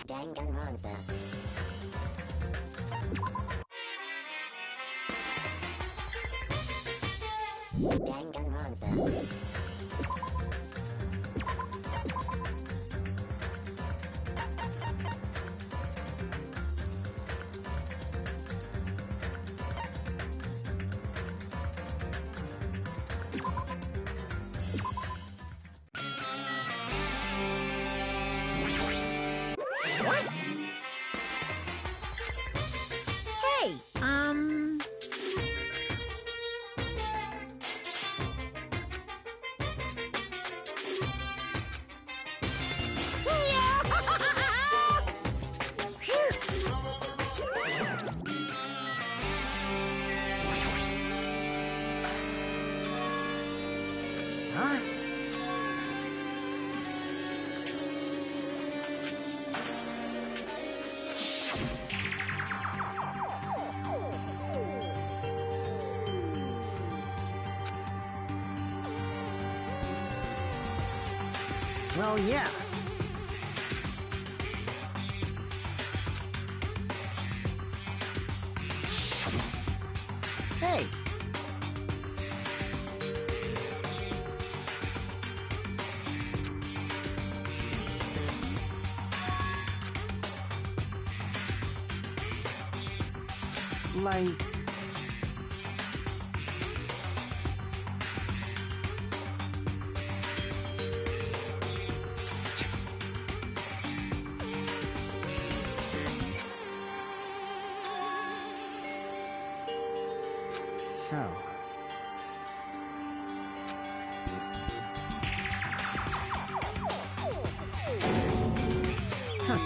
Danganronpa. Danganronpa. What? Hey, Huh? Well, yeah. Hey! Like... So... Huh.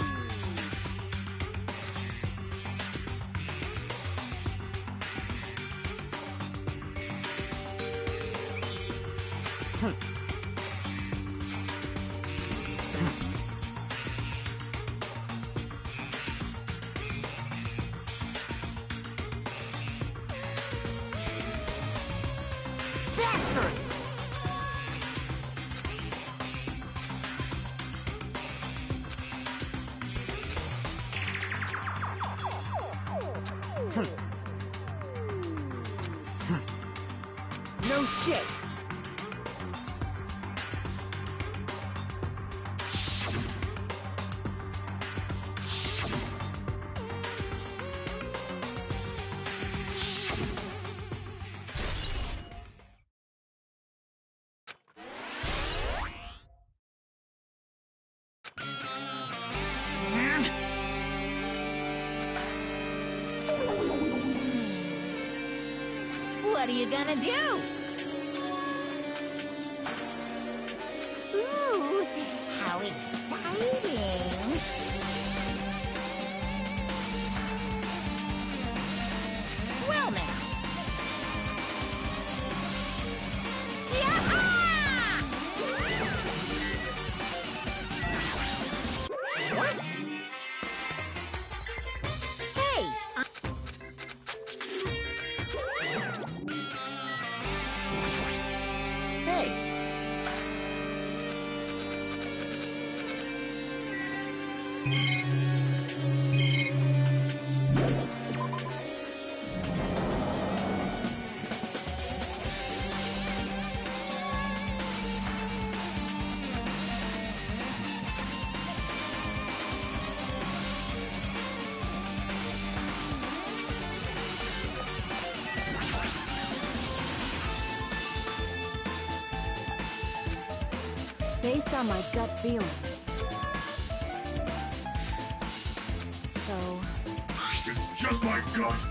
Bastard! No shit! What are you gonna do? Ooh, how exciting! Well now. Yah-ha! What? Hey! Hey! Based on my gut feeling. So... It's just my gut!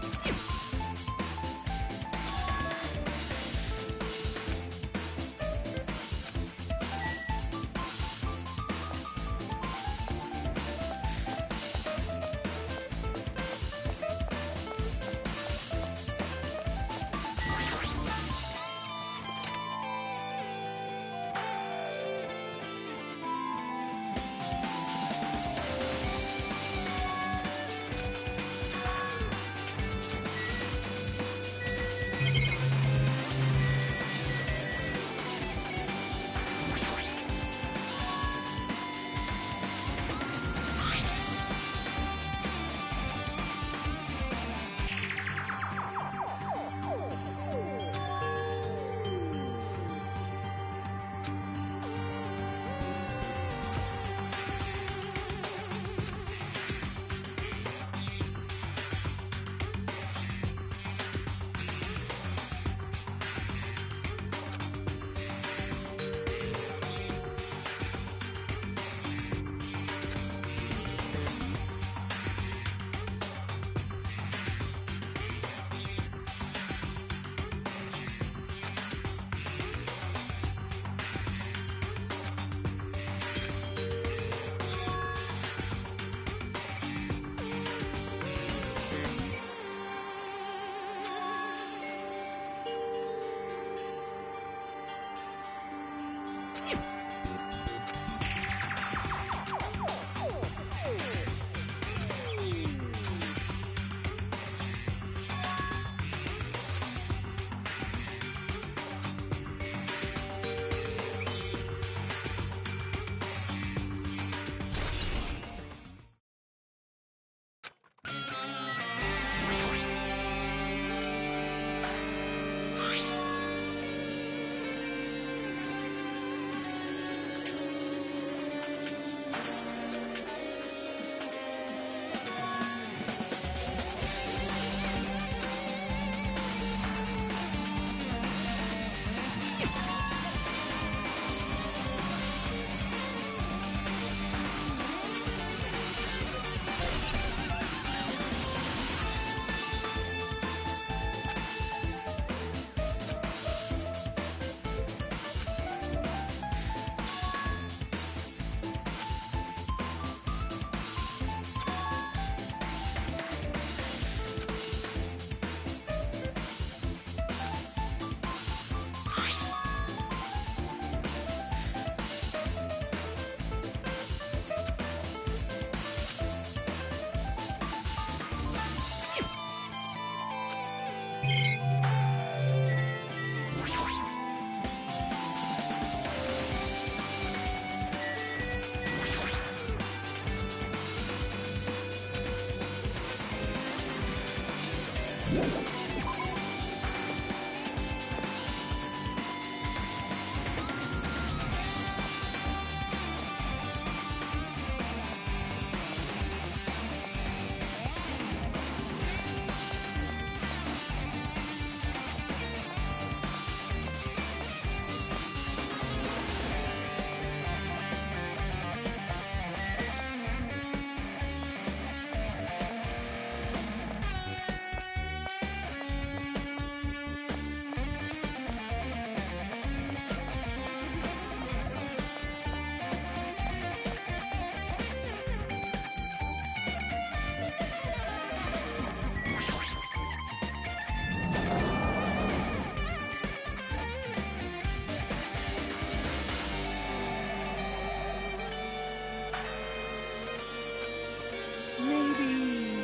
Maybe.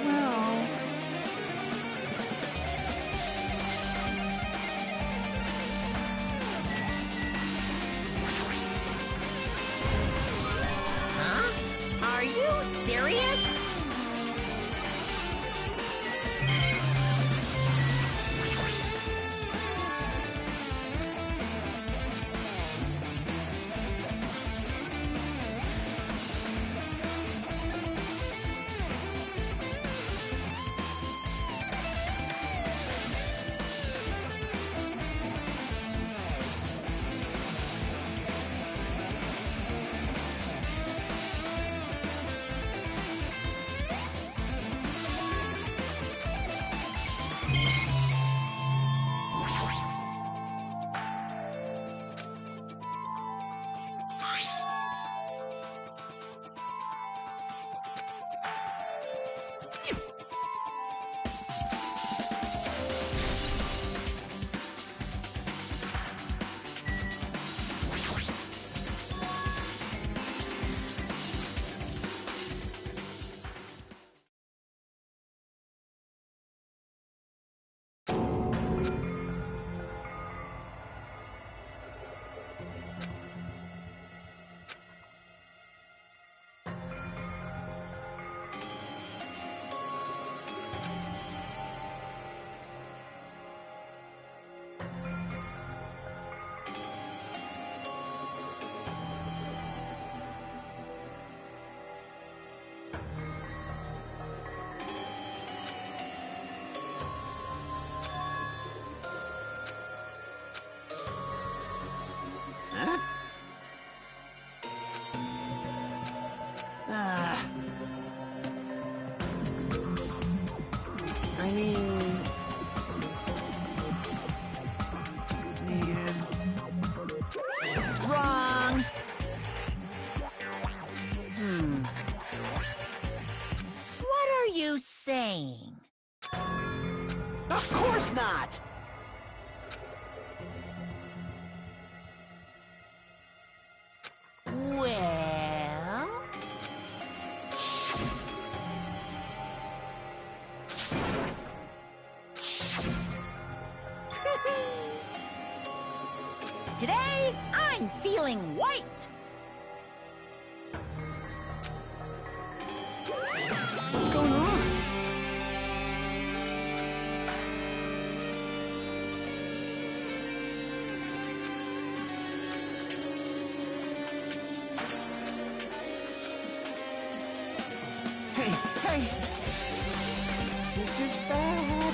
Well. Huh? Are you serious? Huh? I mean... Man. Wrong. What are you saying? Of course not! Well... Today, I'm feeling white. Hey, hey! This is bad.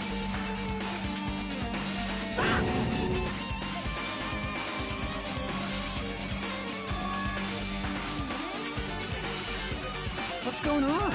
What's going on?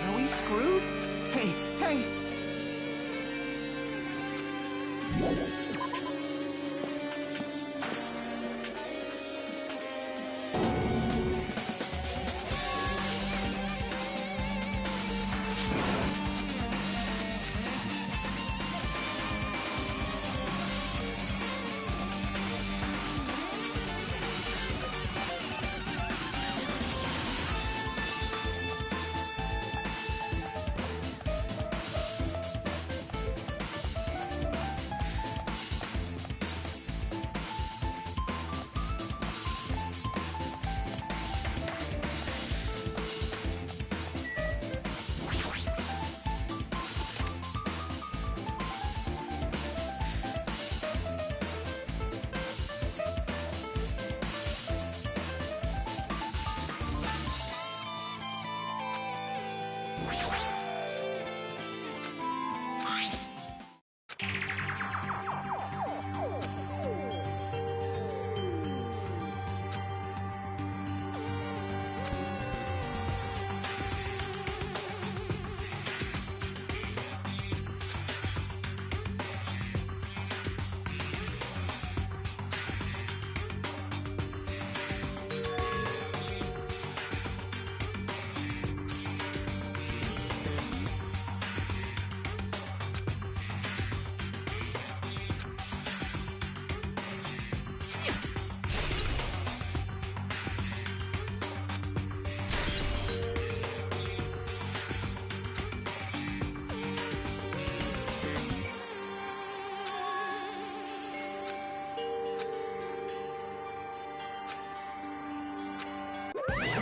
Are we screwed? Hey, hey!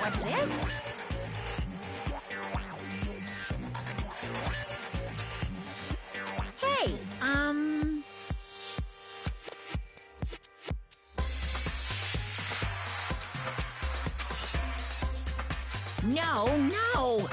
What's this? Hey, No, no!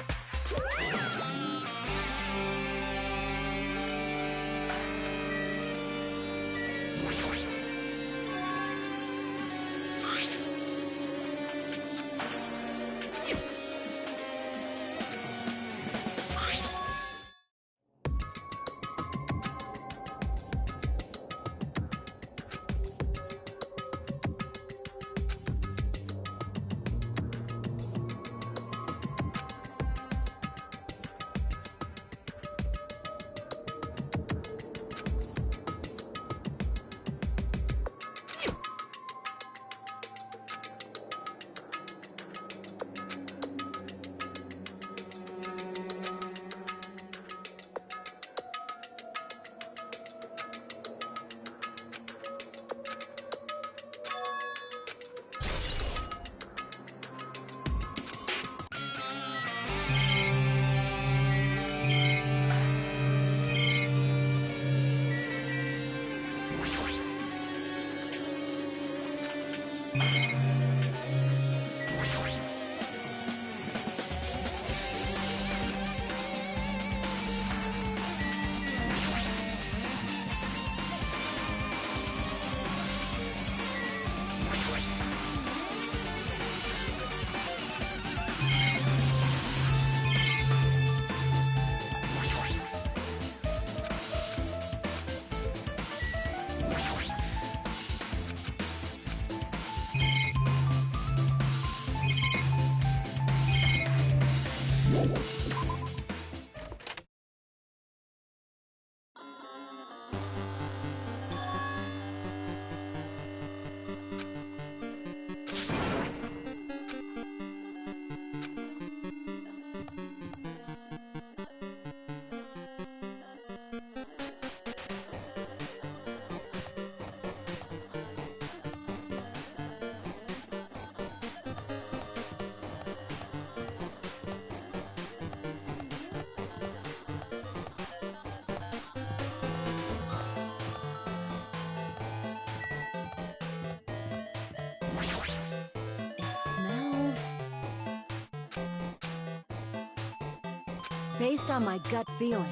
based on my gut feeling.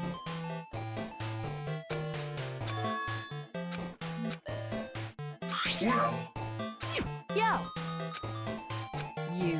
Well, Yo! You.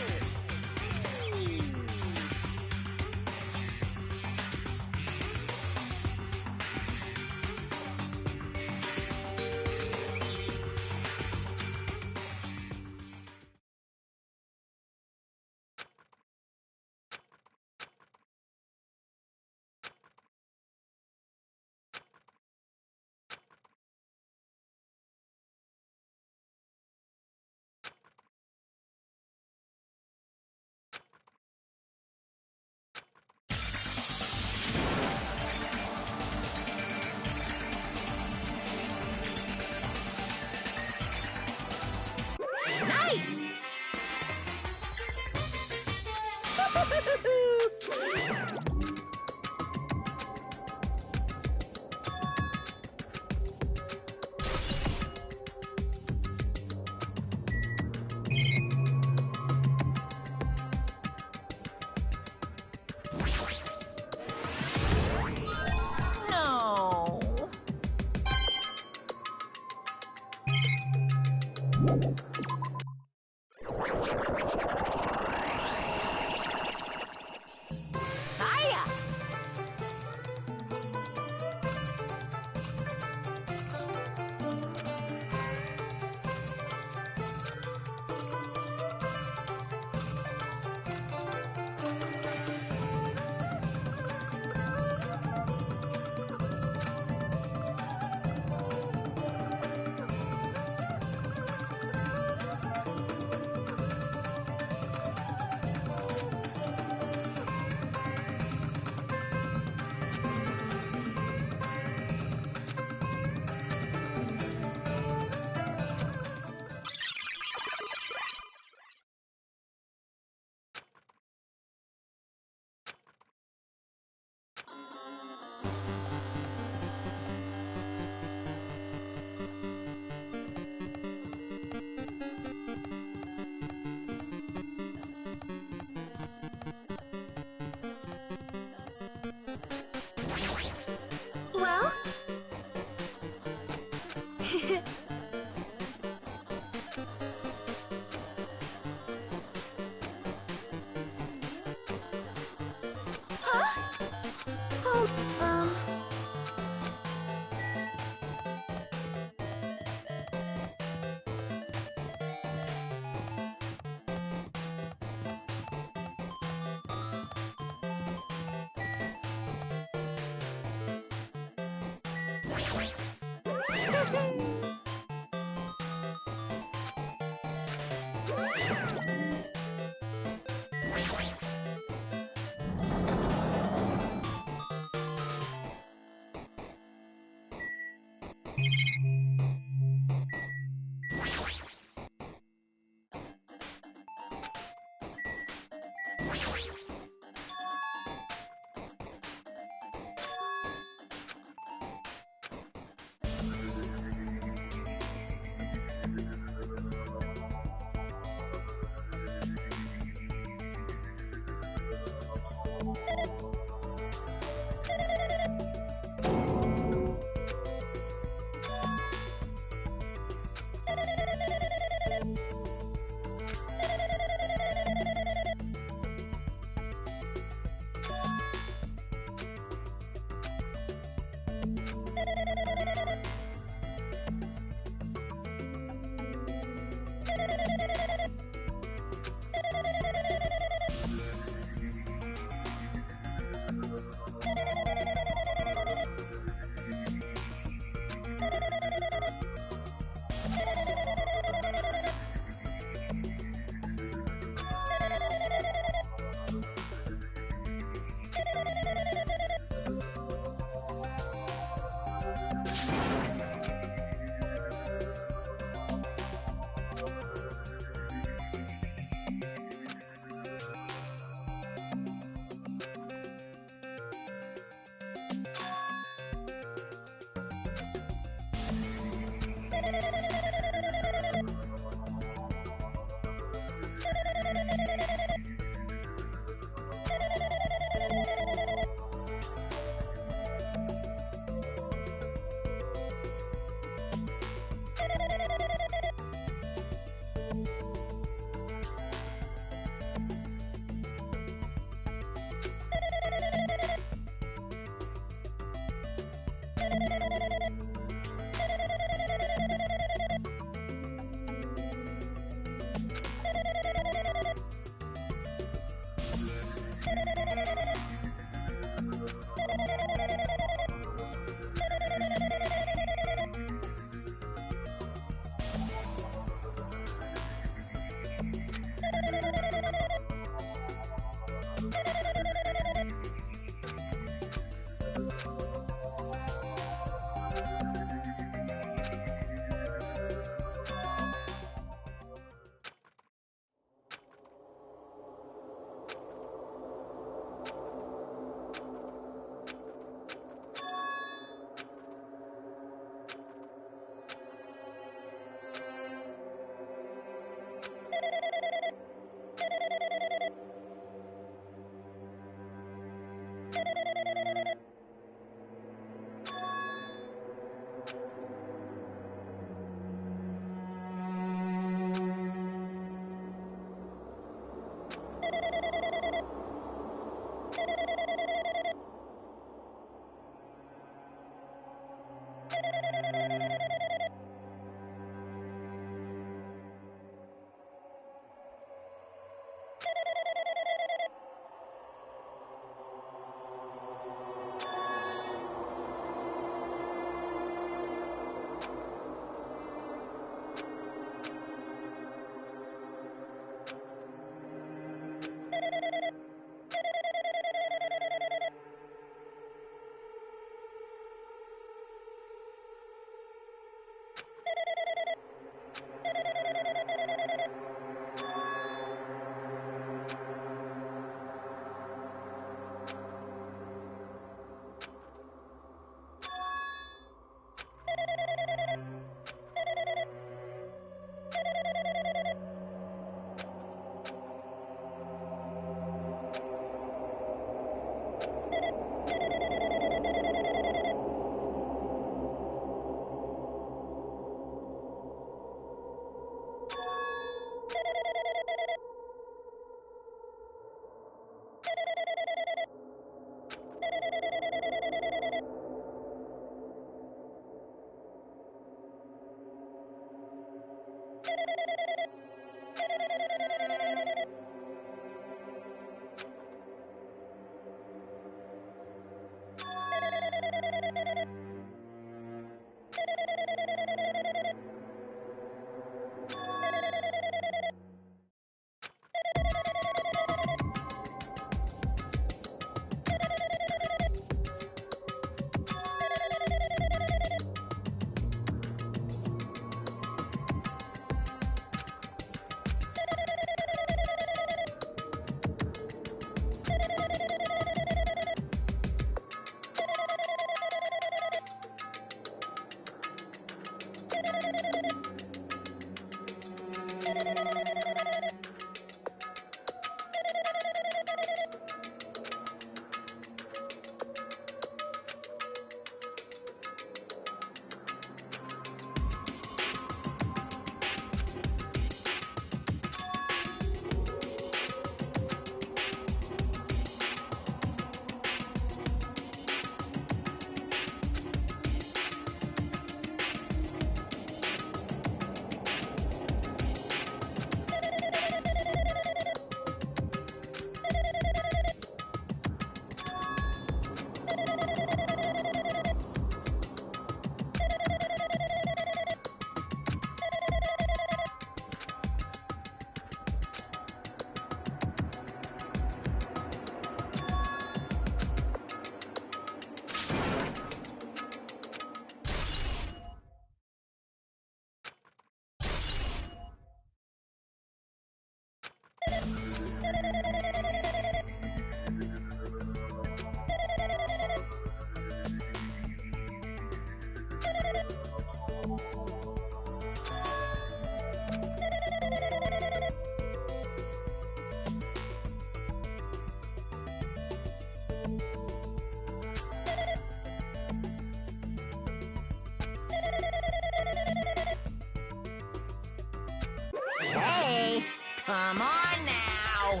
Come on now.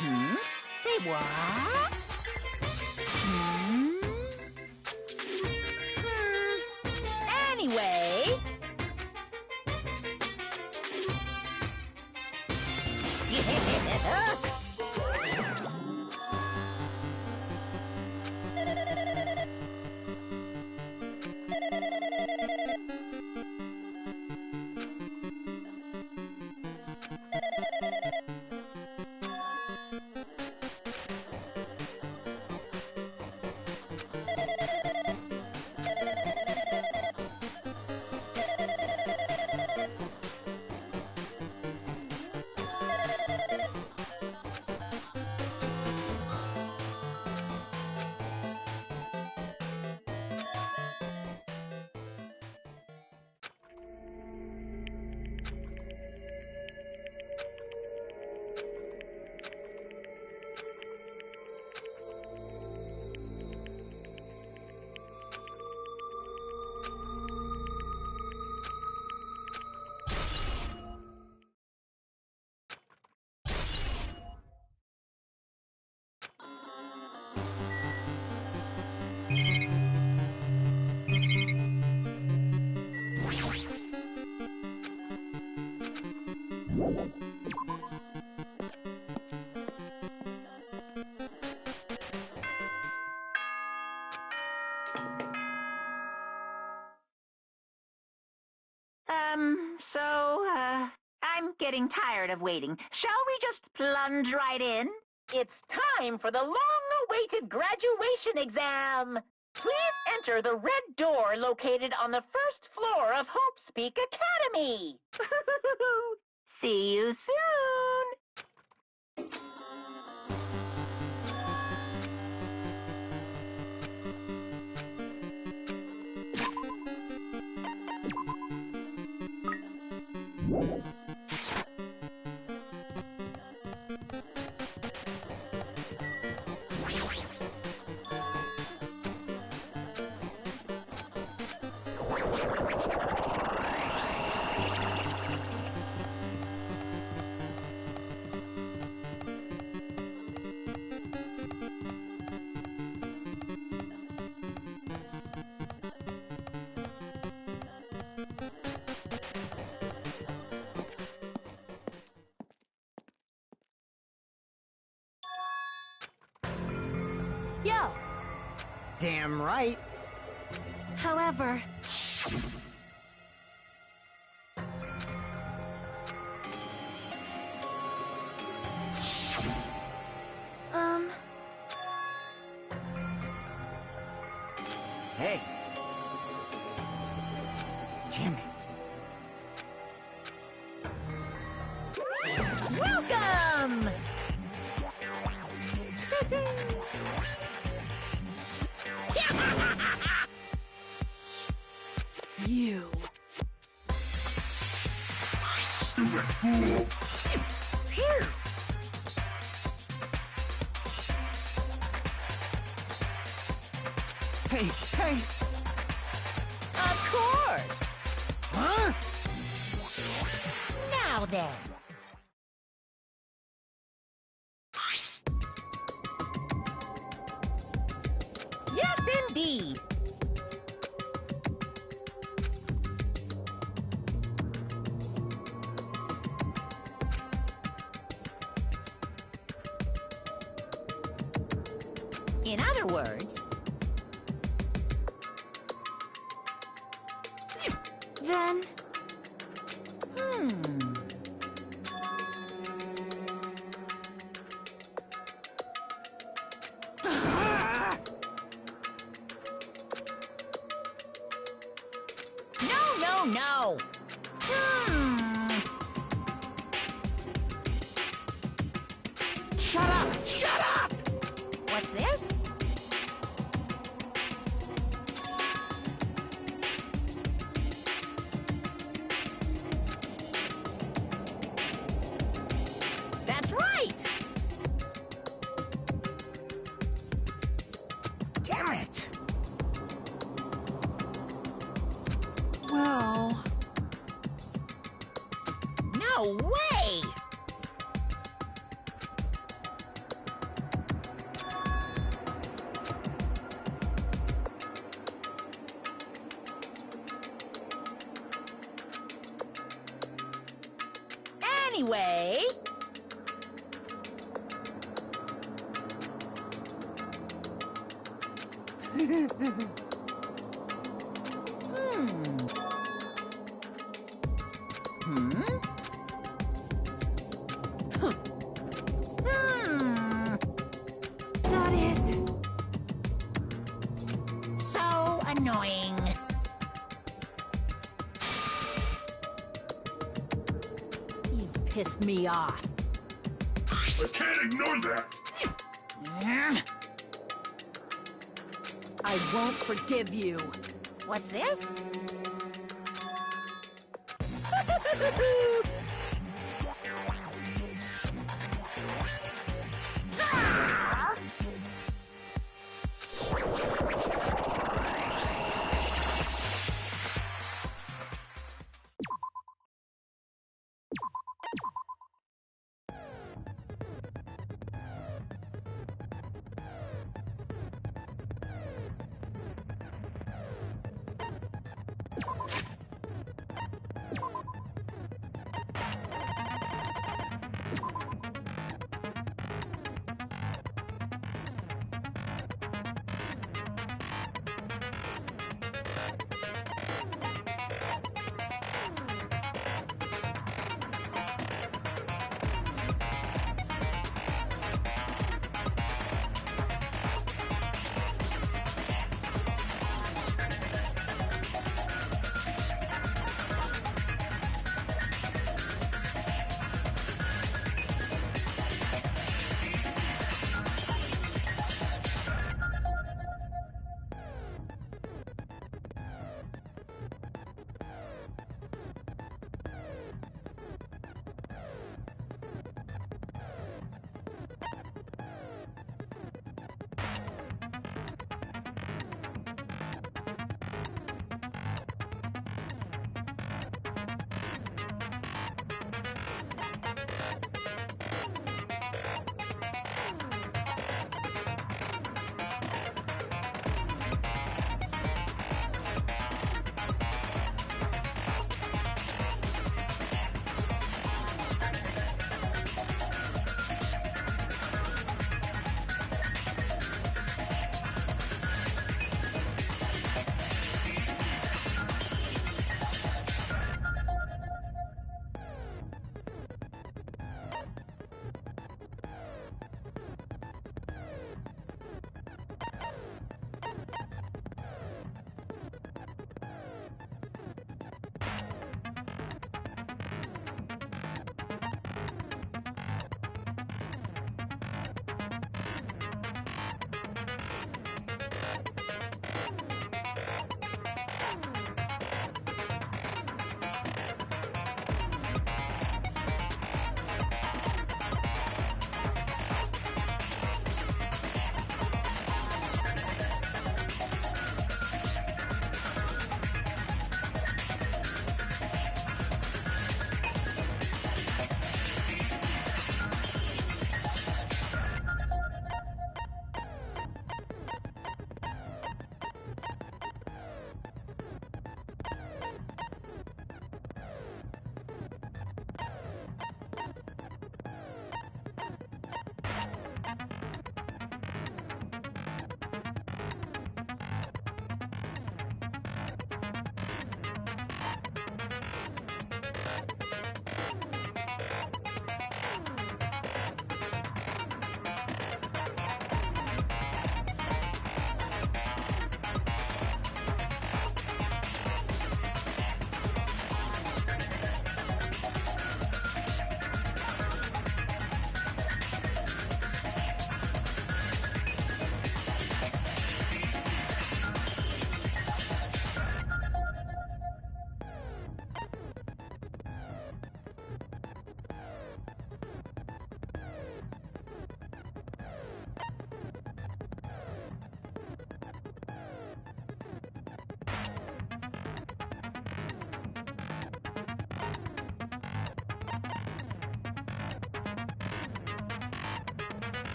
Hmm? Say what? Hmm? Anyway, I'm getting tired of waiting. Shall we just plunge right in? It's time for the long-awaited graduation exam. Please enter the red door located on the first floor of Hope's Peak Academy. See you soon. Yo! Damn right. However... Hey. Damn it. Welcome! You. Stupid fool! Here. Hey, hey. Of course. Huh? Now then. Yes, indeed. In other words, Then... No. Shut up! Shut up! What's this? That's right! Damn it! Well... No way! Anyway... That is... So annoying. You pissed me off. I can't ignore that! I won't forgive you. What's this?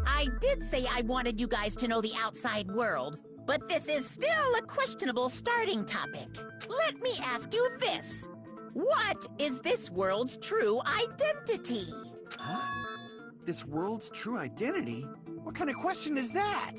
I did say I wanted you guys to know the outside world, but this is still a questionable starting topic. Let me ask you this. What is this world's true identity? Huh? This world's true identity? What kind of question is that?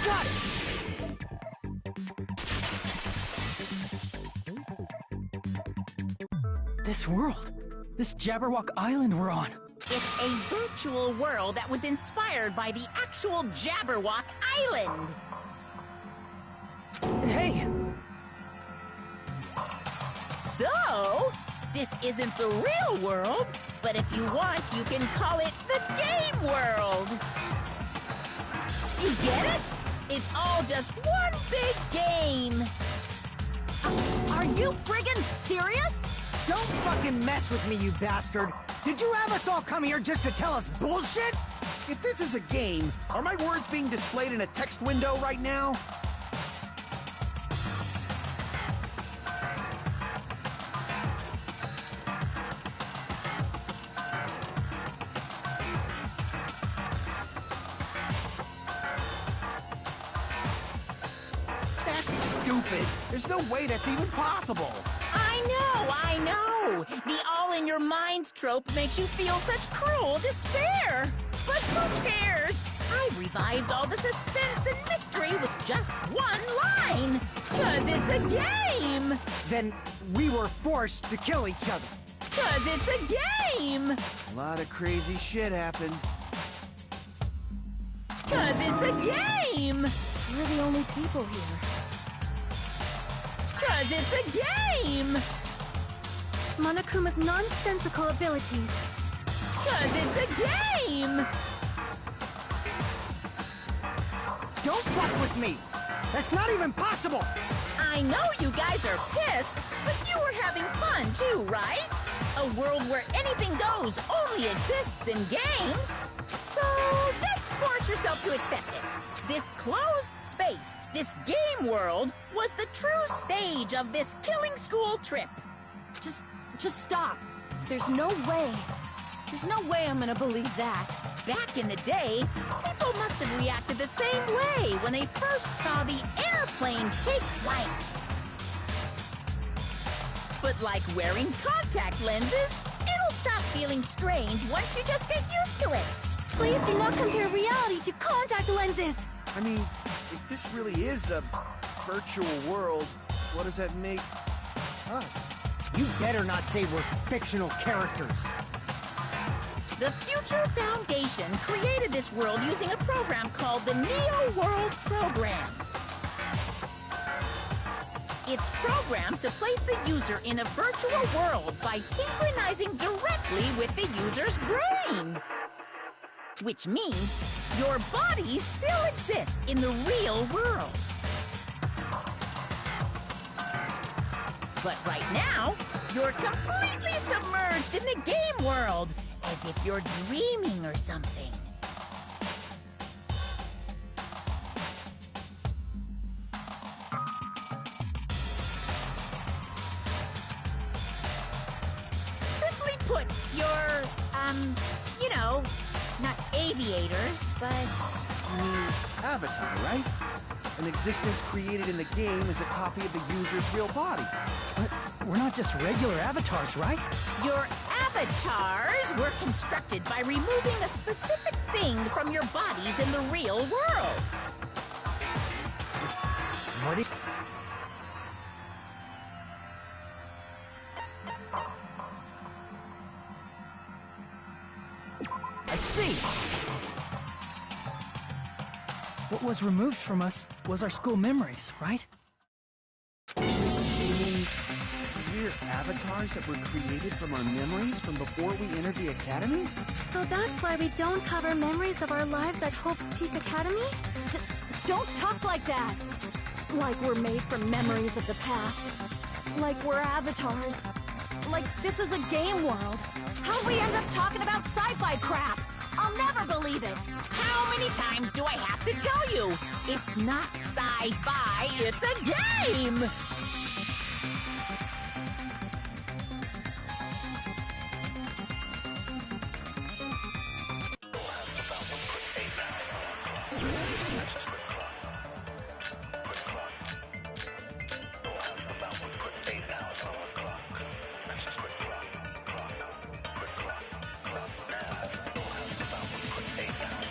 Got it! This world. This Jabberwock Island we're on. It's a virtual world that was inspired by the actual Jabberwock Island. Hey! So, this isn't the real world, but if you want, you can call it the game world. You get it? It's all just one big game. Are you friggin' serious? Don't fucking mess with me, you bastard! Did you have us all come here just to tell us bullshit? If this is a game, are my words being displayed in a text window right now? That's stupid. There's no way that's even possible. I know! The all-in-your-mind trope makes you feel such cruel despair! But who cares? I revived all the suspense and mystery with just one line! 'Cause it's a game! Then we were forced to kill each other. 'Cause it's a game! A lot of crazy shit happened. 'Cause it's a game! We're the only people here. 'Cause it's a game! Monokuma's nonsensical abilities. 'Cause it's a game! Don't fuck with me! That's not even possible! I know you guys are pissed, but you were having fun too, right? A world where anything goes only exists in games. So just force yourself to accept it. This closed space, this game world, was the true stage of this killing school trip. Just stop. There's no way. There's no way I'm gonna believe that. Back in the day, people must have reacted the same way when they first saw the airplane take flight. But like wearing contact lenses, it'll stop feeling strange once you just get used to it. Please do not compare reality to contact lenses. I mean, if this really is a virtual world, what does that make us? You better not say we're fictional characters. The Future Foundation created this world using a program called the Neo World Program. It's programmed to place the user in a virtual world by synchronizing directly with the user's brain. Which means your body still exists in the real world. But right now, you're completely submerged in the game world, as if you're dreaming or something. Simply put, you're, you know, not aviators, but You mean avatar, right? An existence created in the game is a copy of the user's real body. But we're not just regular avatars, right? Your avatars were constructed by removing a specific thing from your bodies in the real world. What is... I see! What was removed from us was our school memories, right? You mean we're avatars that were created from our memories from before we entered the academy? So that's why we don't have our memories of our lives at Hope's Peak Academy? Don't talk like that! Like we're made from memories of the past. Like we're avatars. Like this is a game world. How'd we end up talking about sci-fi crap? I'll never believe it! How many times do I have to tell you? It's not sci-fi, it's a game!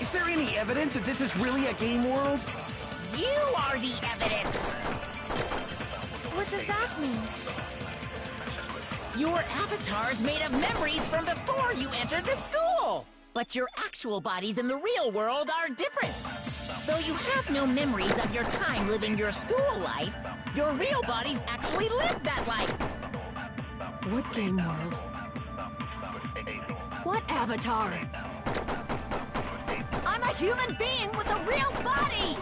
Is there any evidence that this is really a game world? You are the evidence! What does that mean? Your avatar's made of memories from before you entered the school! But your actual bodies in the real world are different. Though you have no memories of your time living your school life, your real bodies actually lived that life. What game world? What avatar? I'm a human being with a real body!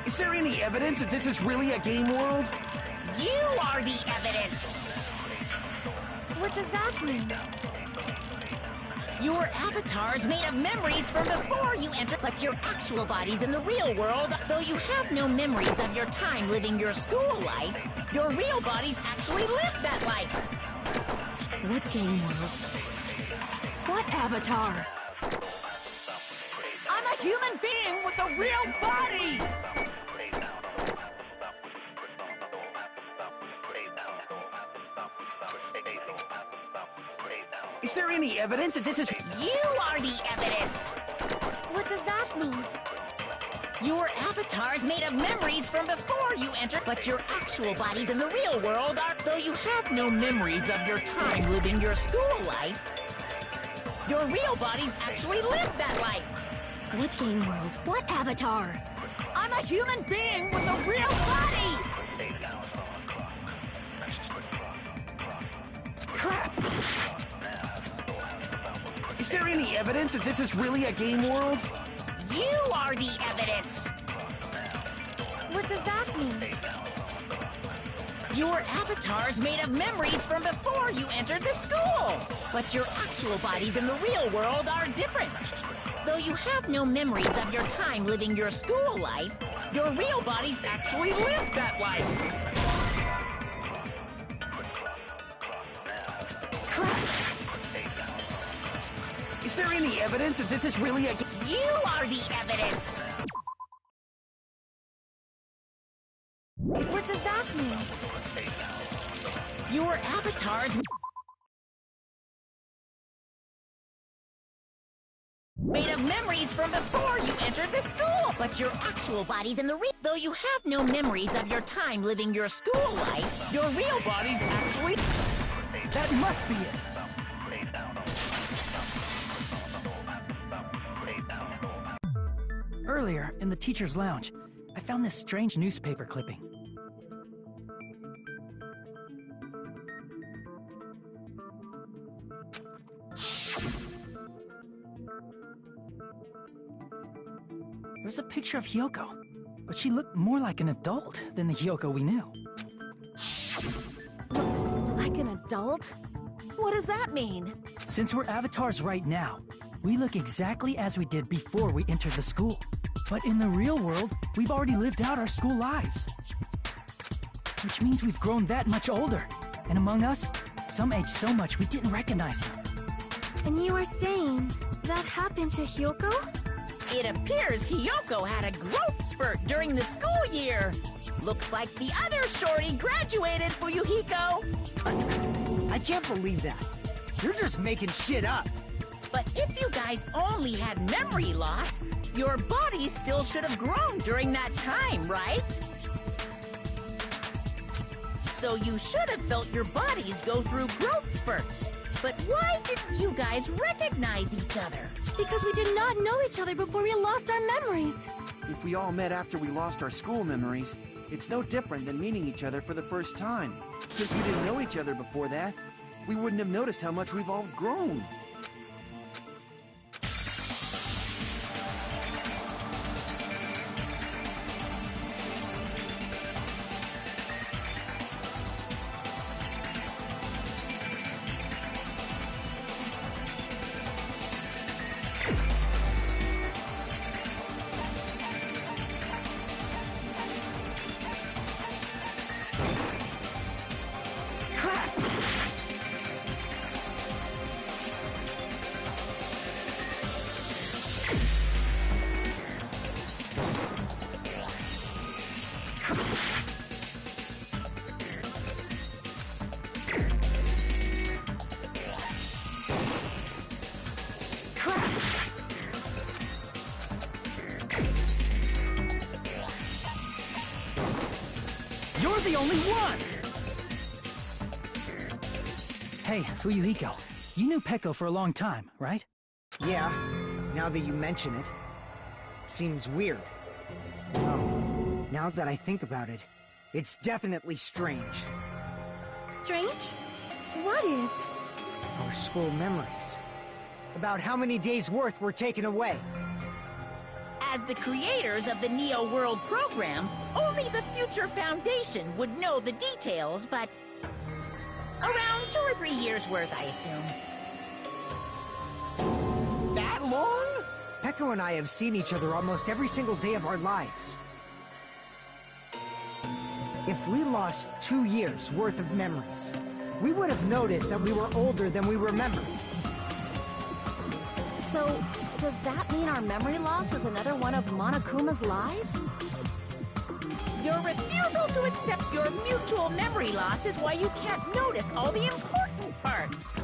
Is there any evidence that this is really a game world? You are the evidence! What does that mean? Your avatar's made of memories from before you entered, but your actual bodies in the real world, though you have no memories of your time living your school life, your real bodies actually lived that life. What game world? What avatar? I'm a human being with a real body! Is there any evidence that this is... You are the evidence! What does that mean? Your avatar's made of memories from before you entered, but your actual bodies in the real world are, though you have no memories of your time living your school life, your real bodies actually lived that life. What game world? What avatar? I'm a human being with a real body! Crap! Is there any evidence that this is really a game world? You are the evidence! What does that mean? Your avatar's made of memories from before you entered the school, but your actual bodies in the real world are different. Though you have no memories of your time living your school life, your real bodies actually lived that life. Crap! Is there any evidence that this is really a... You are the evidence! What does that mean? Your avatar's made of memories from before you entered the school, but your actual bodies in the real... Though you have no memories of your time living your school life, your real bodies actually... That must be it! Earlier, in the teacher's lounge, I found this strange newspaper clipping. There was a picture of Hyoko, but she looked more like an adult than the Hyoko we knew. Like an adult? What does that mean? Since we're avatars right now, we look exactly as we did before we entered the school. But in the real world, we've already lived out our school lives. Which means we've grown that much older. And among us, Some aged so much we didn't recognize them. And you are saying that happened to Hyoko? It appears Hiyoko had a growth spurt during the school year. Looks like the other shorty graduated for Yuhiko. I can't believe that. You're just making shit up. But if you guys only had memory loss, your body still should have grown during that time, right? So you should have felt your bodies go through growth spurts. But why didn't you guys recognize each other? Because we did not know each other before we lost our memories. If we all met after we lost our school memories, it's no different than meeting each other for the first time. Since we didn't know each other before that, we wouldn't have noticed how much we've all grown. You're the only one! Hey, Fuyuhiko, you knew Peko for a long time, right? Yeah, now that you mention it. Seems weird. No, now that I think about it, it's definitely strange. Strange? What is? Our school memories. About how many days' worth were taken away. As the creators of the Neo World program, only the Future Foundation would know the details, but around 2 or 3 years worth, I assume. That long? Peko and I have seen each other almost every single day of our lives. If we lost 2 years worth of memories, we would have noticed that we were older than we remembered. So, does that mean our memory loss is another one of Monokuma's lies? Your refusal to accept your mutual memory loss is why you can't notice all the important parts.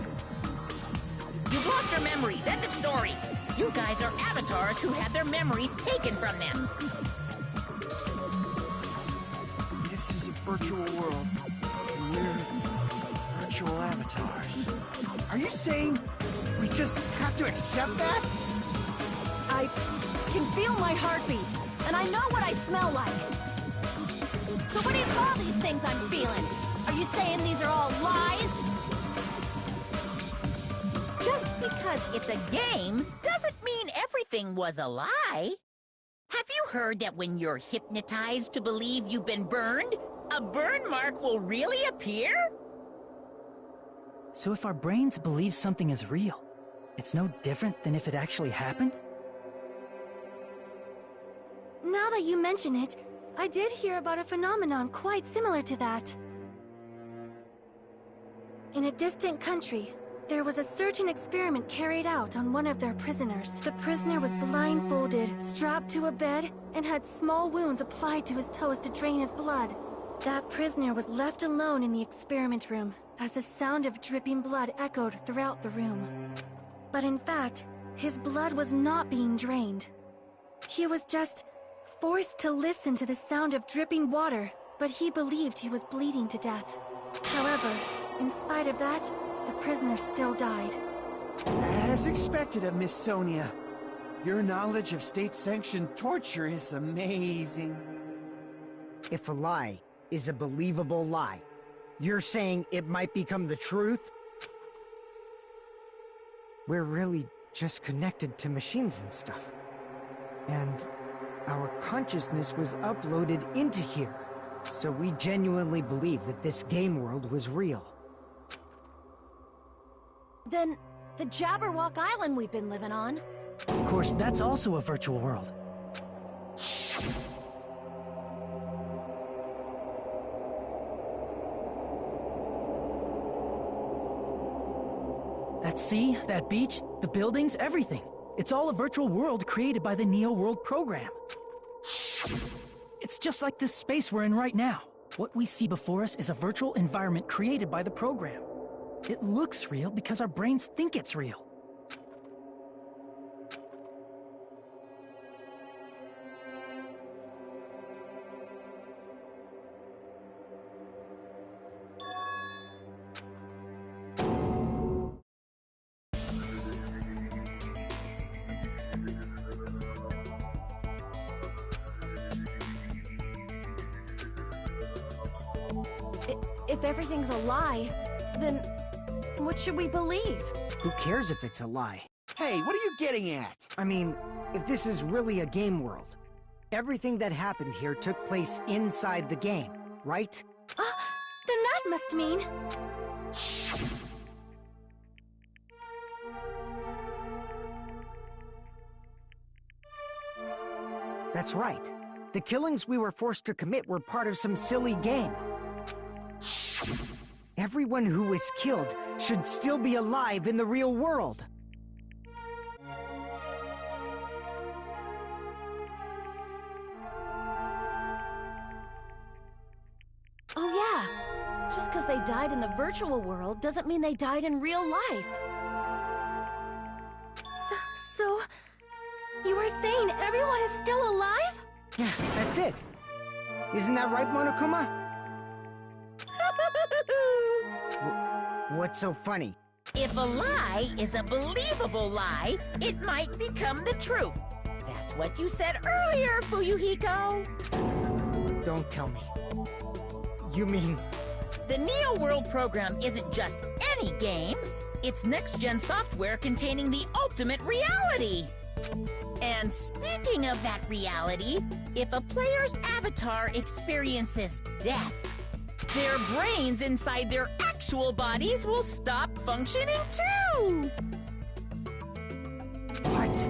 You've lost your memories, end of story. You guys are avatars who had their memories taken from them. This is a virtual world. And we're virtual avatars. Are you saying we just have to accept that? I can feel my heartbeat, and I know what I smell like. So what do you call these things I'm feeling? Are you saying these are all lies? Just because it's a game doesn't mean everything was a lie. Have you heard that when you're hypnotized to believe you've been burned, a burn mark will really appear? So if our brains believe something is real, it's no different than if it actually happened? Now that you mention it, I did hear about a phenomenon quite similar to that. In a distant country, there was a certain experiment carried out on one of their prisoners. The prisoner was blindfolded, strapped to a bed, and had small wounds applied to his toes to drain his blood. That prisoner was left alone in the experiment room, as the sound of dripping blood echoed throughout the room. But in fact, his blood was not being drained. He was just forced to listen to the sound of dripping water, but he believed he was bleeding to death. However, in spite of that, the prisoner still died. As expected of Miss Sonia. Your knowledge of state-sanctioned torture is amazing. If a lie is a believable lie, you're saying it might become the truth? We're really just connected to machines and stuff. And our consciousness was uploaded into here. So we genuinely believe that this game world was real. Then, the Jabberwock Island we've been living on. Of course, that's also a virtual world. That sea, that beach, the buildings, everything. It's all a virtual world created by the Neo World program. It's just like this space we're in right now. What we see before us is a virtual environment created by the program. It looks real because our brains think it's real. If everything's a lie, then what should we believe? Who cares if it's a lie? Hey, what are you getting at? I mean, if this is really a game world, everything that happened here took place inside the game, right? Then that must mean... That's right. The killings we were forced to commit were part of some silly game. Everyone who was killed should still be alive in the real world. Oh yeah, just because they died in the virtual world doesn't mean they died in real life. So... You are saying everyone is still alive? Yeah, that's it. Isn't that right, Monokuma? What's so funny? If a lie is a believable lie, it might become the truth. That's what you said earlier, Fuyuhiko. Don't tell me. You mean... The Neo World program isn't just any game. It's next-gen software containing the ultimate reality. And speaking of that reality, if a player's avatar experiences death, their brains inside their actual bodies will stop functioning too! What?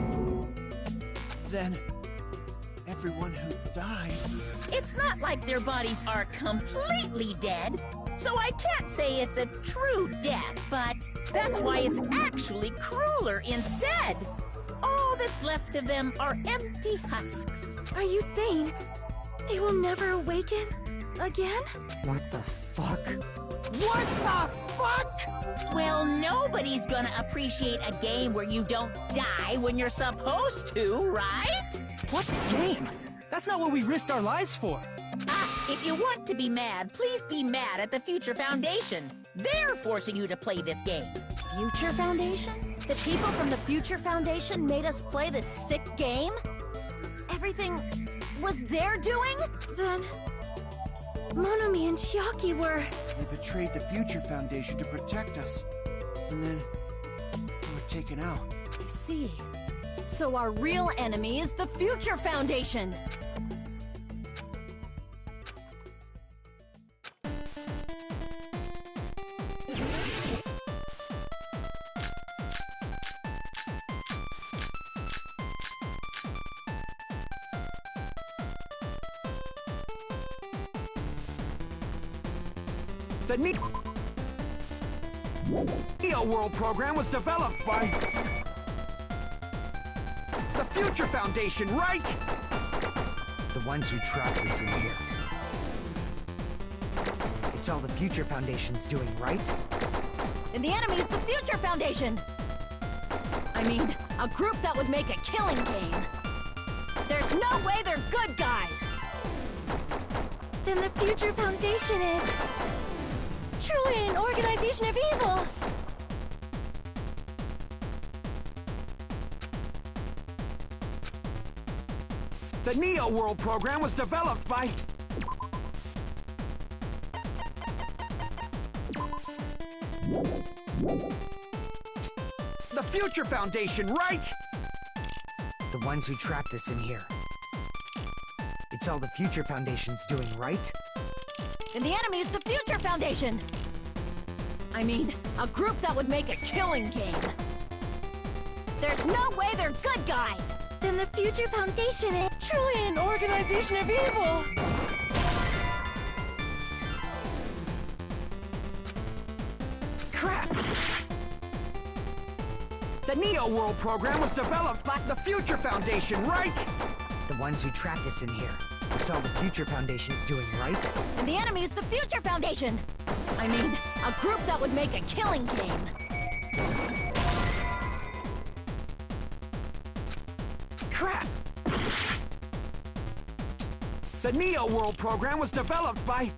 Then, everyone who died... It's not like their bodies are completely dead, so I can't say it's a true death, but that's why it's actually crueler instead. All that's left of them are empty husks. Are you saying they will never awaken again? What the fuck? What the fuck? Well, nobody's gonna appreciate a game where you don't die when you're supposed to, right? What game? That's not what we risked our lives for. If you want to be mad, please be mad at the Future Foundation. They're forcing you to play this game. Future Foundation? The people from the Future Foundation made us play this sick game? Everything was their doing? Then... Monomi and Chiaki were... They betrayed the Future Foundation to protect us. And then... they were taken out. I see. So our real enemy is the Future Foundation! The Neo World program was developed by... the Future Foundation, right? The ones who trapped us in here. It's all the Future Foundation's doing, right? And the enemy is the Future Foundation! I mean, a group that would make a killing game. There's no way they're good guys! Then the Future Foundation is... truly an organization of evil! The Neo World program was developed by... the Future Foundation, right? The ones who trapped us in here. It's all the Future Foundation's doing, right? And the enemy is the Future Foundation! I mean, a group that would make a killing game. There's no way they're good guys! Then the Future Foundation is truly an organization of evil! Crap! The Neo World program was developed by the Future Foundation, right? The ones who trapped us in here. It's all the Future Foundation's doing, right? And the enemy is the Future Foundation! I mean, a group that would make a killing game. Crap! The Neo World program was developed by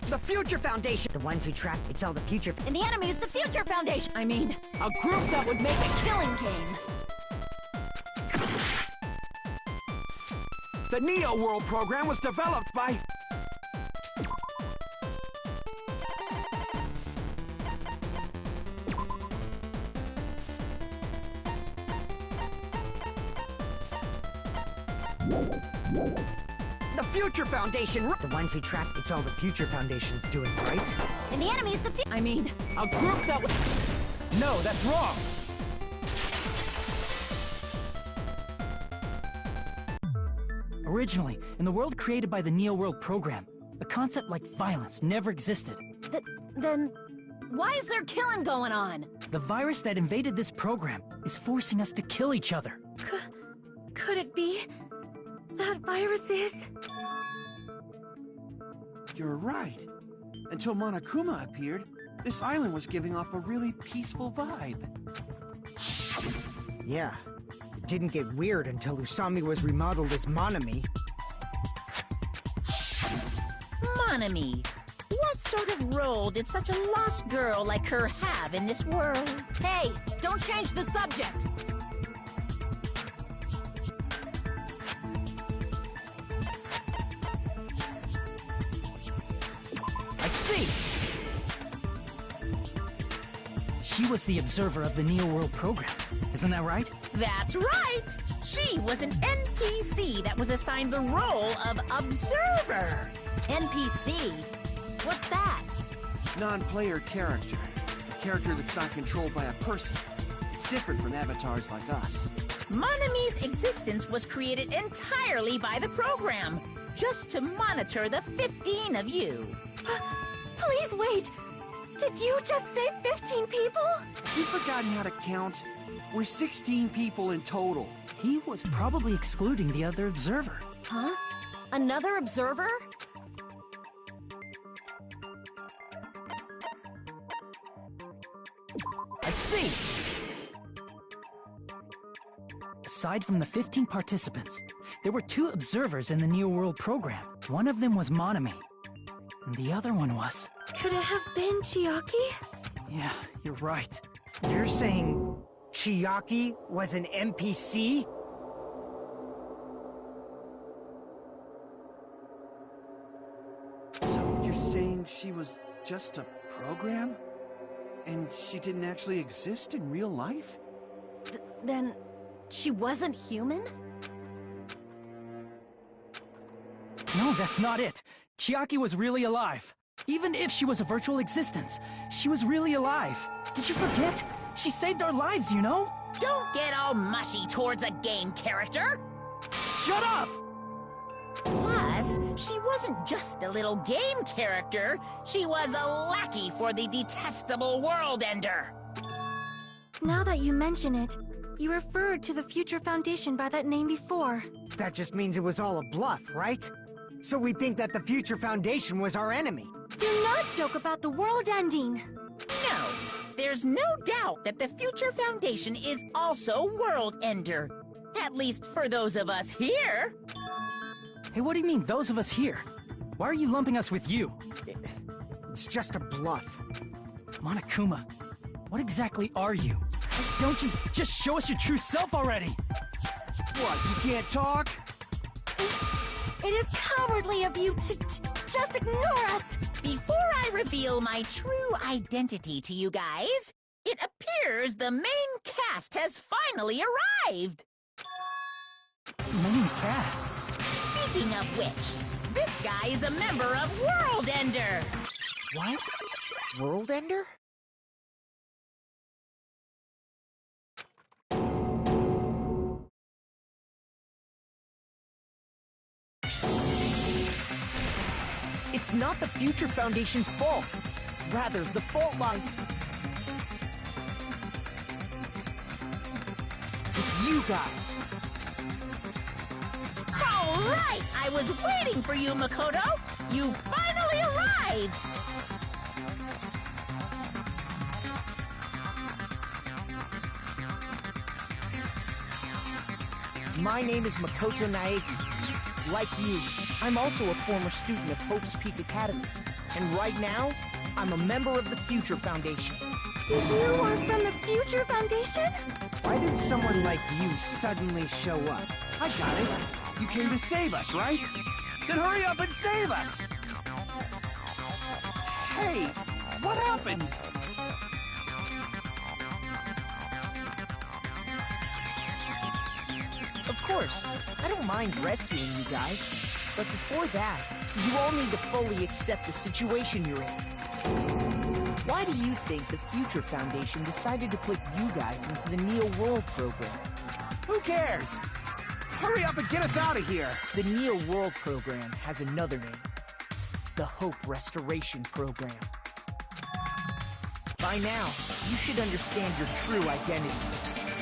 the Future Foundation. The ones who trapped, it's all the Future. And the enemy is the Future Foundation! I mean, a group that would make a killing game. The Neo World program was developed by the Future Foundation. The ones who trapped, it's all the Future Foundation's doing, right? And the enemy is the I mean, a group that would... No, that's wrong! Originally, in the world created by the Neo World program, a concept like violence never existed. Then, why is there killing going on? The virus that invaded this program is forcing us to kill each other. Could it be that virus is... You're right. Until Monokuma appeared, this island was giving off a really peaceful vibe. Yeah. It didn't get weird until Usami was remodeled as Monami. Monami. What sort of role did such a lost girl like her have in this world? Hey, don't change the subject! I see! She was the observer of the Neo World program. Isn't that right? That's right! She was an NPC that was assigned the role of observer. NPC? What's that? Non-player character. A character that's not controlled by a person. It's different from avatars like us. Monami's existence was created entirely by the program, just to monitor the 15 of you. Please wait! Did you just say 15 people? You've forgotten how to count? We're 16 people in total. He was probably excluding the other observer. Huh? Another observer? I see! Aside from the 15 participants, there were 2 observers in the Neo World program. One of them was Monami, and the other one was... Could it have been Chiaki? Yeah, you're right. You're saying Chiaki was an NPC? So you're saying she was just a program? And she didn't actually exist in real life? Then, she wasn't human? No, that's not it. Chiaki was really alive. Even if she was a virtual existence, she was really alive. Did you forget? She saved our lives, you know? Don't get all mushy towards a game character! Shut up! Plus, she wasn't just a little game character, she was a lackey for the detestable World Ender. Now that you mention it, you referred to the Future Foundation by that name before. That just means it was all a bluff, right? So we think that the Future Foundation was our enemy. Do not joke about the world ending! No, there's no doubt that the Future Foundation is also World Ender. At least for those of us here. Hey, what do you mean, those of us here? Why are you lumping us with you? It's just a bluff. Monokuma, what exactly are you? Don't you just show us your true self already? What, you can't talk? It is cowardly of you to just ignore us! Before I reveal my true identity to you guys, it appears the main cast has finally arrived. Main cast? Speaking of which, this guy is a member of World Ender. What? World Ender? It's not the Future Foundation's fault. Rather, the fault lies... you guys. All right! I was waiting for you, Makoto! You finally arrived! My name is Makoto Naegi. Like you, I'm also a former student of Hope's Peak Academy. And right now, I'm a member of the Future Foundation. You are from the Future Foundation? Why did someone like you suddenly show up? I got it. You came to save us, right? Then hurry up and save us! Hey, what happened? Of course, I don't mind rescuing you guys. But before that, you all need to fully accept the situation you're in. Why do you think the Future Foundation decided to put you guys into the Neo World program? Who cares? Hurry up and get us out of here! The Neo World program has another name. The Hope Restoration Program. By now, you should understand your true identity.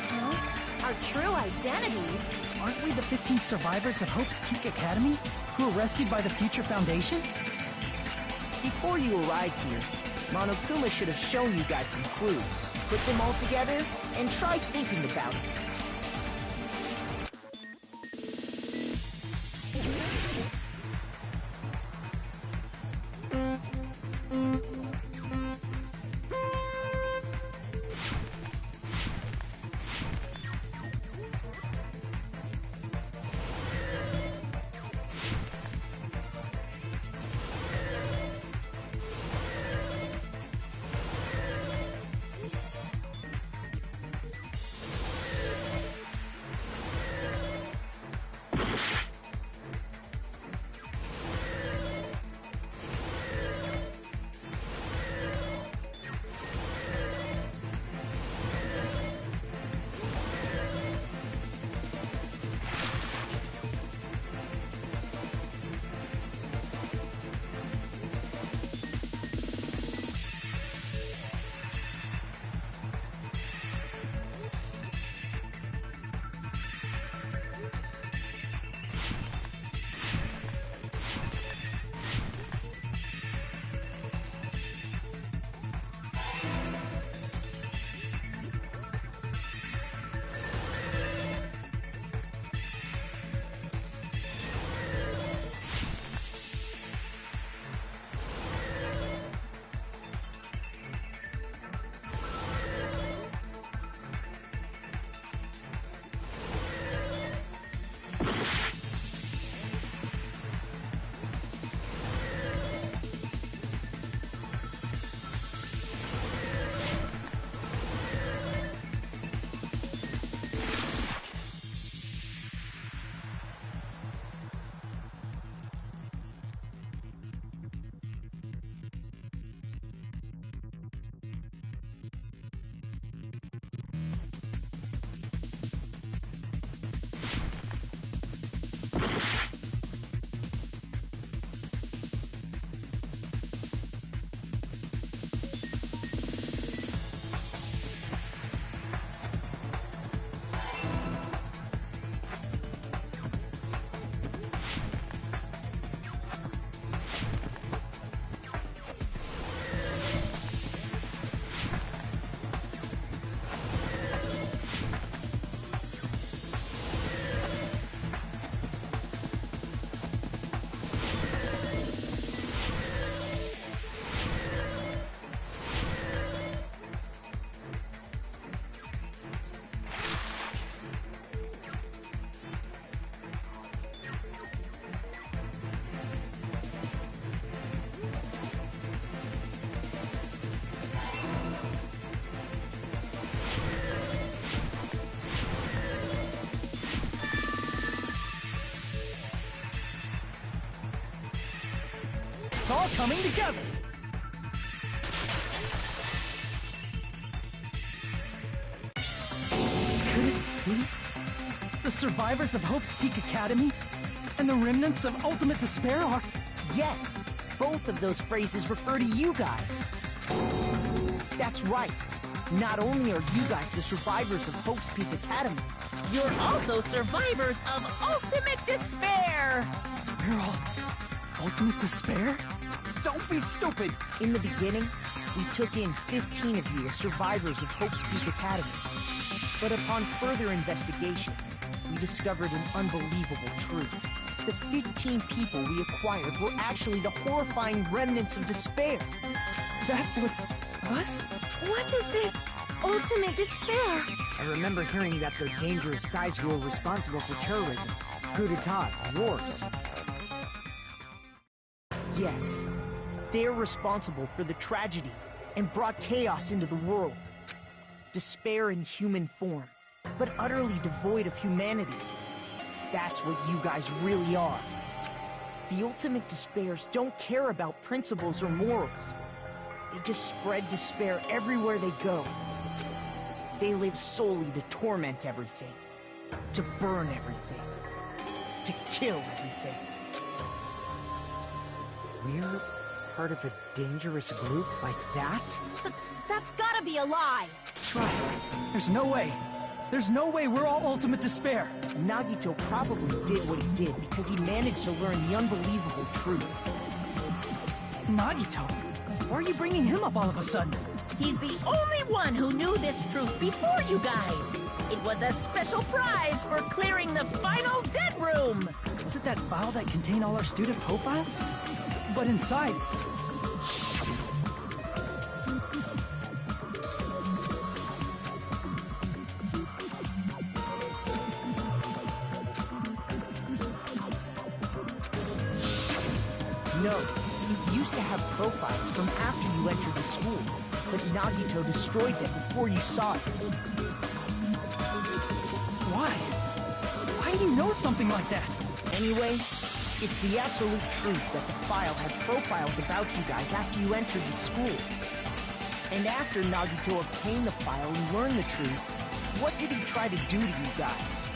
Huh? Our true identities? Aren't we the 15 survivors of Hope's Peak Academy who were rescued by the Future Foundation? Before you arrived here, Monokuma should have shown you guys some clues. Put them all together and try thinking about it. It's all coming together! Could it be the survivors of Hope's Peak Academy and the remnants of Ultimate Despair are... Yes, both of those phrases refer to you guys. That's right. Not only are you guys the survivors of Hope's Peak Academy, You're also survivors of ultimate despair! We're all ultimate despair? Don't be stupid! In the beginning, we took in 15 of you as survivors of Hope's Peak Academy. But upon further investigation, we discovered an unbelievable truth. The 15 people we acquired were actually the horrifying remnants of despair. That was us? What is this ultimate despair? I remember hearing that they're dangerous guys who are responsible for terrorism, coup d'etats, and wars. Yes, they're responsible for the tragedy and brought chaos into the world. Despair in human form, but utterly devoid of humanity. That's what you guys really are. The ultimate despairs don't care about principles or morals. They just spread despair everywhere they go. They live solely to torment everything, to burn everything, to kill everything. We're part of a dangerous group like that? That's gotta be a lie! Right. There's no way. There's no way we're all ultimate despair. Nagito probably did what he did because he managed to learn the unbelievable truth. Nagito? Why are you bringing him up all of a sudden? He's the only one who knew this truth before you guys. It was a special prize for clearing the final dead room. Was it that file that contained all our student profiles? But inside... No, you used to have profiles from after you entered the school, but Nagito destroyed them before you saw it. Why? Why do you know something like that? Anyway, it's the absolute truth that the file had profiles about you guys after you entered the school. And after Nagito obtained the file and learned the truth, what did he try to do to you guys?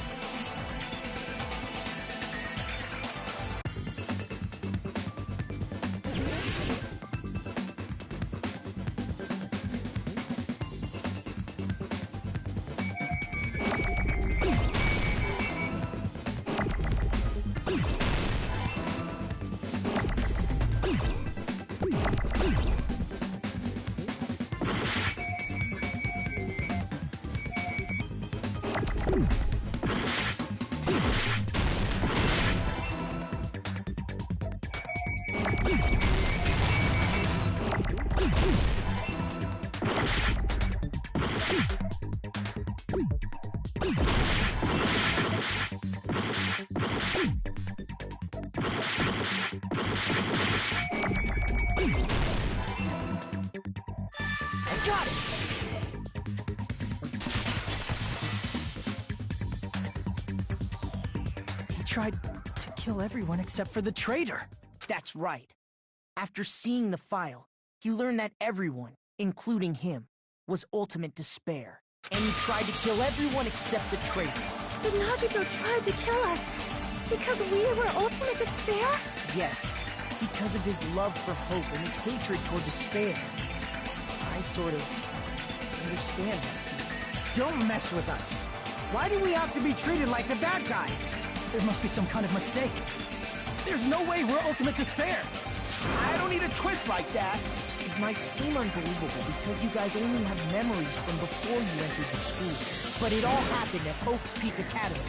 Got it! He tried to kill everyone except for the traitor. That's right. After seeing the file, he learned that everyone, including him, was ultimate despair. And he tried to kill everyone except the traitor. Did Nagito try to kill us because we were ultimate despair? Yes, because of his love for hope and his hatred toward despair. I sort of understand that. Don't mess with us. Why do we have to be treated like the bad guys? There must be some kind of mistake. There's no way we're ultimate despair. I don't need a twist like that. It might seem unbelievable because you guys only have memories from before you entered the school. But it all happened at Hope's Peak Academy.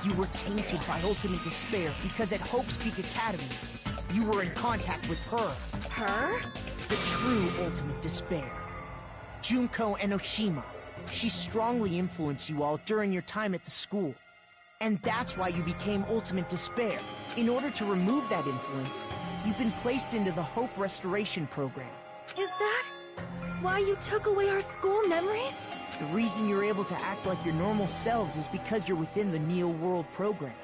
You were tainted by ultimate despair because at Hope's Peak Academy, you were in contact with her. Her? The true ultimate despair. Junko Enoshima. She strongly influenced you all during your time at the school. And that's why you became ultimate despair. In order to remove that influence, you've been placed into the Hope Restoration Program. Is that why you took away our school memories? The reason you're able to act like your normal selves is because you're within the Neo World program.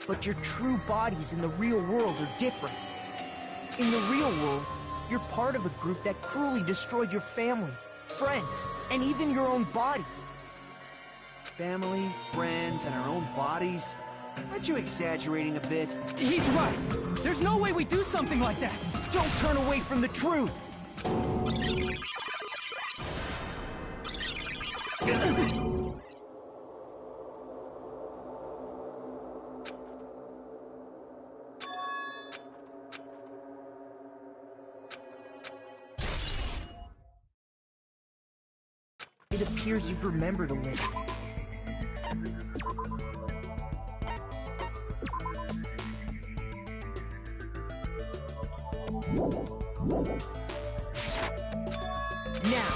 But your true bodies in the real world are different. In the real world, you're part of a group that cruelly destroyed your family, friends, and even your own body. Family, friends, and our own bodies? Aren't you exaggerating a bit? He's right. There's no way we do something like that. Don't turn away from the truth. it appears you've remembered a little. Now,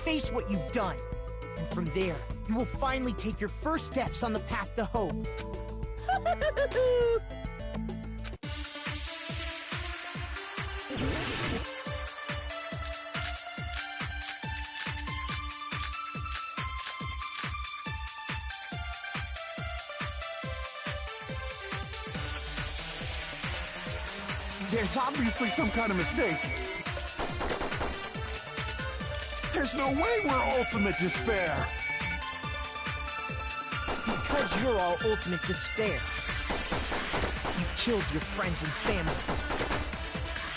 face what you've done. And from there, you will finally take your first steps on the path to hope. There's obviously some kind of mistake. There's no way we're ultimate despair. Because you're all ultimate despair. You killed your friends and family.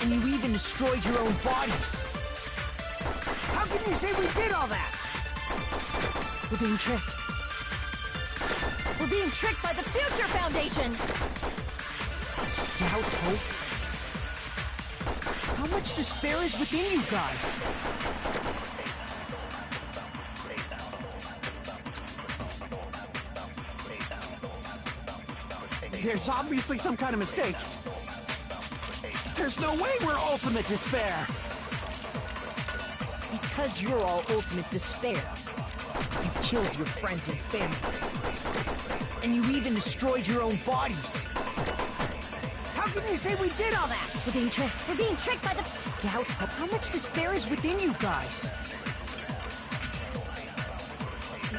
And you even destroyed your own bodies. How can you say we did all that? We're being tricked. We're being tricked by the Future Foundation! Doubt, hope? How much despair is within you guys? There's obviously some kind of mistake. There's no way we're ultimate despair. Because you're all ultimate despair. You killed your friends and family. And you even destroyed your own bodies. How can you say we did all that? We're being tricked. We're being tricked by the... Doubt, how much despair is within you guys?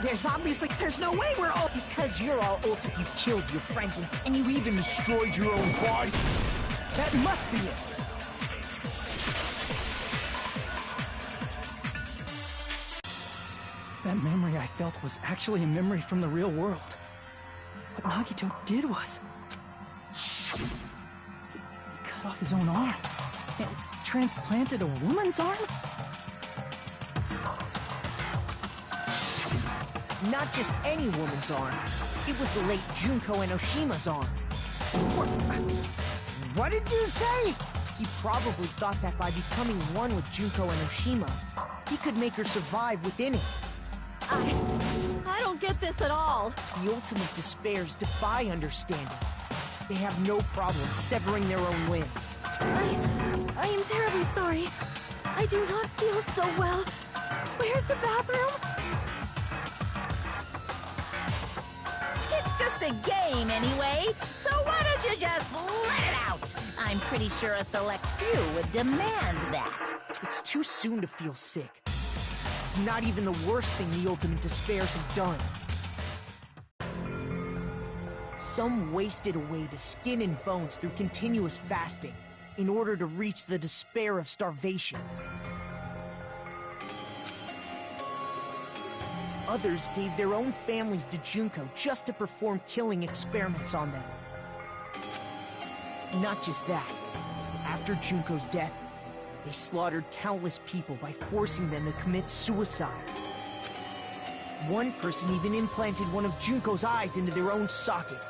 There's no way we're all... Because you're all ultimate. You killed your friends and you even destroyed your own body. That must be it. If that memory I felt was actually a memory from the real world, what Nagito did was... He cut off his own arm and transplanted a woman's arm? Not just any woman's arm. It was the late Junko Enoshima's arm. What did you say? He probably thought that by becoming one with Junko Enoshima, he could make her survive within it. I don't get this at all. The ultimate despairs defy understanding. They have no problem severing their own limbs. I am terribly sorry. I do not feel so well. Where's the bathroom? It's just a game anyway, so why don't you just let it out? I'm pretty sure a select few would demand that. It's too soon to feel sick. It's not even the worst thing the ultimate despairs have done. Some wasted away to skin and bones through continuous fasting in order to reach the despair of starvation. Others gave their own families to Junko just to perform killing experiments on them. Not just that. After Junko's death, they slaughtered countless people by forcing them to commit suicide. One person even implanted one of Junko's eyes into their own socket.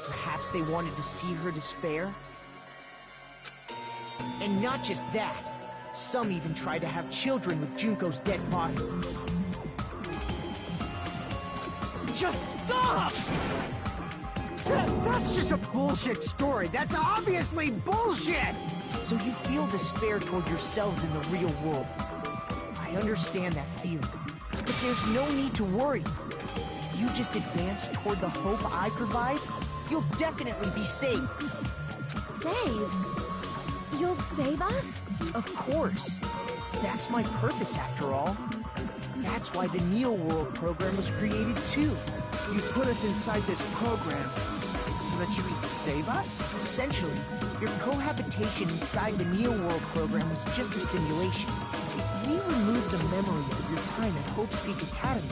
Perhaps they wanted to see her despair? And not just that. Some even tried to have children with Junko's dead body. Just stop! That's just a bullshit story. That's obviously bullshit! So you feel despair toward yourselves in the real world. I understand that feeling. But there's no need to worry. If you just advance toward the hope I provide, you'll definitely be saved. Save? You'll save us? Of course. That's my purpose, after all. That's why the Neo World program was created, too. You put us inside this program so that you could save us? Essentially, your cohabitation inside the Neo World program was just a simulation. If we remove the memories of your time at Hope's Peak Academy,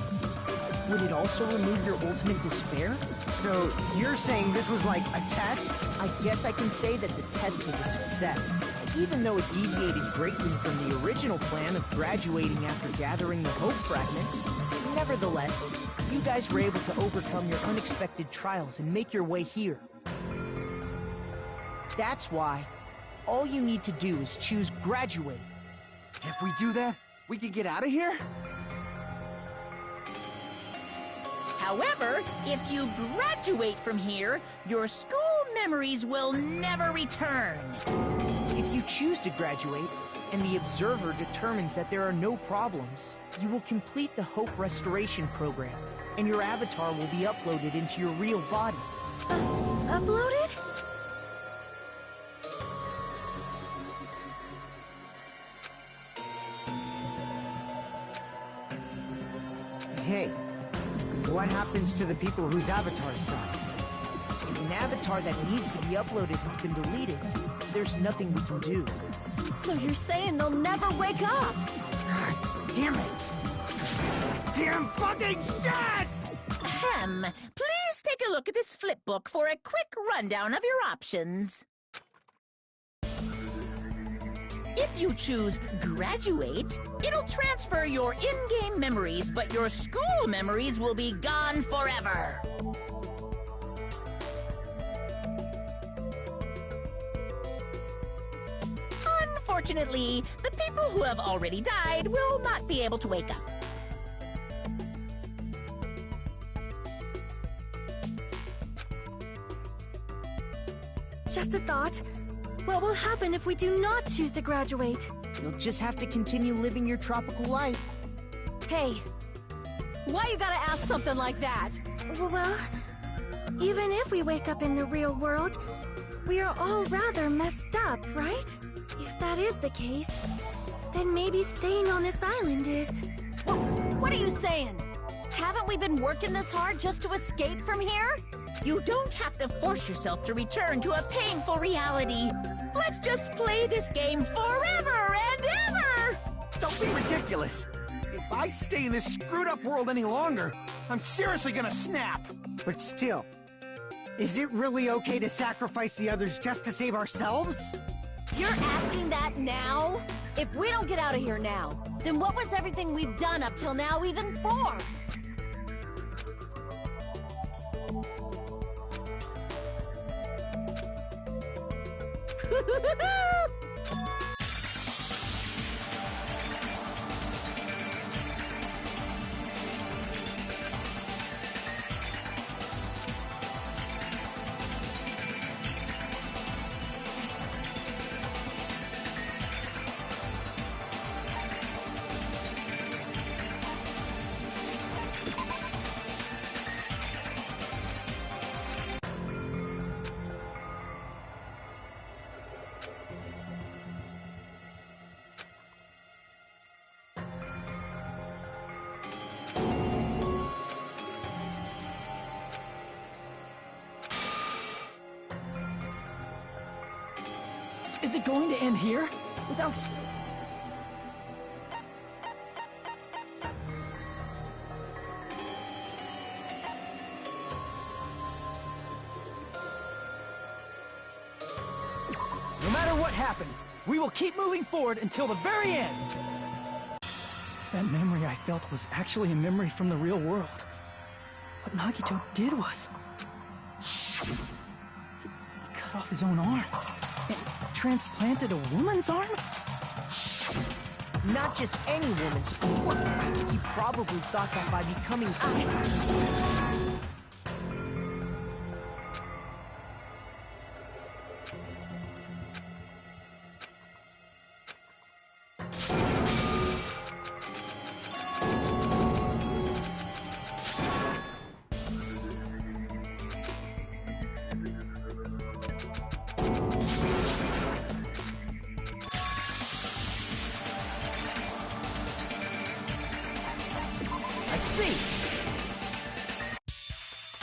would it also remove your ultimate despair? So, you're saying this was like a test? I guess I can say that the test was a success. Even though it deviated greatly from the original plan of graduating after gathering the Hope fragments, nevertheless, you guys were able to overcome your unexpected trials and make your way here. That's why all you need to do is choose graduate. If we do that, we can get out of here? However, if you graduate from here, your school memories will never return. If you choose to graduate, and the observer determines that there are no problems, you will complete the Hope Restoration Program, and your avatar will be uploaded into your real body. Uploaded? Hey, what happens to the people whose avatars die? If an avatar that needs to be uploaded has been deleted, there's nothing we can do. So you're saying they'll never wake up? Damn it! Damn fucking shit! Ahem. Please take a look at this flipbook for a quick rundown of your options. If you choose graduate, it'll transfer your in-game memories, but your school memories will be gone forever. Unfortunately, the people who have already died will not be able to wake up. Just a thought. What will happen if we do not choose to graduate? You'll just have to continue living your tropical life. Hey, why you gotta ask something like that? Well, even if we wake up in the real world, we are all rather messed up, right? If that is the case, then maybe staying on this island is... What are you saying? Haven't we been working this hard just to escape from here? You don't have to force yourself to return to a painful reality. Let's just play this game forever and ever! Don't be ridiculous. If I stay in this screwed up world any longer, I'm seriously gonna snap. But still, is it really okay to sacrifice the others just to save ourselves? You're asking that now? If we don't get out of here now, then what was everything we've done up till now even for? Is it going to end here? Without... No matter what happens, we will keep moving forward until the very end! That memory I felt was actually a memory from the real world. What Nagito did was... He cut off his own arm. And transplanted a woman's arm? Not just any woman's. He probably thought that by becoming...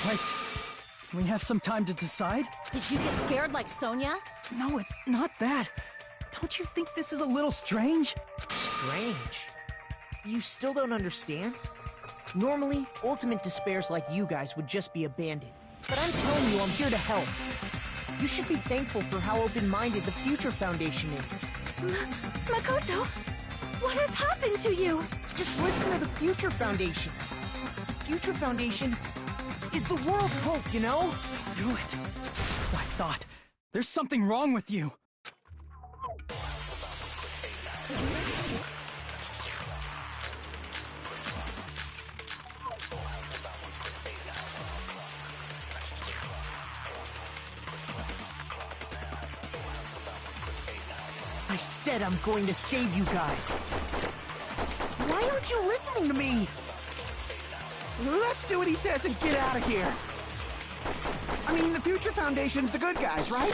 Right. Can we have some time to decide? Did you get scared like Sonia? No, it's not that. Don't you think this is a little strange? Strange? You still don't understand? Normally, ultimate despairs like you guys would just be abandoned. But I'm telling you, I'm here to help. You should be thankful for how open-minded the Future Foundation is. Makoto, what has happened to you? Just listen to the Future Foundation. The Future Foundation is the world's hope, you know? I knew it. As I thought. There's something wrong with you. said I'm going to save you guys. Why aren't you listening to me? Let's do what he says and get out of here. I mean, the Future Foundation's the good guys, right?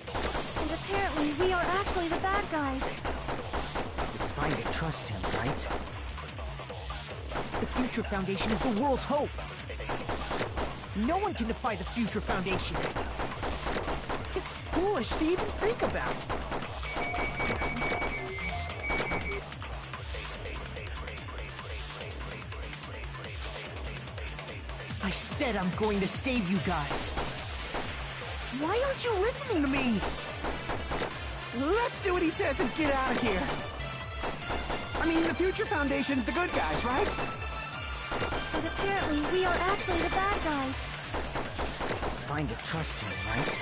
And apparently, we are actually the bad guys. It's fine to trust him, right? The Future Foundation is the world's hope. No one can defy the Future Foundation. It's foolish to even think about it. I said I'm going to save you guys. Why aren't you listening to me? Let's do what he says and get out of here. I mean, the Future Foundation's the good guys, right? And apparently, we are actually the bad guys. It's fine to trust him, right?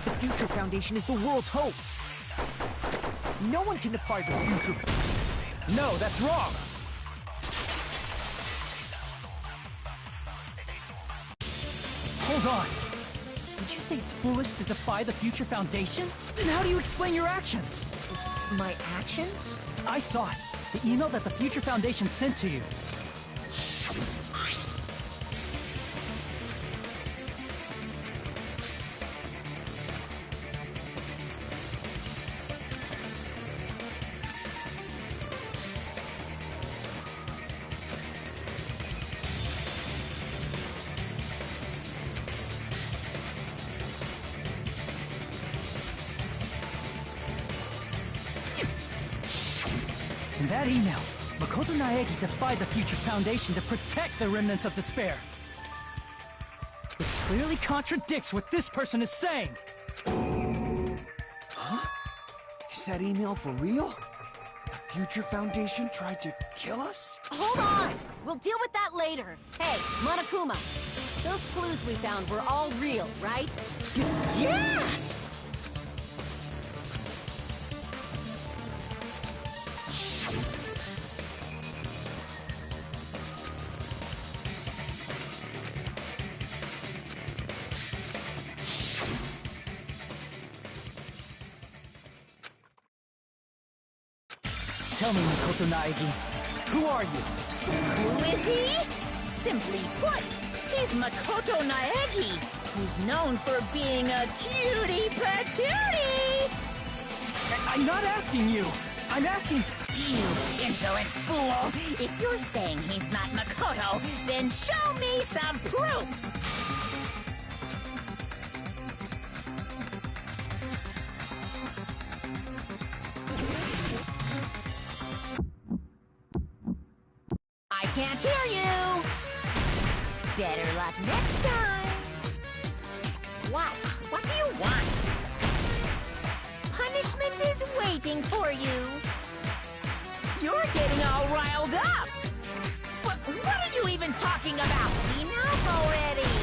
The Future Foundation is the world's hope. No one can defy the Future. No, that's wrong! Hold on. Did you say it's foolish to defy the Future Foundation? Then how do you explain your actions? My actions? I saw it. The email that the Future Foundation sent to you. In that email, Makoto Naegi defied the Future Foundation to protect the remnants of despair. Which clearly contradicts what this person is saying. Huh? Is that email for real? The Future Foundation tried to kill us? Hold on! We'll deal with that later. Hey, Monokuma, those clues we found were all real, right? Yes! Tell me, Makoto Naegi, who are you? Who is he? Simply put, he's Makoto Naegi, who's known for being a cutie patootie! I'm not asking you. I'm asking... You insolent fool! If you're saying he's not Makoto, then show me some proof! I can't hear you! Better luck next time! What? What do you want? Punishment is waiting for you! You're getting all riled up! What are you even talking about? Enough already!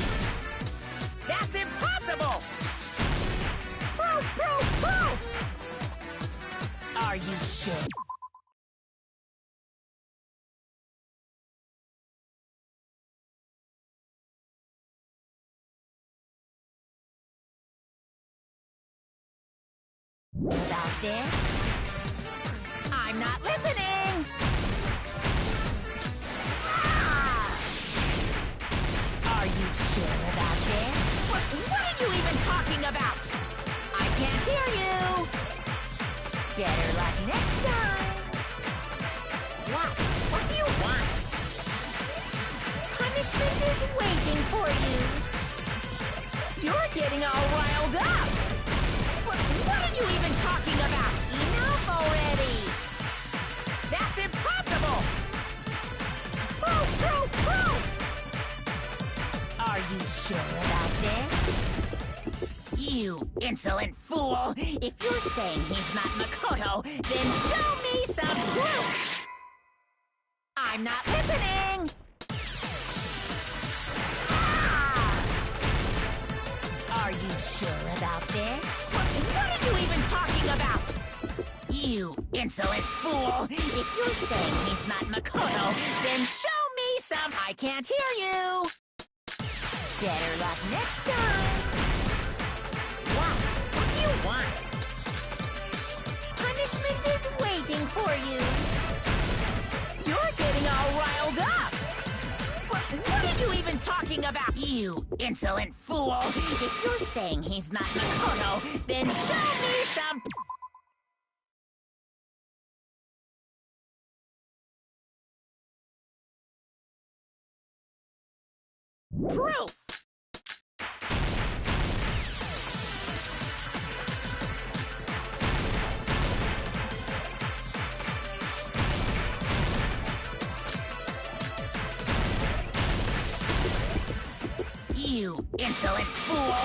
That's impossible! Proof! Proof! Proof! Are you sure? About this? I'm not listening! Ah! Are you sure about this? What are you even talking about? I can't hear you! Better luck next time! What? What do you want? Punishment is waiting for you! You're getting all riled up! What are you even talking about? Enough already! That's impossible! Proof! Proof! Proof! Are you sure about this? You insolent fool! If you're saying he's not Makoto, then show me some proof! I'm not listening! Ah! Are you sure about this? What are you even talking about? You insolent fool! If you're saying he's not Makoto, then show me some... I can't hear you! Better luck next time! What? What do you want? for you. You're getting all riled up. What are you even talking about, you insolent fool? If you're saying he's not Makoto, then show me some... proof! You insolent fool!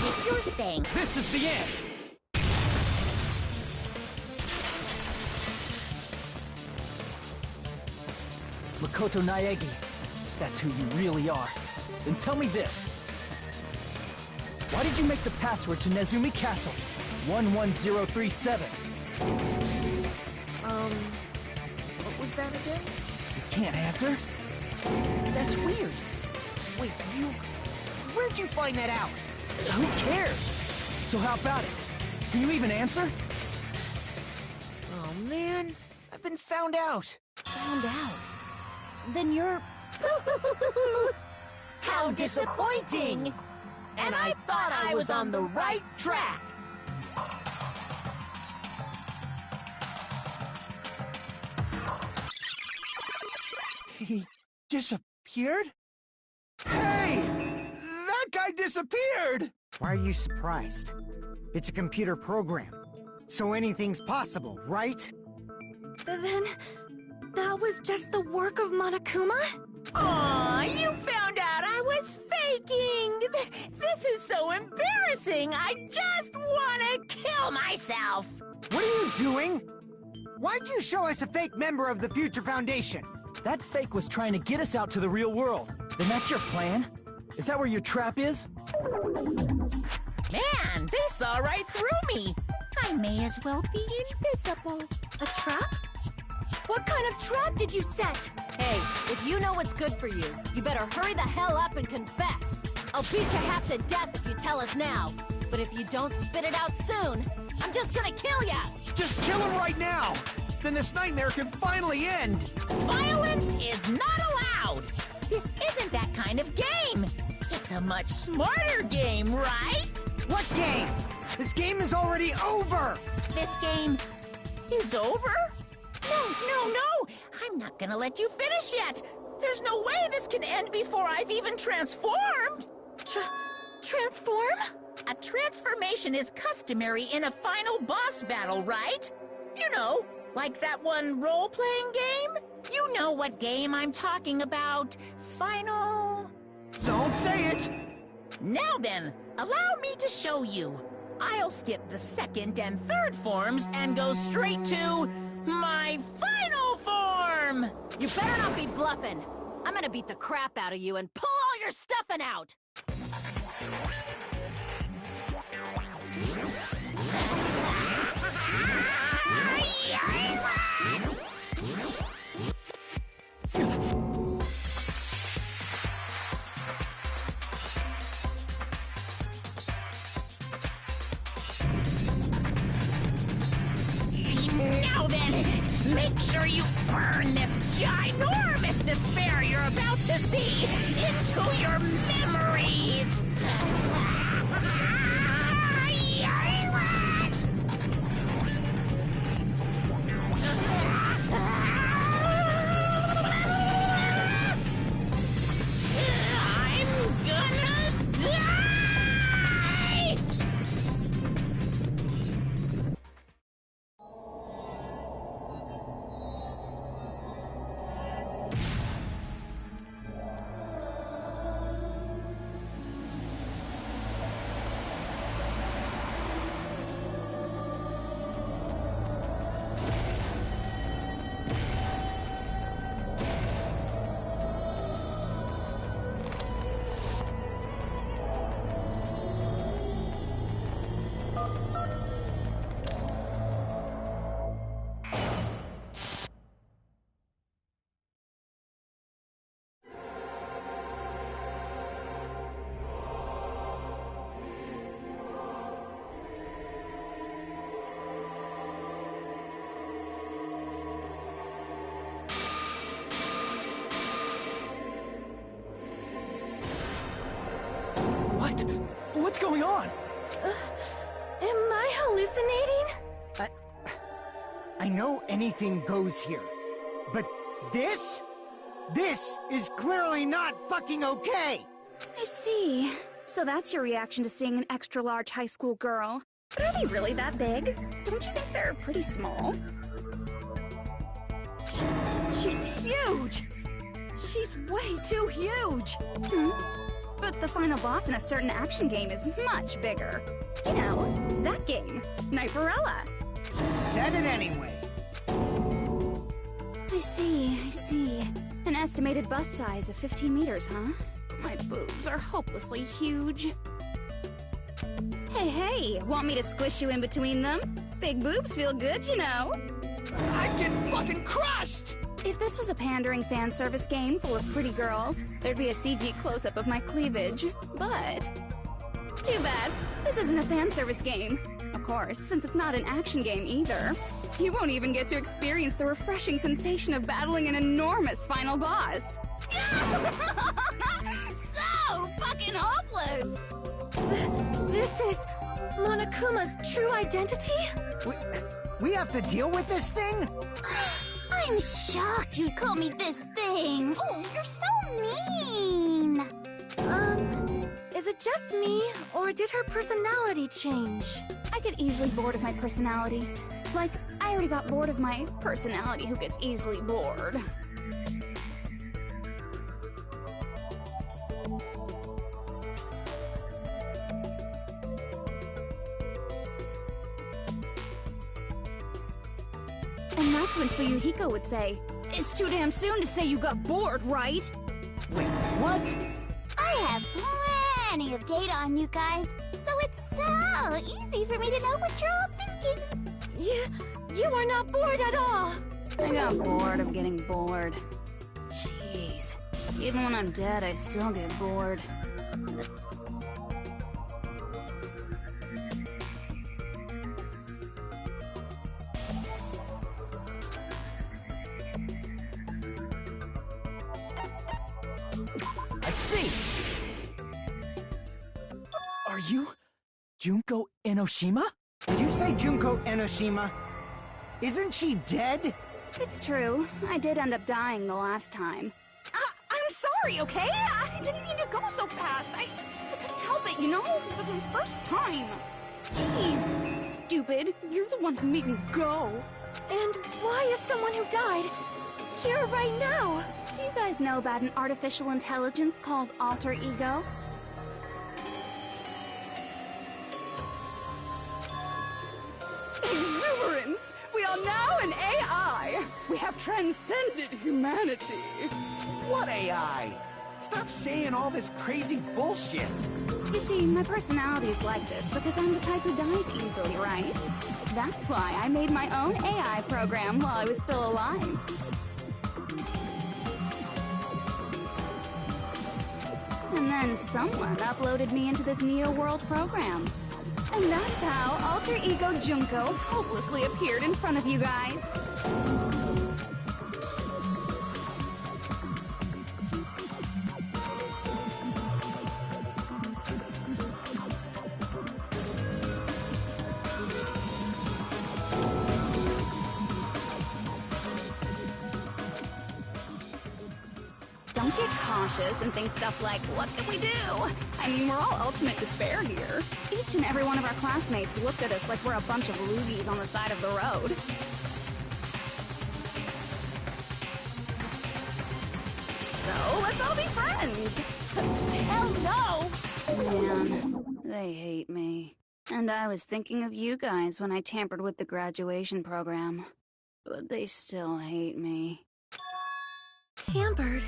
If you're saying... This is the end! Makoto Naegi, that's who you really are. Then tell me this. Why did you make the password to Nezumi Castle? 11037. What was that again? You can't answer? That's weird. Wait, where'd you find that out? Who cares? So how about it? Can you even answer? Oh man, I've been found out. Found out. Then you're... How disappointing! And I thought I was on the right track! He disappeared? Hey! That guy disappeared! Why are you surprised? It's a computer program, so anything's possible, right? Then, that was just the work of Monokuma? Aw, you found out I was faking! This is so embarrassing! I just wanna kill myself! What are you doing? Why'd you show us a fake member of the Future Foundation? That fake was trying to get us out to the real world. Then that's your plan? Is that where your trap is? Man, they saw right through me! I may as well be invisible. A trap? What kind of trap did you set? Hey, if you know what's good for you, you better hurry the hell up and confess. I'll beat you half to death if you tell us now. But if you don't spit it out soon, I'm just gonna kill ya! Just kill him right now! Then this nightmare can finally end! Violence is not allowed! This isn't that kind of game! It's a much smarter game, right? What game? This game is already over! This game is over? No! I'm not gonna let you finish yet! There's no way this can end before I've even transformed! Transform? A transformation is customary in a final boss battle, right? You know, like that one role-playing game? You know what game I'm talking about. Final... Don't say it! Now then, allow me to show you. I'll skip the second and third forms and go straight to my final form! You better not be bluffing. I'm gonna beat the crap out of you and pull all your stuffing out! Now then, make sure you burn this ginormous despair you're about to see into your memories! I'm gonna die! fascinating? I know anything goes here, but this? This is clearly not fucking okay! I see. So that's your reaction to seeing an extra-large high school girl. But are they really that big? Don't you think they're pretty small? She's huge! She's way too huge! But the final boss in a certain action game is much bigger. You know, that game, Nighterella. Said it anyway. I see. An estimated bust size of 15 meters, huh? My boobs are hopelessly huge. Hey, want me to squish you in between them? Big boobs feel good, you know. I get fucking crushed! If this was a pandering fan service game full of pretty girls, there'd be a CG close-up of my cleavage. But too bad, this isn't a fan service game. Of course, since it's not an action game either. You won't even get to experience the refreshing sensation of battling an enormous final boss. So fucking hopeless! This is Monokuma's true identity? We have to deal with this thing? I'm shocked you'd call me this thing. Oh, you're so mean. Is it just me, or did her personality change? I get easily bored of my personality. Like, I already got bored of my personality who gets easily bored. And that's when Fuyuhiko would say, "It's too damn soon to say you got bored, right?" Wait, what? I have plenty of data on you guys, so it's so easy for me to know what you're all thinking. You are not bored at all. I got bored of getting bored. Jeez. Even when I'm dead, I still get bored. I see! Are you Junko Enoshima? Did you say Junko Enoshima? Isn't she dead? It's true. I did end up dying the last time. I'm sorry, okay? I didn't mean to go so fast. I couldn't help it, you know? It was my first time. Jeez, stupid. You're the one who made me go. And why is someone who died here right now? Do you guys know about an artificial intelligence called alter ego? Exuberance! We are now an AI! We have transcended humanity! What AI? Stop saying all this crazy bullshit! You see, my personality is like this because I'm the type who dies easily, right? That's why I made my own AI program while I was still alive. And then someone uploaded me into this Neo-World program. And that's how Alter Ego Junko hopelessly appeared in front of you guys. Don't get cautious and think stuff like, what can we do? I mean, we're all ultimate despair here. Each and every one of our classmates looked at us like we're a bunch of loogies on the side of the road. So, let's all be friends! Hell no! Man, they hate me. And I was thinking of you guys when I tampered with the graduation program. But they still hate me. Tampered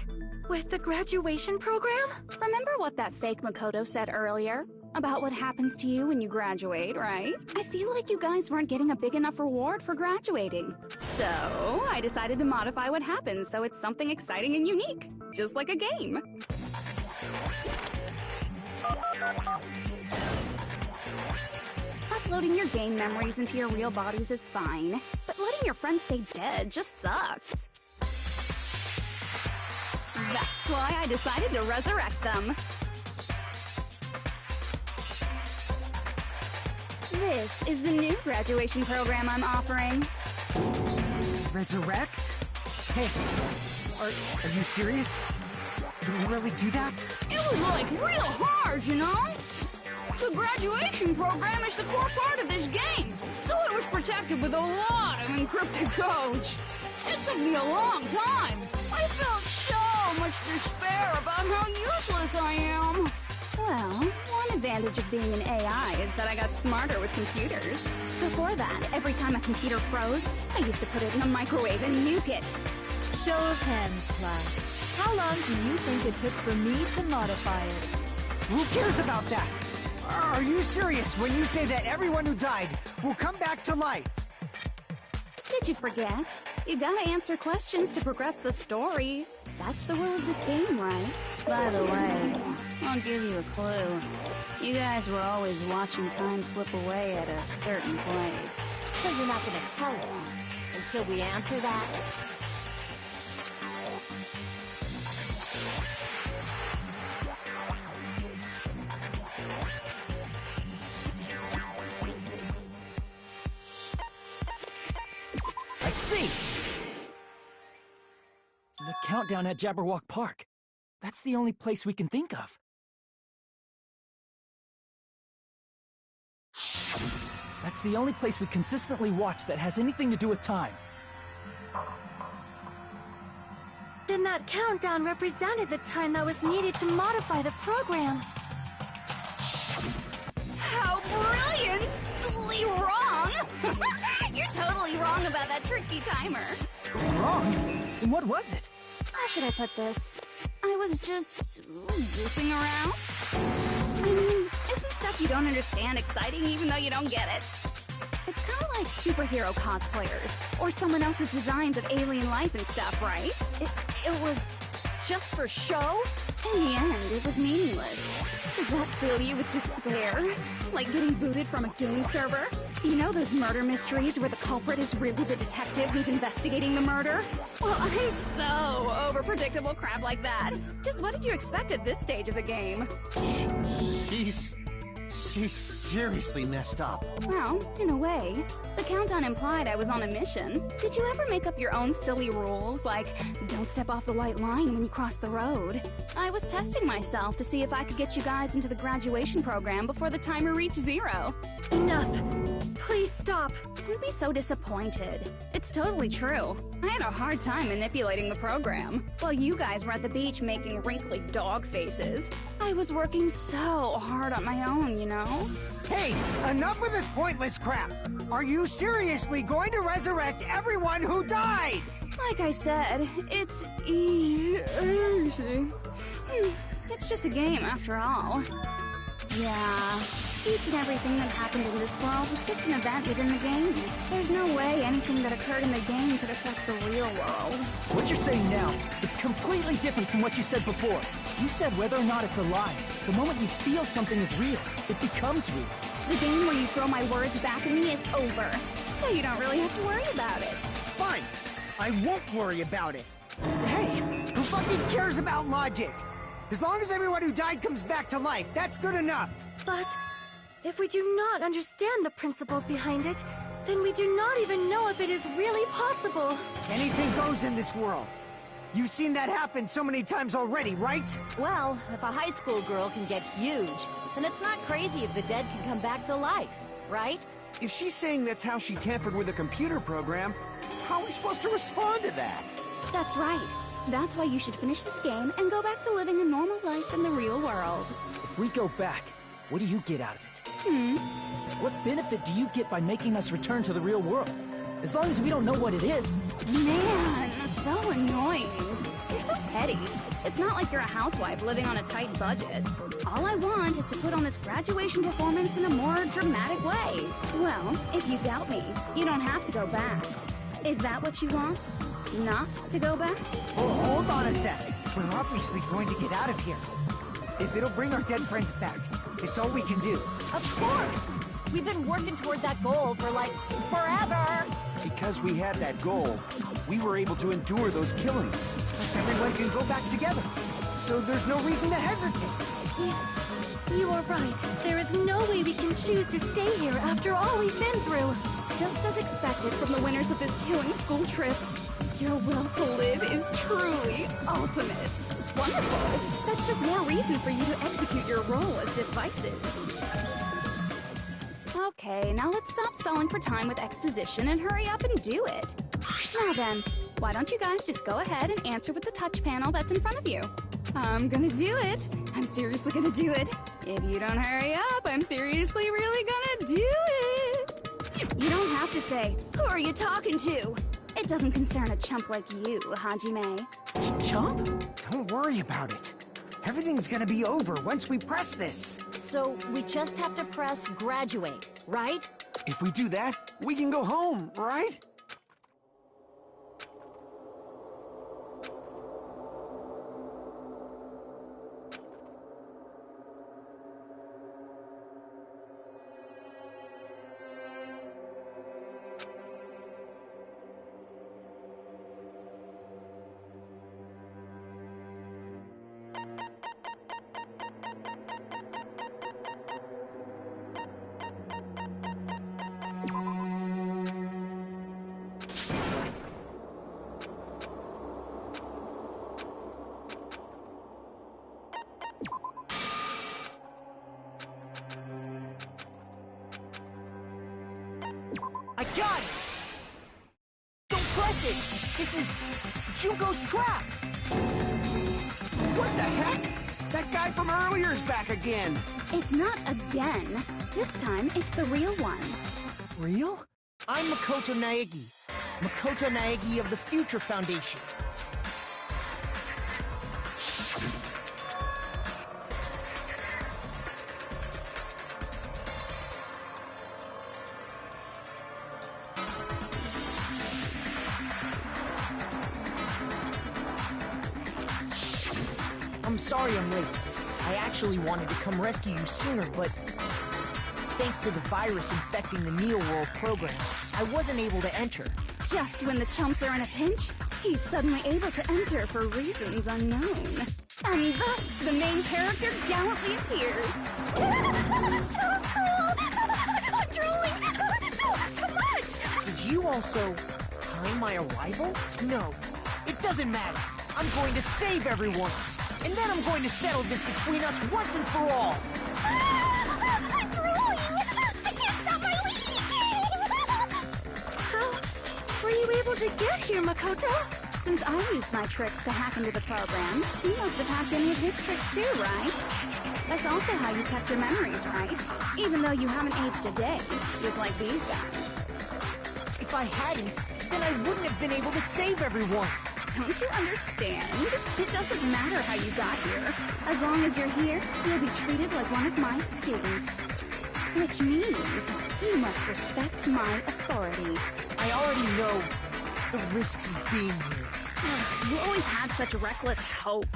with the graduation program? Remember what that fake Makoto said earlier? About what happens to you when you graduate, right? I feel like you guys weren't getting a big enough reward for graduating. So, I decided to modify what happens so it's something exciting and unique. Just like a game. Uploading your game memories into your real bodies is fine, but letting your friends stay dead just sucks. That's why I decided to resurrect them. This is the new graduation program I'm offering. Resurrect? Hey, are you serious? Can you really do that? It was like real hard, you know? The graduation program is the core part of this game, so it was protected with a lot of encrypted codes. It took me a long time. I felt so much despair about how useless I am. Well, one advantage of being an AI is that I got smarter with computers. Before that, every time a computer froze, I used to put it in a microwave and nuke it. Show of hands, class. How long do you think it took for me to modify it? Who cares about that? Are you serious when you say that everyone who died will come back to life? Did you forget? You gotta answer questions to progress the story. That's the rule of this game, right? By the way, I'll give you a clue. You guys were always watching time slip away at a certain place. So you're not gonna tell us until we answer that? I see! The countdown at Jabberwock Park. That's the only place we can think of. That's the only place we consistently watch that has anything to do with time. Then that countdown represented the time that was needed to modify the program. How brilliantly wrong! You're totally wrong about that tricky timer. Wrong? Then what was it? How should I put this? I was just goofing around. I mean, isn't stuff you don't understand exciting even though you don't get it? It's kind of like superhero cosplayers, or someone else's designs of alien life and stuff, right? It was just for show? In the end, it was meaningless. Does that fill you with despair? Like getting booted from a game server? You know those murder mysteries where the culprit is really the detective who's investigating the murder? Well, I'm so over predictable crap like that. Just what did you expect at this stage of the game? She's seriously messed up. Well, in a way. The countdown implied I was on a mission. Did you ever make up your own silly rules, like don't step off the white line when you cross the road? I was testing myself to see if I could get you guys into the graduation program before the timer reached 0. Enough! Please stop! Don't be so disappointed. It's totally true. I had a hard time manipulating the program. While you guys were at the beach making wrinkly dog faces, I was working so hard on my own, you know? Hey, enough with this pointless crap! Are you seriously going to resurrect everyone who died? Like I said, it's easy. It's just a game after all. Yeah, each and everything that happened in this world was just an event within the game. There's no way anything that occurred in the game could affect the real world. What you're saying now is completely different from what you said before. You said whether or not it's a lie. The moment you feel something is real, it becomes real. The game where you throw my words back at me is over, so you don't really have to worry about it. Fine, I won't worry about it. Hey, who fucking cares about logic? As long as everyone who died comes back to life, that's good enough. But if we do not understand the principles behind it, then we do not even know if it is really possible. Anything goes in this world. You've seen that happen so many times already, right? Well, if a high school girl can get huge, then it's not crazy if the dead can come back to life, right? If she's saying that's how she tampered with a computer program, how are we supposed to respond to that? That's right. That's why you should finish this game and go back to living a normal life in the real world. If we go back, what do you get out of it? What benefit do you get by making us return to the real world? As long as we don't know what it is. Man, so annoying. You're so petty. It's not like you're a housewife living on a tight budget. All I want is to put on this graduation performance in a more dramatic way. Well, if you doubt me, you don't have to go back. Is that what you want? Not to go back? Oh, hold on a sec. We're obviously going to get out of here. If it'll bring our dead friends back, it's all we can do. Of course! We've been working toward that goal for, like, forever! Because we had that goal, we were able to endure those killings. Plus everyone can go back together. So there's no reason to hesitate. You are right. There is no way we can choose to stay here after all we've been through. Just as expected from the winners of this killing school trip. Your will to live is truly ultimate. Wonderful. That's just more reason for you to execute your role as devices. Okay, now let's stop stalling for time with exposition and hurry up and do it. Now then, why don't you guys just go ahead and answer with the touch panel that's in front of you? I'm gonna do it. I'm seriously gonna do it. If you don't hurry up, I'm seriously really gonna do it. You don't have to say, "Who are you talking to?" It doesn't concern a chump like you, Hajime. Chump? Don't worry about it. Everything's gonna be over once we press this. So we just have to press graduate, right? If we do that, we can go home, right? I got it! Don't press it! This is Junko's trap! What the heck? That guy from earlier is back again. It's not again. This time, it's the real one. Real? I'm Makoto Naegi. Makoto Naegi of the Future Foundation. I'm sorry I'm late. I actually wanted to come rescue you sooner, but thanks to the virus infecting the Neo World program, I wasn't able to enter. Just when the chumps are in a pinch, he's suddenly able to enter for reasons unknown. And thus, the main character gallantly appears. So cool! I'm drooling! So much! Did you also time my arrival? No, it doesn't matter. I'm going to save everyone. And then I'm going to settle this between us once and for all. I'm drooling! I can't stop my leaking! How were you able to get here, Makoto? Since I used my tricks to hack into the program, you must have hacked any of his tricks too, right? That's also how you kept your memories, right? Even though you haven't aged a day, just like these guys. If I hadn't, then I wouldn't have been able to save everyone. Don't you understand? It doesn't matter how you got here. As long as you're here, you'll be treated like one of my students. Which means you must respect my authority. I already know the risks of being here. You always had such reckless hope.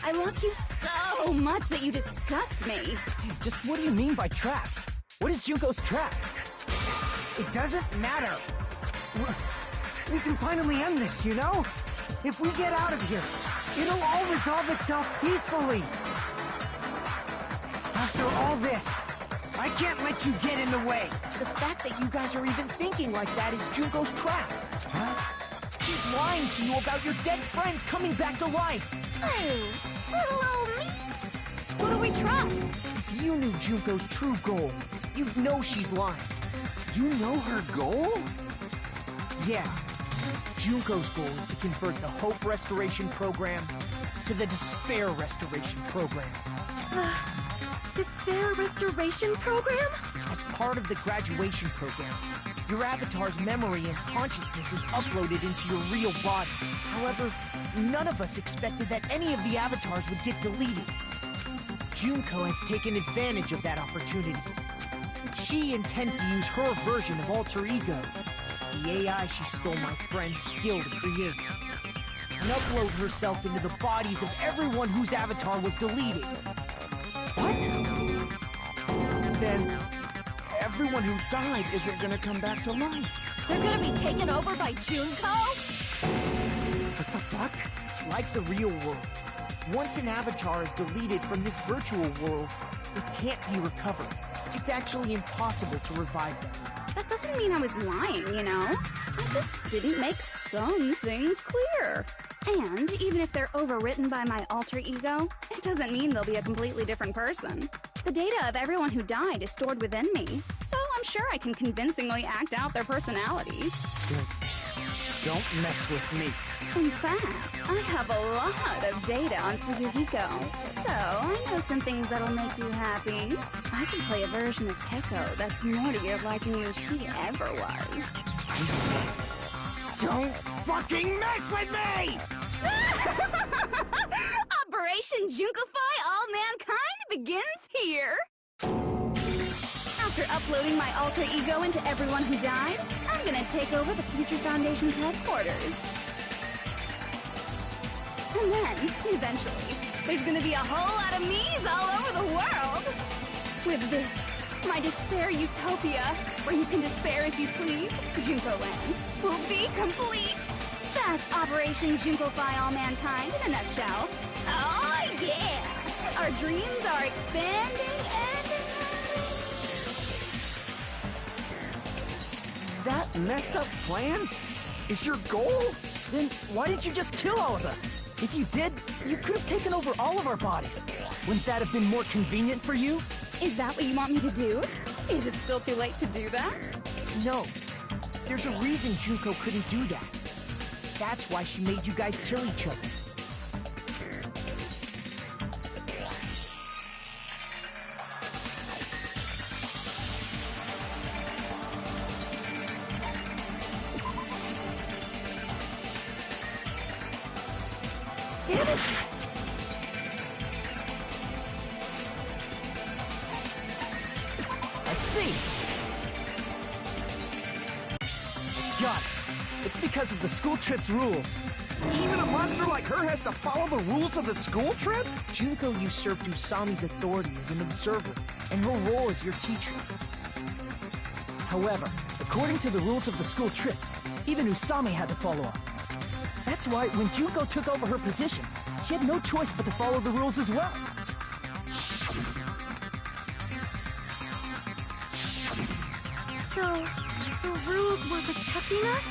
I love you so much that you disgust me. Just what do you mean by trap? What is Junko's trap? It doesn't matter. We can finally end this, you know? If we get out of here, it'll all resolve itself peacefully. After all this, I can't let you get in the way. The fact that you guys are even thinking like that is Junko's trap. Huh? She's lying to you about your dead friends coming back to life. Oh, little old me. Who do we trust? If you knew Junko's true goal, you'd know she's lying. You know her goal? Yeah. Junko's goal is to convert the Hope Restoration Program to the Despair Restoration Program. Despair Restoration Program? As part of the graduation program, your avatar's memory and consciousness is uploaded into your real body. However, none of us expected that any of the avatars would get deleted. Junko has taken advantage of that opportunity. She intends to use her version of Alter Ego, the AI she stole my friend's skill to create, and upload herself into the bodies of everyone whose avatar was deleted. What? Then everyone who died isn't gonna come back to life. They're gonna be taken over by Junko? What the fuck? Like the real world, once an avatar is deleted from this virtual world, It can't be recovered. It's actually impossible to revive them. That doesn't mean I was lying, you know? I just didn't make some things clear. And even if they're overwritten by my alter ego, it doesn't mean they'll be a completely different person. The data of everyone who died is stored within me, so I'm sure I can convincingly act out their personalities. Don't mess with me. In fact, I have a lot of data on Fuyuhiko, so I know some things that'll make you happy. I can play a version of Keiko that's more to your liking than she ever was. I said, don't fucking mess with me! Operation Junkify All Mankind begins here! After uploading my alter ego into everyone who died, I'm gonna take over the Future Foundation's headquarters. And then, eventually, there's gonna be a whole lot of me's all over the world! With this, my despair utopia, where you can despair as you please, Junko Land, will be complete! That's Operation Junkify All Mankind in a nutshell. Oh yeah! Our dreams are expanding and... That messed up plan is your goal? Then why didn't you just kill all of us? If you did, you could have taken over all of our bodies. Wouldn't that have been more convenient for you? Is that what you want me to do? Is it still too late to do that? No. There's a reason Junko couldn't do that. That's why she made you guys kill each other. Damn it! I see! Got it. It's because of the school trip's rules. Even a monster like her has to follow the rules of the school trip? Junko usurped Usami's authority as an observer, and her role as your teacher. However, according to the rules of the school trip, even Usami had to follow up. That's why when Junko took over her position, she had no choice but to follow the rules as well. So, the rules were protecting us?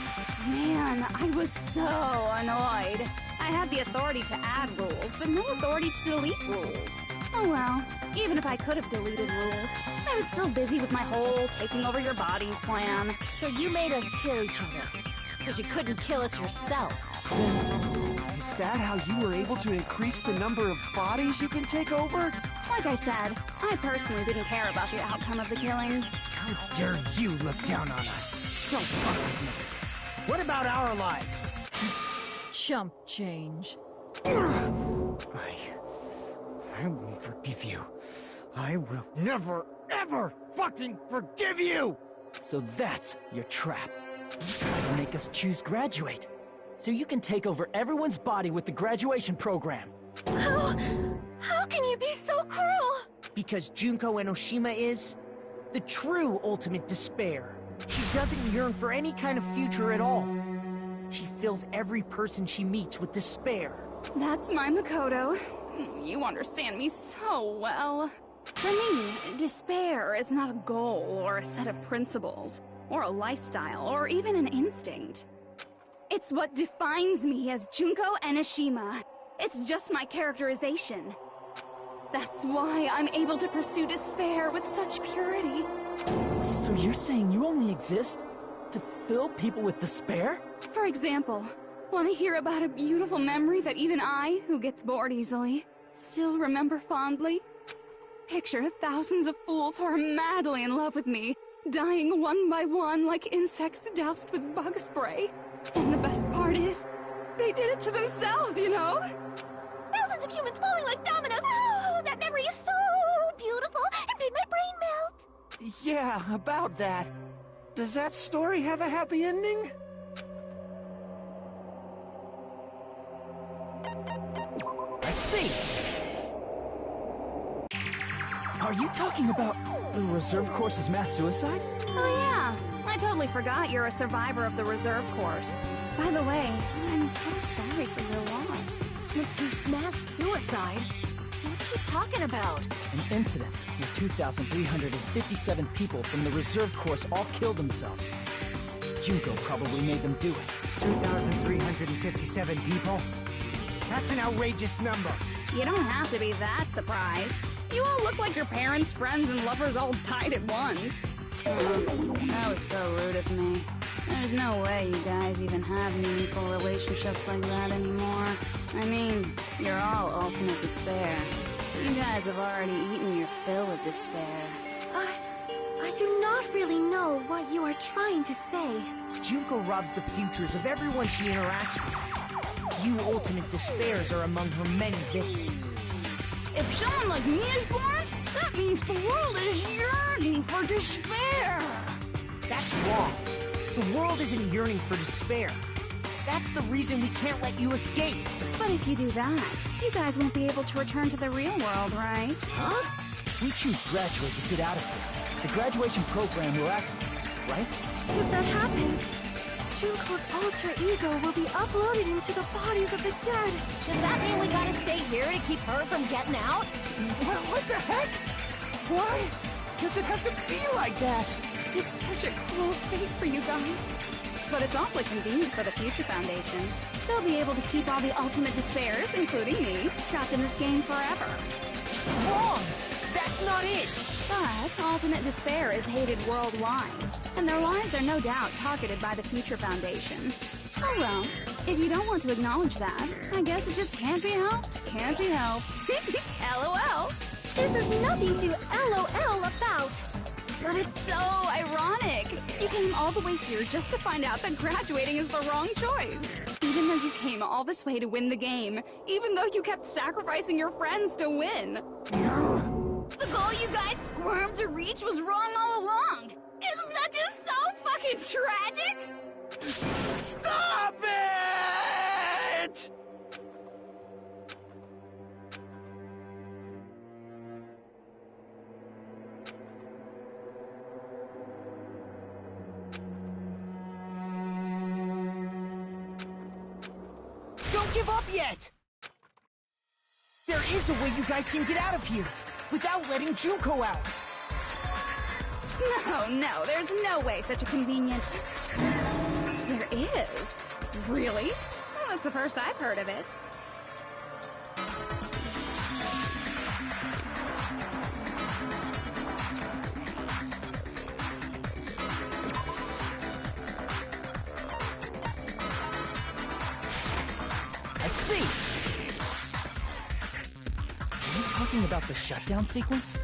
Man, I was so annoyed. I had the authority to add rules, but no authority to delete rules. Oh well, even if I could have deleted rules, I was still busy with my whole taking over your bodies plan. So you made us kill each other, because you couldn't kill us yourself. Is that how you were able to increase the number of bodies you can take over? Like I said, I personally didn't care about the outcome of the killings. How dare you look down on us? Don't fuck with me. What about our lives? Chump change. I won't forgive you. I will never, ever fucking forgive you! So that's your trap. You try to make us choose graduate, so you can take over everyone's body with the graduation program. How can you be so cruel? Because Junko Enoshima is the true ultimate despair. She doesn't yearn for any kind of future at all. She fills every person she meets with despair. That's my Makoto. You understand me so well. For me, despair is not a goal or a set of principles, or a lifestyle, or even an instinct. It's what defines me as Junko Enoshima. It's just my characterization. That's why I'm able to pursue despair with such purity. So you're saying you only exist to fill people with despair? For example, want to hear about a beautiful memory that even I, who gets bored easily, still remember fondly? Picture thousands of fools who are madly in love with me, dying one by one like insects doused with bug spray. And the best part is, they did it to themselves, you know? Thousands of humans falling like dominoes. Oh, that memory is so beautiful. It made my brain melt. Yeah, about that. Does that story have a happy ending? I see! Are you talking about the reserve course's mass suicide? Oh yeah, I totally forgot you're a survivor of the reserve course. By the way, I'm so sorry for your loss. Mass suicide? What's she talking about? An incident where 2,357 people from the reserve course all killed themselves. Junko probably made them do it. 2,357 people? That's an outrageous number. You don't have to be that surprised. You all look like your parents, friends, and lovers all tied at once. That was so rude of me. There's no way you guys even have meaningful relationships like that anymore. I mean, you're all ultimate despair. You guys have already eaten your fill of despair. I do not really know what you are trying to say. Junko robs the futures of everyone she interacts with. You ultimate despairs are among her many victims. If someone like me is born, that means the world is yearning for despair. That's wrong. The world isn't yearning for despair. That's the reason we can't let you escape. But if you do that, you guys won't be able to return to the real world, right? Huh? We choose graduate to get out of here. The graduation program will activate, right? If that happens, Junko's alter ego will be uploaded into the bodies of the dead. Does that mean we gotta stay here to keep her from getting out? What the heck? Why does it have to be like that? It's such a cruel fate for you guys. But it's awfully convenient for the Future Foundation. They'll be able to keep all the ultimate despairs, including me, trapped in this game forever. Wrong! That's not it! But ultimate despair is hated worldwide, and their lives are no doubt targeted by the Future Foundation. Oh well, if you don't want to acknowledge that, I guess it just can't be helped. Can't be helped. LOL. This is nothing to LOL about. But it's so ironic. You came all the way here just to find out that graduating is the wrong choice. Even though you came all this way to win the game. Even though you kept sacrificing your friends to win. The goal you guys squirmed to reach was wrong all along. Isn't that just so fucking tragic? Stop it! Don't give up yet! There is a way you guys can get out of here, without letting Junko out. No, there's no way such a convenient... There is? Really? Well, that's the first I've heard of it. I see! Are you talking about the shutdown sequence?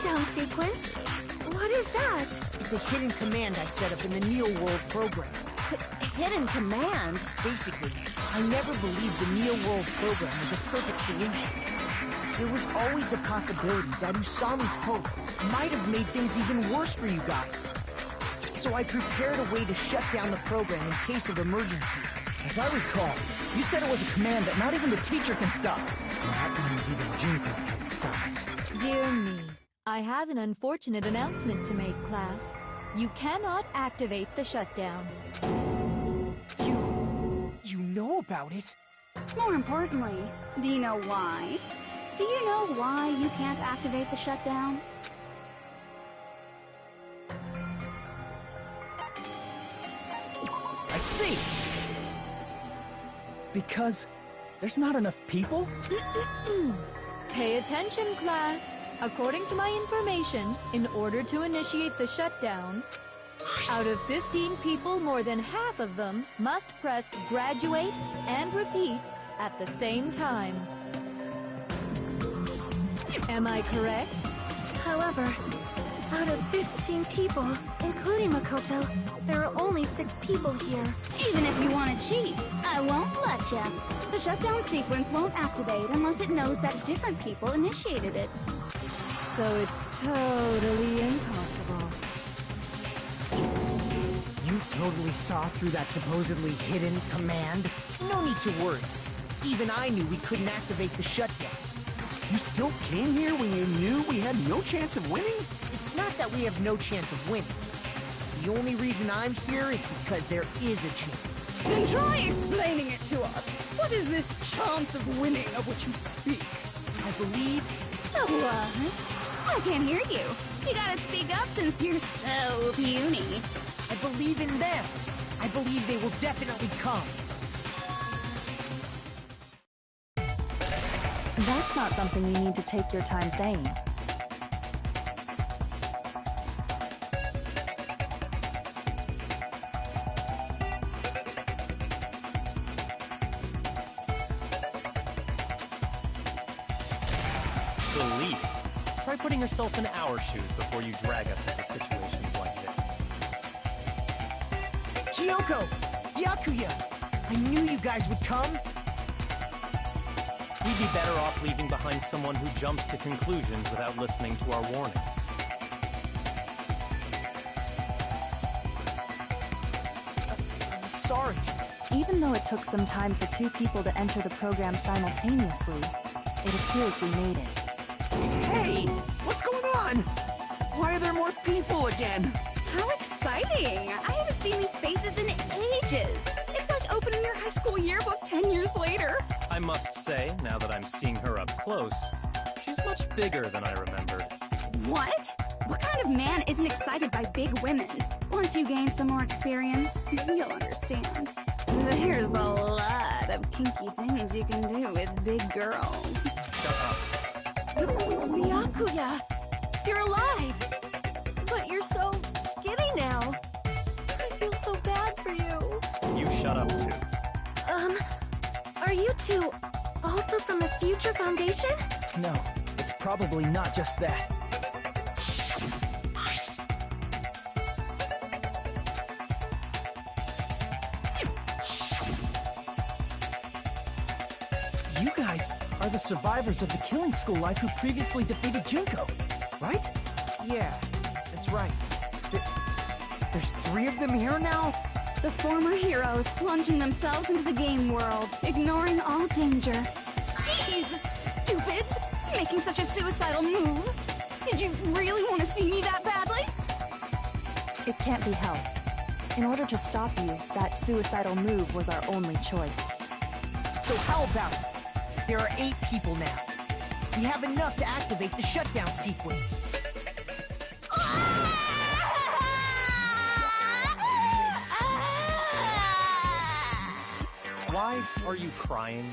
shutdown sequence? What is that? It's a hidden command I set up in the Neo World program. Hidden command? Basically, I never believed the Neo World program was a perfect solution. There was always a possibility that Usami's hope might have made things even worse for you guys. So I prepared a way to shut down the program in case of emergencies. As I recall, you said it was a command that not even the teacher can stop. That means even Junko can't stop it. Dear me, I have an unfortunate announcement to make, class. You cannot activate the shutdown. You know about it? More importantly, do you know why? Do you know why you can't activate the shutdown? I see! Because there's not enough people? Pay attention, class. According to my information, in order to initiate the shutdown, out of 15 people, more than half of them must press graduate and repeat at the same time. Am I correct? However, out of 15 people, including Makoto, there are only 6 people here. Even if you want to cheat, I won't let ya. The shutdown sequence won't activate unless it knows that different people initiated it. So it's totally impossible. You totally saw through that supposedly hidden command? No need to worry. Even I knew we couldn't activate the shutdown. You still came here when you knew we had no chance of winning? It's not that we have no chance of winning. The only reason I'm here is because there is a chance. Then try explaining it to us. What is this chance of winning of which you speak? I believe... What? I can't hear you. You gotta speak up since you're so puny. I believe in them. I believe they will definitely come. That's not something you need to take your time saying. Believe. Try putting yourself in our shoes before you drag us into situations like this. Chiyoko! Byakuya! I knew you guys would come! We'd be better off leaving behind someone who jumps to conclusions without listening to our warnings. I'm sorry. Even though it took some time for 2 people to enter the program simultaneously, it appears we made it. Hey! What's going on? Why are there more people again? How exciting! I haven't seen these faces in ages. It's like opening your high school yearbook 10 years later. I must say, now that I'm seeing her up close, she's much bigger than I remembered. What? What kind of man isn't excited by big women? Once you gain some more experience, you'll understand. There's a lot of kinky things you can do with big girls. Shut up. Byakuya! You're alive! But you're so skinny now. I feel so bad for you. You shut up, too. Are you two also from the Future Foundation? No, it's probably not just that. You guys are the survivors of the killing school life who previously defeated Junko, right? Yeah, that's right. There's 3 of them here now? The former heroes plunging themselves into the game world, ignoring all danger. Jeez, stupids! Making such a suicidal move! Did you really want to see me that badly? It can't be helped. In order to stop you, that suicidal move was our only choice. So how about it? There are 8 people now. We have enough to activate the shutdown sequence. Why are you crying?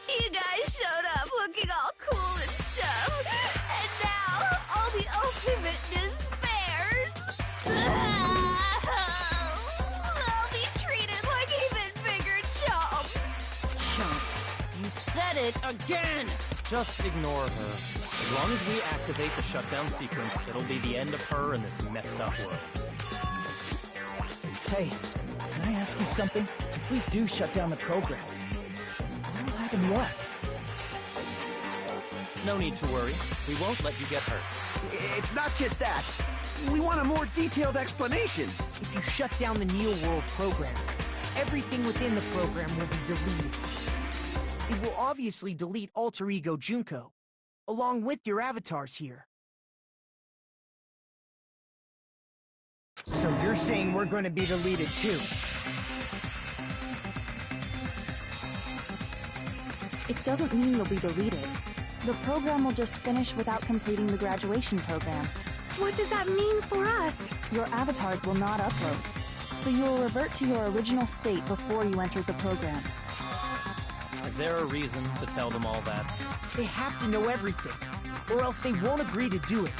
You guys showed up looking all cool and stuff, and now all the ultimate despairs. They'll be treated like even bigger chumps. Chump. You said it again! Just ignore her. As long as we activate the shutdown sequence, it'll be the end of her in this messed up world. Hey, can I ask you something? If we do shut down the program, what will happen to us? No need to worry. We won't let you get hurt. It's not just that. We want a more detailed explanation. If you shut down the Neo World program, everything within the program will be deleted. It will obviously delete Alter Ego Junko, along with your avatars here. So you're saying we're going to be deleted too? It doesn't mean you'll be deleted. The program will just finish without completing the graduation program. What does that mean for us? Your avatars will not upload, so you will revert to your original state before you entered the program. Is there a reason to tell them all that? They have to know everything, or else they won't agree to do it.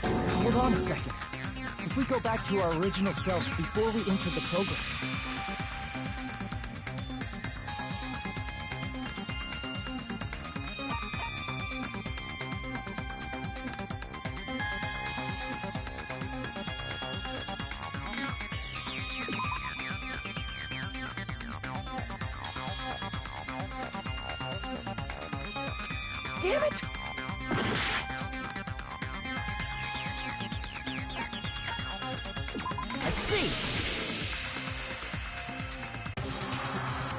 Hold on a second. If we go back to our original selves before we enter the program, Damn it! I see!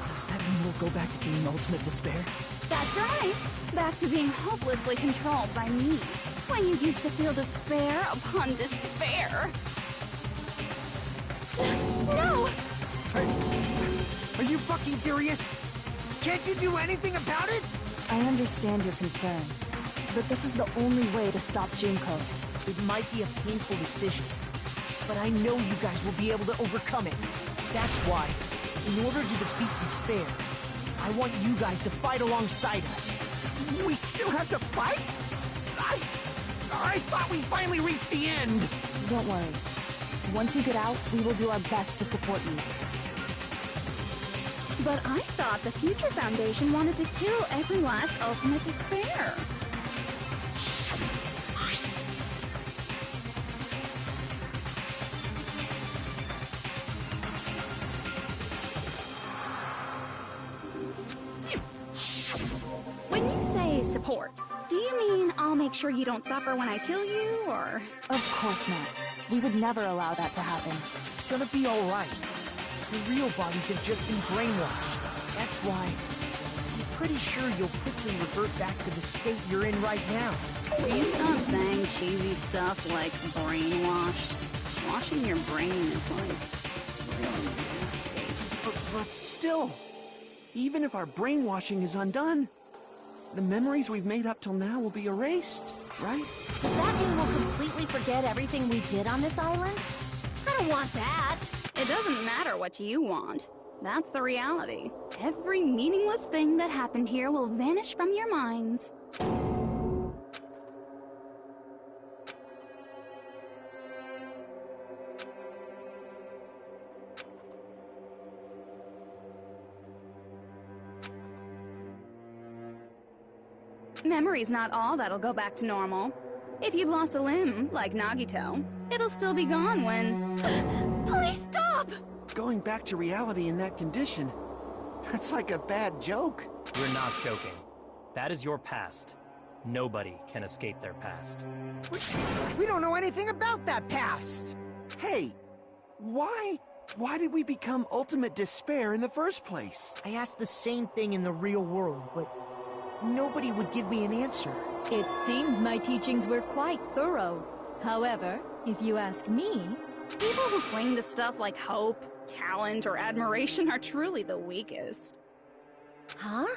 does that mean we'll go back to being ultimate despair? That's right. Back to being hopelessly controlled by me. When you used to feel despair upon despair. No! Are you fucking serious? Can't you do anything about it? I understand your concern, but this is the only way to stop Junko. It might be a painful decision, but I know you guys will be able to overcome it. That's why, in order to defeat despair, I want you guys to fight alongside us. We still have to fight? I thought we finally reached the end. Don't worry. Once you get out, we will do our best to support you. But I thought the Future Foundation wanted to kill every last ultimate despair. When you say support, do you mean I'll make sure you don't suffer when I kill you, or...? Of course not. We would never allow that to happen. It's gonna be alright. The real bodies have just been brainwashed. That's why I'm pretty sure you'll quickly revert back to the state you're in right now. Will you stop saying cheesy stuff like brainwashed? Washing your brain is like really nasty. But still, even if our brainwashing is undone, the memories we've made up till now will be erased, right? Does that mean we'll completely forget everything we did on this island? I don't want that. It doesn't matter what you want. That's the reality. Every meaningless thing that happened here will vanish from your minds. Memory's not all that'll go back to normal. If you've lost a limb, like Nagito, it'll still be gone when... Please stop! Going back to reality in that condition, that's like a bad joke. We're not joking. That is your past. Nobody can escape their past. We don't know anything about that past! Hey, why did we become ultimate despair in the first place? I asked the same thing in the real world, but nobody would give me an answer. It seems my teachings were quite thorough. However, if you ask me... People who cling to stuff like hope, talent, or admiration are truly the weakest. Huh?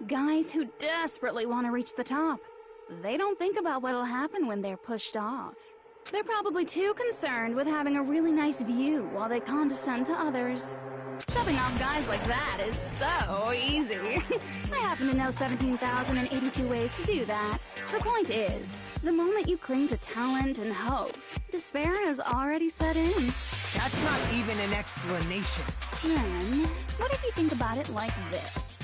Guys who desperately want to reach the top. They don't think about what'll happen when they're pushed off. They're probably too concerned with having a really nice view while they condescend to others. Shoving off guys like that is so easy. I happen to know 17,082 ways to do that. The point is, the moment you cling to talent and hope, despair has already set in. That's not even an explanation. Then, what if you think about it like this?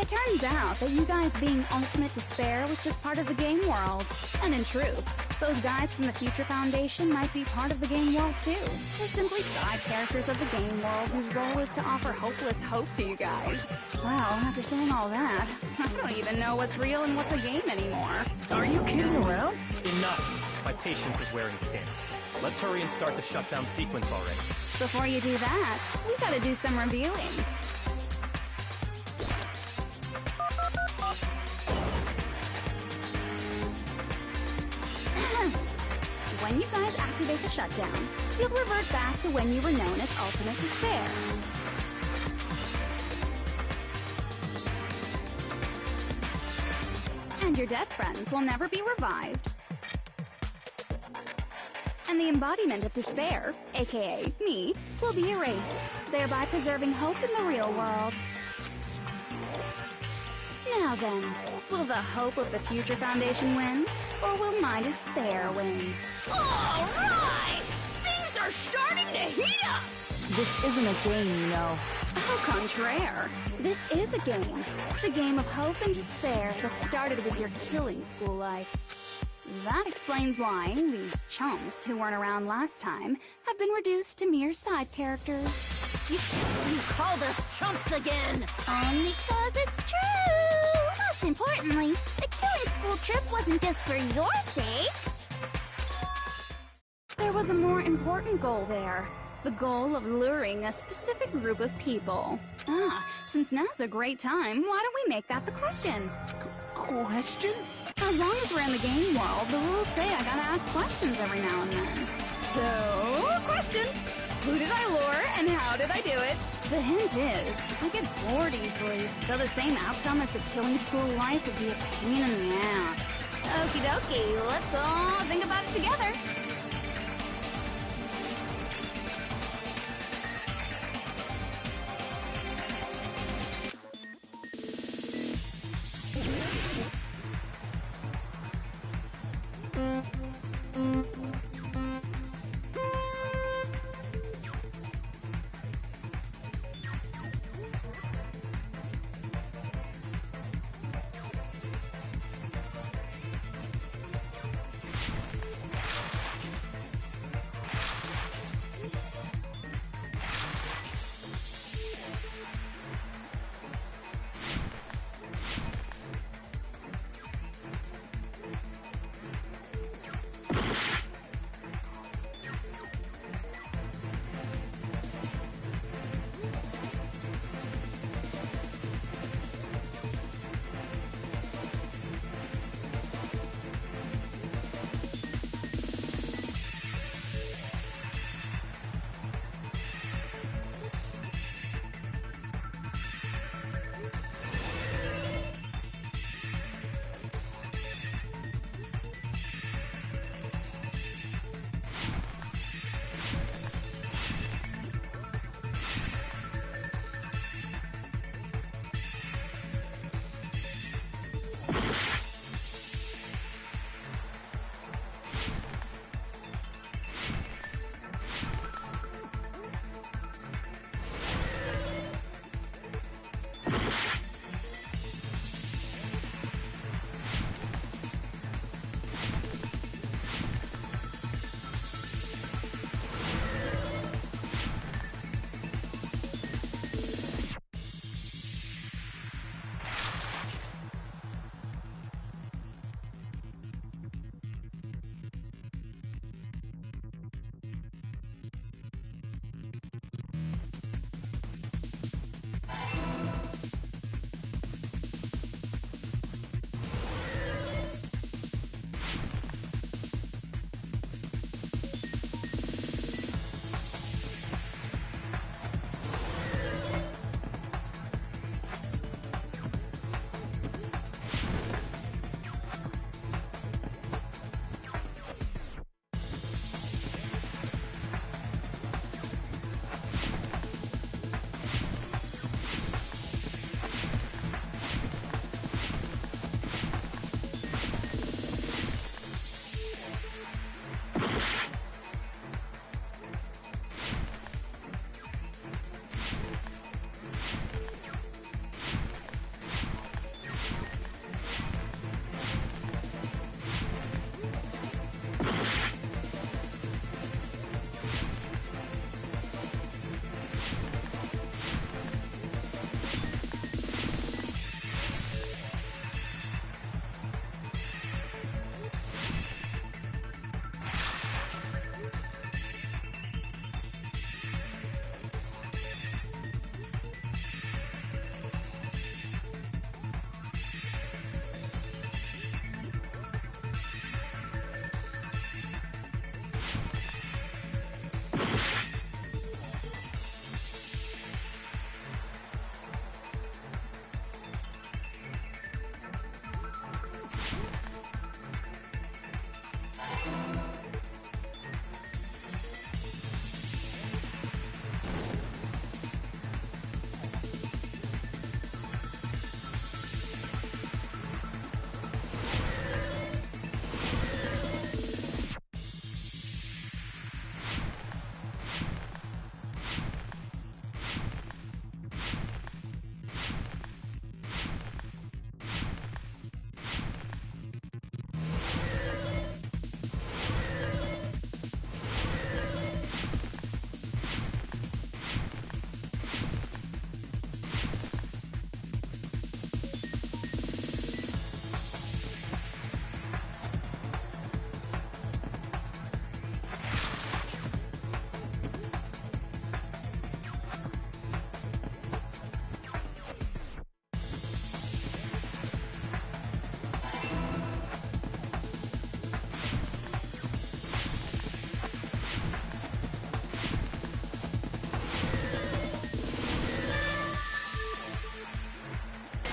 It turns out that you guys being Ultimate Despair was just part of the game world. And in truth, those guys from the Future Foundation might be part of the game world too. They're simply side characters of the game world whose role is to offer hopeless hope to you guys. Well, after saying all that, I don't even know what's real and what's a game anymore. Are you kidding around? Enough! My patience is wearing thin. Let's hurry and start the shutdown sequence already. Before you do that, we gotta do some reviewing. When you guys activate the shutdown, you'll revert back to when you were known as Ultimate Despair. And your dead friends will never be revived. And the embodiment of despair, aka me, will be erased, thereby preserving hope in the real world. Now then, will the hope of the Future Foundation win, or will my despair win? All right! Things are starting to heat up! This isn't a game, you know. Au contraire, this is a game. The game of hope and despair that started with your killing school life. That explains why these chumps who weren't around last time have been reduced to mere side characters. You called us chumps again! Only 'cause it's true! Most importantly, the killing school trip wasn't just for your sake. There was a more important goal there. The goal of luring a specific group of people. Since now's a great time, why don't we make that the question? Question? As long as we're in the game world, the rules say I gotta ask questions every now and then. So, question. Who did I lure and how did I do it? The hint is, I get bored easily, so the same outcome as the killing school life would be a pain in the ass. Okie dokie, let's all think about it together.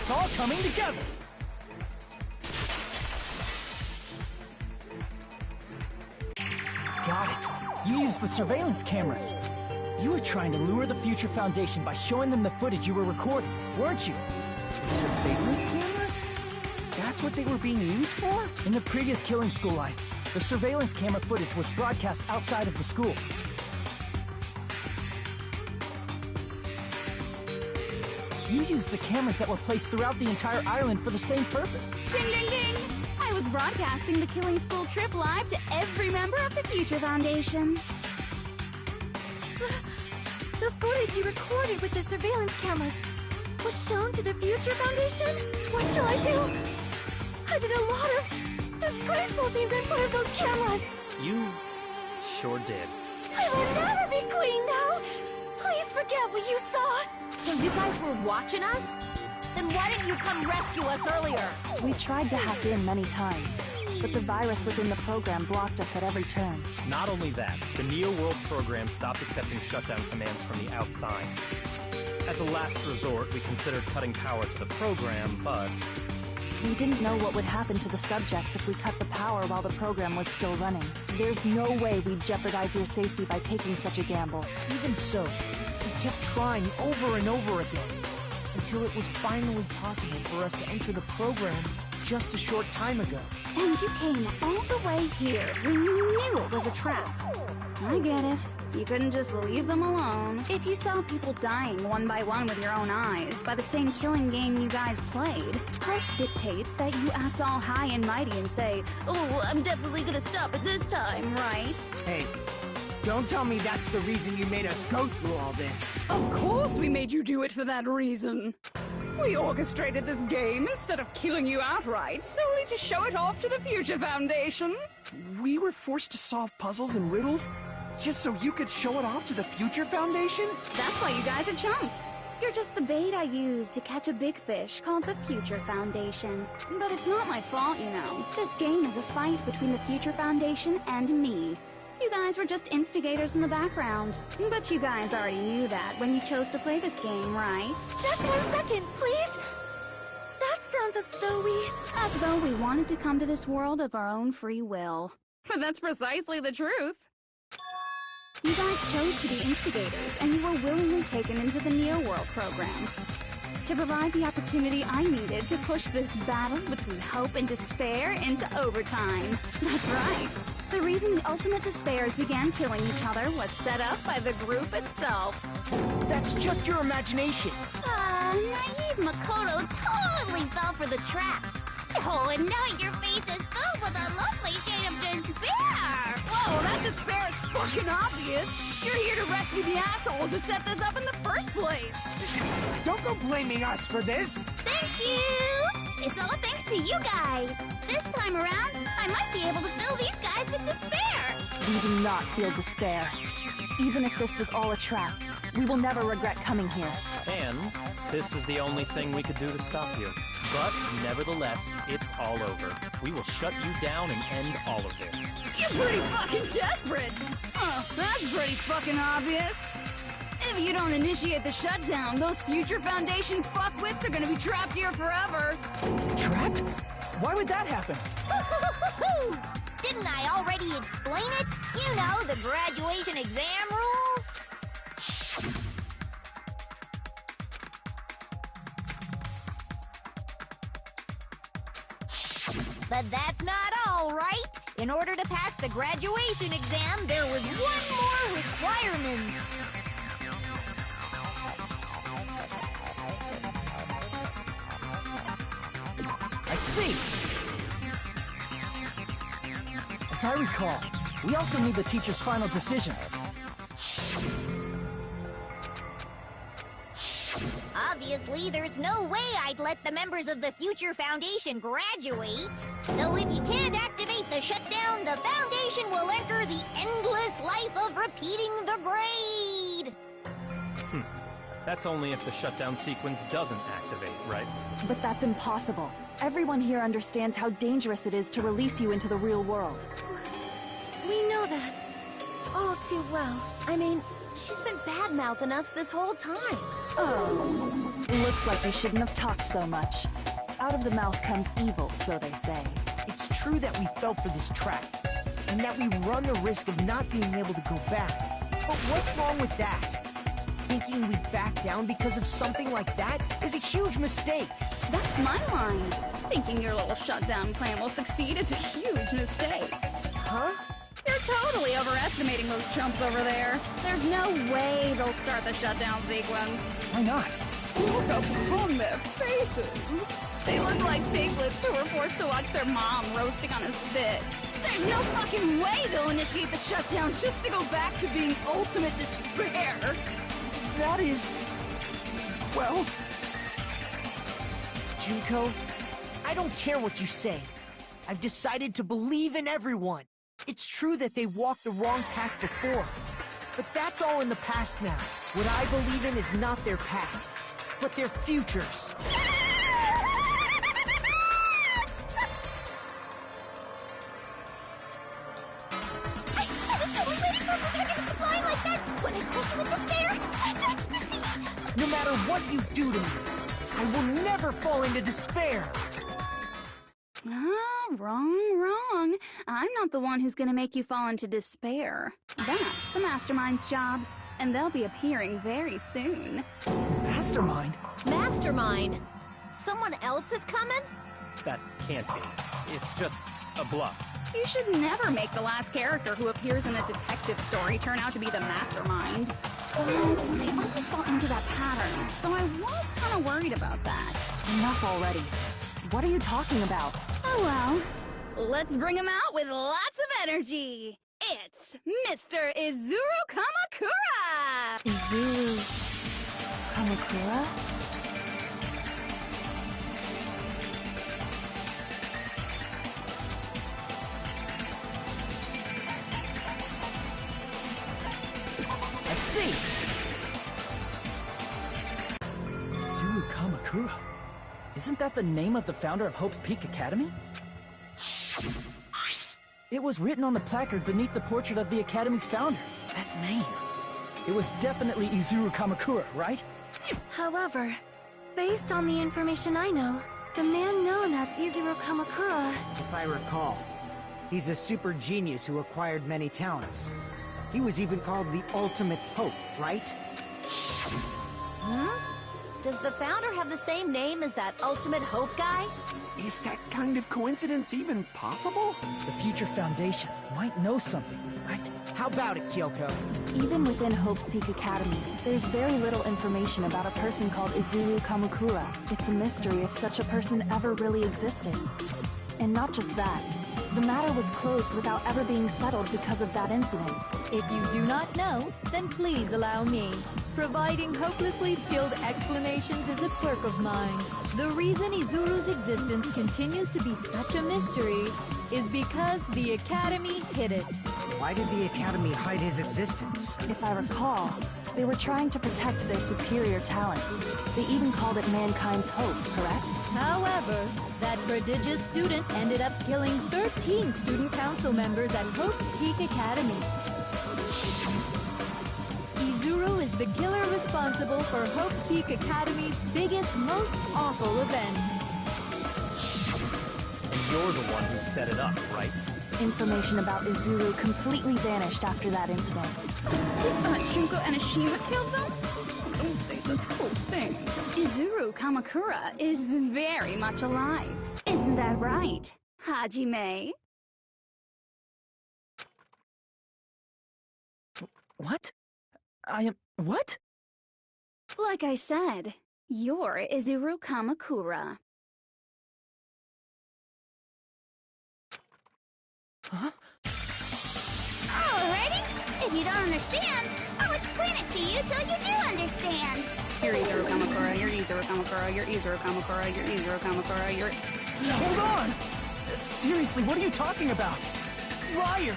It's all coming together! Got it. You used the surveillance cameras. You were trying to lure the Future Foundation by showing them the footage you were recording, weren't you? Surveillance cameras? That's what they were being used for? In the previous Killing School life, the surveillance camera footage was broadcast outside of the school. You used the cameras that were placed throughout the entire island for the same purpose. Ding, ding, ding! I was broadcasting the Killing School trip live to every member of the Future Foundation. The footage you recorded with the surveillance cameras was shown to the Future Foundation? What shall I do? I did a lot of disgraceful things in front of those cameras. You sure did. I will never be queen now. Please forget what you saw. So you guys were watching us? Then why didn't you come rescue us earlier? We tried to hack in many times, but the virus within the program blocked us at every turn. Not only that, the Neo World program stopped accepting shutdown commands from the outside. As a last resort, we considered cutting power to the program, but... We didn't know what would happen to the subjects if we cut the power while the program was still running. There's no way we'd jeopardize your safety by taking such a gamble. Even so, we kept trying over and over again, until it was finally possible for us to enter the program just a short time ago. And you came all the way here when you knew it was a trap. I get it. You couldn't just leave them alone. If you saw people dying one by one with your own eyes by the same killing game you guys played, hope dictates that you act all high and mighty and say, "Oh, I'm definitely gonna stop it this time," right? Hey, don't tell me that's the reason you made us go through all this. Of course we made you do it for that reason. We orchestrated this game instead of killing you outright, solely to show it off to the Future Foundation. We were forced to solve puzzles and riddles just so you could show it off to the Future Foundation? That's why you guys are chumps. You're just the bait I used to catch a big fish called the Future Foundation. But it's not my fault, you know. This game is a fight between the Future Foundation and me. You guys were just instigators in the background. But you guys already knew that when you chose to play this game, right? Just 1 second, please. That sounds As though we wanted to come to this world of our own free will. But that's precisely the truth. You guys chose to be instigators, and you were willingly taken into the Neo World program to provide the opportunity I needed to push this battle between hope and despair into overtime. That's right. The reason the Ultimate Despairs began killing each other was set up by the group itself. That's just your imagination. Naive Makoto totally fell for the trap. Oh, and now your face is filled with a lovely shade of despair. Whoa, that despair is fucking obvious. You're here to rescue the assholes who set this up in the first place. Don't go blaming us for this. Thank you. It's all thanks to you guys. This time around, I might be able to fill these guys with despair. We do not feel despair. Even if this was all a trap, we will never regret coming here. And this is the only thing we could do to stop you. But nevertheless, it's all over. We will shut you down and end all of this. You're pretty fucking desperate. Oh, that's pretty fucking obvious. If you don't initiate the shutdown, those Future Foundation fuckwits are gonna be trapped here forever. Trapped? Why would that happen? Didn't I already explain it? You know, the graduation exam rule. But that's not all, right? In order to pass the graduation exam, there was one more requirement. I see! As I recall, we also need the teacher's final decision. Obviously, there's no way I'd let the members of the Future Foundation graduate. So if you can't activate the shutdown, the Foundation will enter the endless life of repeating the grade. That's only if the shutdown sequence doesn't activate, right? But that's impossible. Everyone here understands how dangerous it is to release you into the real world. We know that all too well. I mean, she's been bad-mouthing us this whole time. Oh. Looks like you shouldn't have talked so much. Out of the mouth comes evil, so they say. It's true that we fell for this trap, and that we run the risk of not being able to go back. But what's wrong with that? Thinking we'd back down because of something like that is a huge mistake. That's my line. Thinking your little shutdown plan will succeed is a huge mistake. Huh? You're totally overestimating those chumps over there. There's no way they'll start the shutdown sequence. Why not? Look upon their faces. They look like piglets who were forced to watch their mom roasting on a spit. There's no fucking way they'll initiate the shutdown just to go back to being ultimate despair. That is... well... Junko, I don't care what you say. I've decided to believe in everyone. It's true that they walked the wrong path before, but that's all in the past now. What I believe in is not their past, but their futures. No matter what you do to me, I will never fall into despair. Wrong. I'm not the one who's gonna make you fall into despair. That's the Mastermind's job, and they'll be appearing very soon. Mastermind? Mastermind? Someone else is coming? That can't be. It's just a bluff. You should never make the last character who appears in a detective story turn out to be the Mastermind. And they always fall into that pattern, so I was kind of worried about that. Enough already. What are you talking about? Oh well, let's bring him out with lots of energy. It's Mr. Izuru Kamakura! Izuru... Kamakura? I see! Izuru Kamakura? Isn't that the name of the founder of Hope's Peak Academy? It was written on the placard beneath the portrait of the Academy's founder. That name. It was definitely Izuru Kamakura, right? However, based on the information I know, the man known as Izuru Kamakura... If I recall, he's a super genius who acquired many talents. He was even called the Ultimate Hope, right? Hmm? Does the founder have the same name as that Ultimate Hope guy? Is that kind of coincidence even possible? The Future Foundation might know something, right? How about it, Kyoko? Even within Hope's Peak Academy, there's very little information about a person called Izuru Kamakura. It's a mystery if such a person ever really existed. And not just that, the matter was closed without ever being settled because of that incident. If you do not know, then please allow me. Providing hopelessly skilled explanations is a quirk of mine. The reason Izuru's existence continues to be such a mystery is because the Academy hid it. Why did the Academy hide his existence? If I recall, they were trying to protect their superior talent. They even called it mankind's hope, correct? However, that prodigious student ended up killing 13 student council members at Hope's Peak Academy. Izuru is the killer responsible for Hope's Peak Academy's biggest, most awful event. And you're the one who set it up, right? Information about Izuru completely vanished after that incident. Shunko and Ashima killed them? Don't say such cruel things. Izuru Kamakura is very much alive. Isn't that right, Hajime? What? I am... what? Like I said, you're Izuru Kamakura. Huh? Alrighty. If you don't understand, I'll explain it to you till you do understand. You're Izuru Kamakura, you're Izuru Kamakura, you're Izuru Kamakura, you're Izuru Kamakura, you're... Hold on! Seriously, what are you talking about? Liar!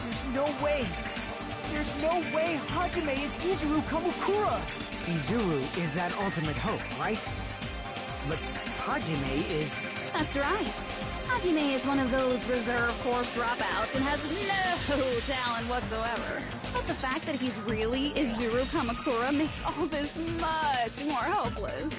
There's no way! There's no way Hajime is Izuru Kamakura! Izuru is that ultimate hope, right? But Hajime is... That's right. Hajime is one of those reserve course dropouts and has no talent whatsoever. But the fact that he's really Izuru Kamakura makes all this much more hopeless.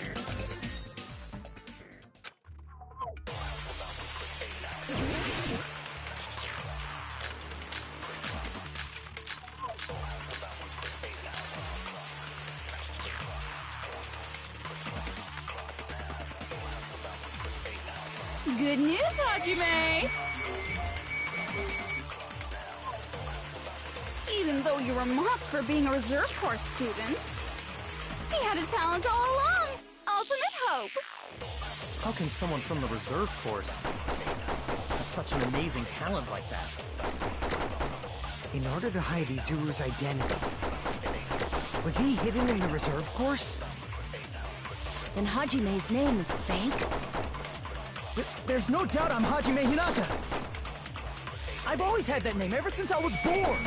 Good news, Hajime! Even though you were mocked for being a reserve course student, he had a talent all along! Ultimate hope! How can someone from the reserve course have such an amazing talent like that? In order to hide Izuru's identity, was he hidden in the reserve course? Then Hajime's name is fake? There's no doubt I'm Hajime Hinata! I've always had that name ever since I was born!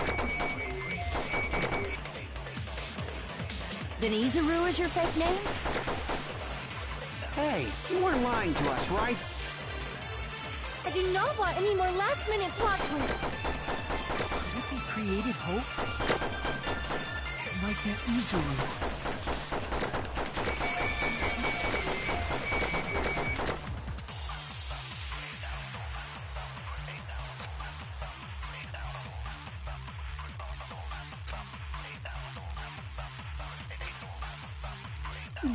Then Izuru is your fake name? Hey, you weren't lying to us, right? I do not want any more last-minute plot twists. Could it be created hope? It might be Izuru.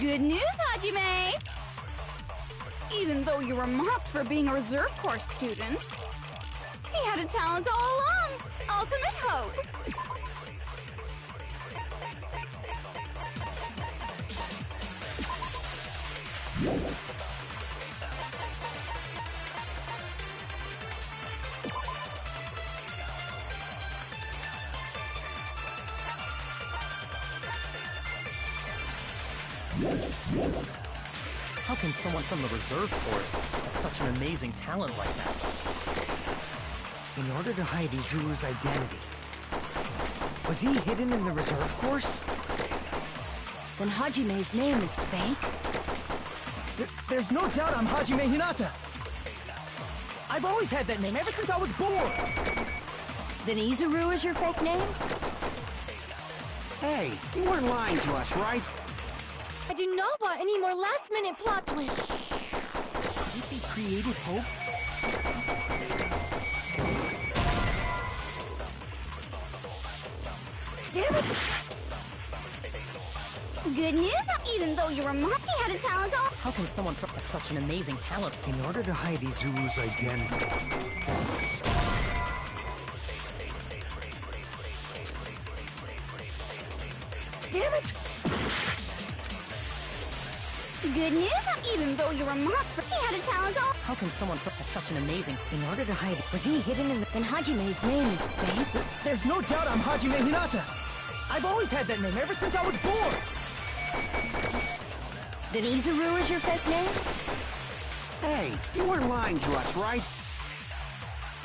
Good news, Hajime! Even though you were mocked for being a reserve course student, he had a talent all along! Ultimate hope! How can someone from the reserve course have such an amazing talent like that? In order to hide Izuru's identity, was he hidden in the reserve course? Then Hajime's name is fake? There's no doubt I'm Hajime Hinata! I've always had that name ever since I was born! Then Izuru is your fake name? Hey, you weren't lying to us, right? I do not want any more last-minute plot twists. Could it be created hope? Damn it! Good news, even though you were mocked, he had a talent all... How can someone have such an amazing talent? In order to hide Izuru's identity, Damn it! Good news, even though you were mocked for... He had a talent all... How can someone have such an amazing... in order to hide, was he hidden in the... Then Hajime's name is fake? There's no doubt I'm Hajime Hinata! I've always had that name ever since I was born! Then Izuru is your fake name? Hey, you weren't lying to us, right?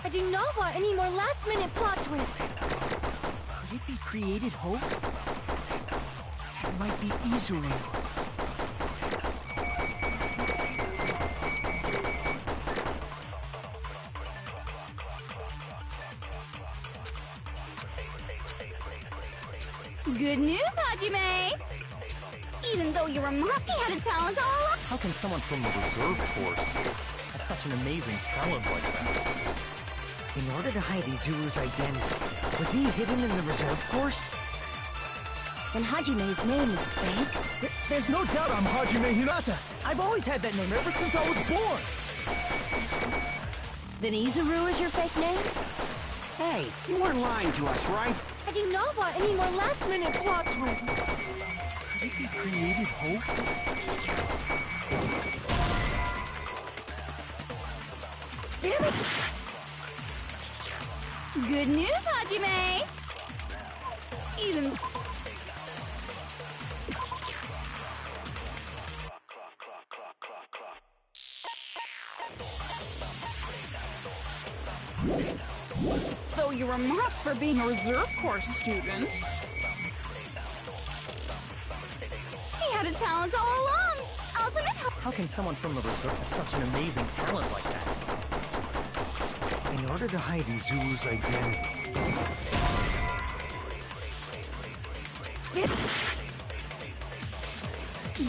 I do not want any more last-minute plot twists. Could it be created hope? It might be Izuru. Good news, Hajime! Even though you were mocked, he had a talent all along. How can someone from the reserve course have such an amazing talent like that? In order to hide Izuru's identity, was he hidden in the reserve course? Then Hajime's name is fake? There's no doubt I'm Hajime Hinata! I've always had that name ever since I was born! Then Izuru is your fake name? Hey, you weren't lying to us, right? I do not want any more last-minute plot twists. Could it be created hope? Damn it! Good news, Hajime! Even... Though you were mocked for being a reserve course student, he had a talent all along! Ultimate... How can someone from the reserve have such an amazing talent like that? in order to hide Izuru's identity.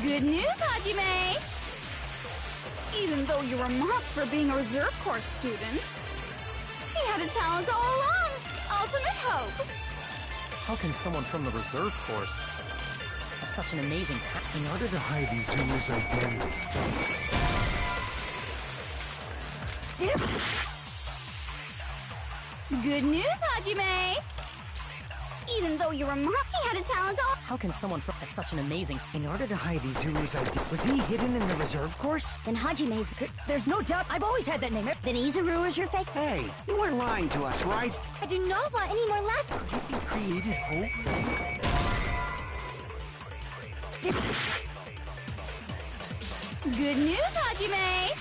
Good news, Hajime! Even though you were mocked for being a reserve course student, he had a talent all along! Ultimate hope! How can someone from the reserve course have such an amazing talent? In order to hide Izuru's identity. Good news, Hajime! Even though you were mocked, he had a talent all— How can someone have such an amazing— In order to hide Izuru's identity. Was he hidden in the reserve course? Then Hajime's... There's no doubt I've always had that name. Then Izuru is your fake... Hey, you weren't lying to us, right? I do not want any more last... You created hope? Good news, Hajime!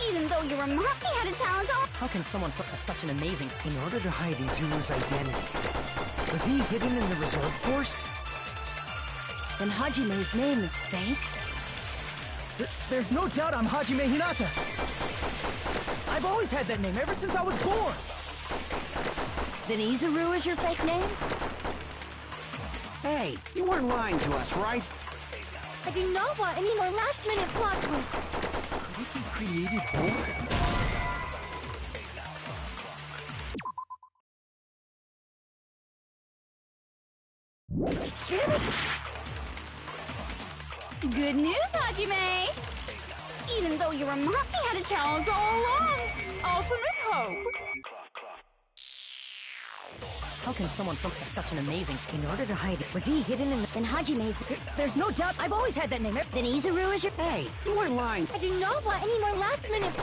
Even though you were mocked, he had a talent all— How can someone have such an amazing— In order to hide Izuru's identity. Was he hidden in the reserve course? Then Hajime's name is fake? There's no doubt I'm Hajime Hinata! I've always had that name ever since I was born! Then Izuru is your fake name? Hey, you weren't lying to us, right? I do not want any more last-minute plot twists. You created hope? Damn it! Good news, Hajime! Even though you were mocked, he had a talent all along! Ultimate hope! How can someone have such an amazing— In order to hide it. Was he hidden in the... Then Hajime's... There's no doubt I've always had that name. Then Izuru is your... Hey, you weren't lying. I do not want any more last-minute...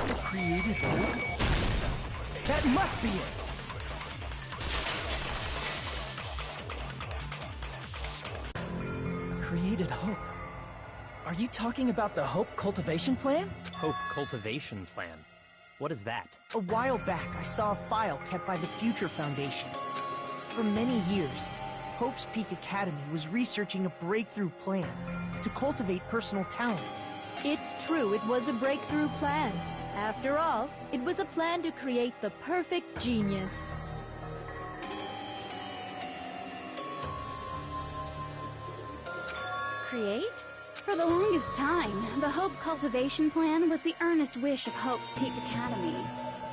You created hope? That must be it! Created hope. Are you talking about the Hope Cultivation Plan? Hope Cultivation Plan? What is that? A while back, I saw a file kept by the Future Foundation. For many years, Hope's Peak Academy was researching a breakthrough plan to cultivate personal talent. It's true, it was a breakthrough plan. After all, it was a plan to create the perfect genius. Create? For the longest time, the Hope Cultivation Plan was the earnest wish of Hope's Peak Academy.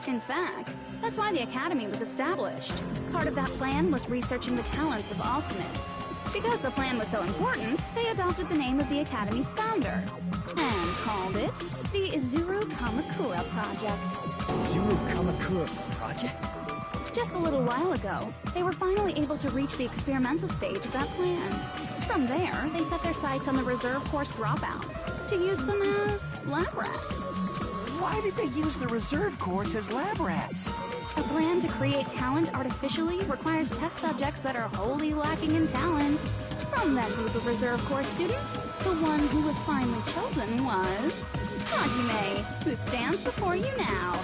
In fact, that's why the Academy was established. Part of that plan was researching the talents of Ultimates. Because the plan was so important, they adopted the name of the Academy's founder and called it the Izuru Kamakura Project. Izuru Kamakura Project? Just a little while ago, they were finally able to reach the experimental stage of that plan. From there, they set their sights on the reserve course dropouts to use them as lab rats. Why did they use the reserve course as lab rats? A plan to create talent artificially requires test subjects that are wholly lacking in talent. From that group of reserve course students, the one who was finally chosen was Hajime, who stands before you now.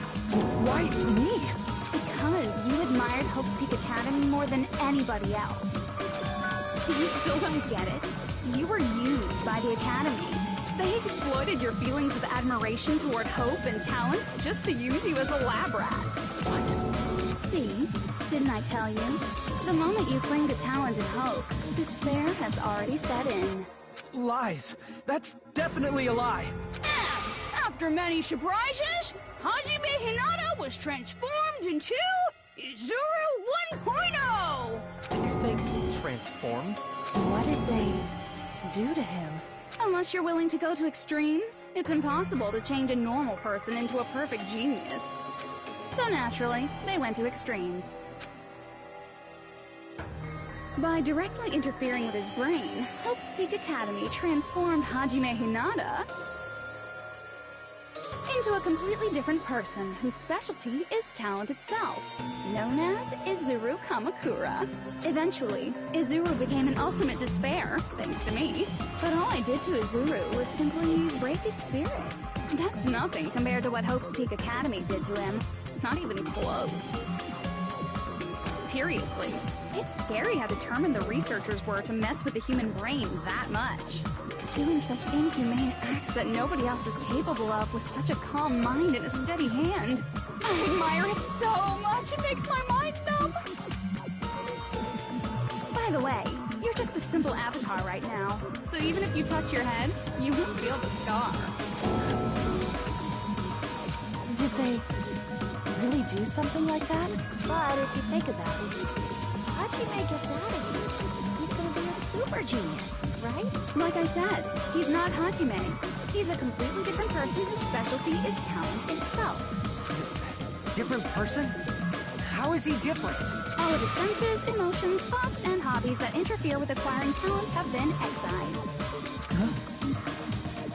Why me? Because you admired Hope's Peak Academy more than anybody else. You still don't get it? You were used by the Academy. They exploited your feelings of admiration toward hope and talent just to use you as a lab rat. What? See? Didn't I tell you? The moment you cling to talent and hope, despair has already set in. Lies. That's definitely a lie. After many surprises, Hajime Hinata was transformed into Izuru 1.0! Did you say transformed? What did they do to him? Unless you're willing to go to extremes, it's impossible to change a normal person into a perfect genius. So naturally, they went to extremes. By directly interfering with his brain, Hope's Peak Academy transformed Hajime Hinata into a completely different person whose specialty is talent itself, known as Izuru Kamakura. Eventually, Izuru became an ultimate despair, thanks to me. But all I did to Izuru was simply break his spirit. That's nothing compared to what Hope's Peak Academy did to him. Not even close. seriously. It's scary how determined the researchers were to mess with the human brain that much. Doing such inhumane acts that nobody else is capable of with such a calm mind and a steady hand. I admire it so much, it makes my mind numb. By the way, you're just a simple avatar right now, so even if you touch your head, you won't feel the scar. Did they really do something like that? But if you think about it, Hajime gets out of here. He's gonna be a super genius, right? Like I said, he's not Hajime. He's a completely different person whose specialty is talent itself. Different person? How is he different? All of his senses, emotions, thoughts, and hobbies that interfere with acquiring talent have been excised.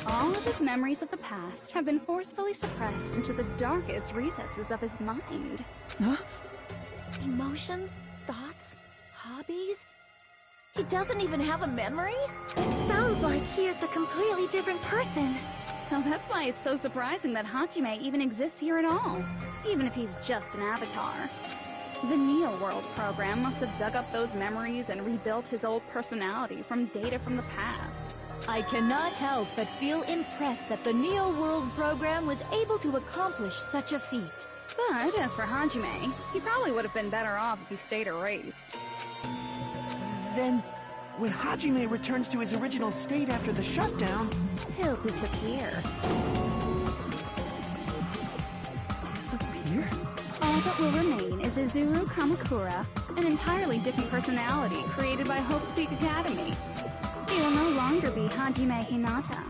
All of his memories of the past have been forcefully suppressed into the darkest recesses of his mind. Emotions? Thoughts? Hobbies? He doesn't even have a memory? It sounds like he is a completely different person. So that's why it's so surprising that Hajime even exists here at all, even if he's just an avatar. The Neo World program must have dug up those memories and rebuilt his old personality from data from the past. I cannot help but feel impressed that the Neo World program was able to accomplish such a feat. But as for Hajime, he probably would have been better off if he stayed erased. Then, when Hajime returns to his original state after the shutdown, he'll disappear. Disappear? All that will remain is Izuru Kamakura, an entirely different personality created by Hope's Peak Academy. He will no longer be Hajime Hinata.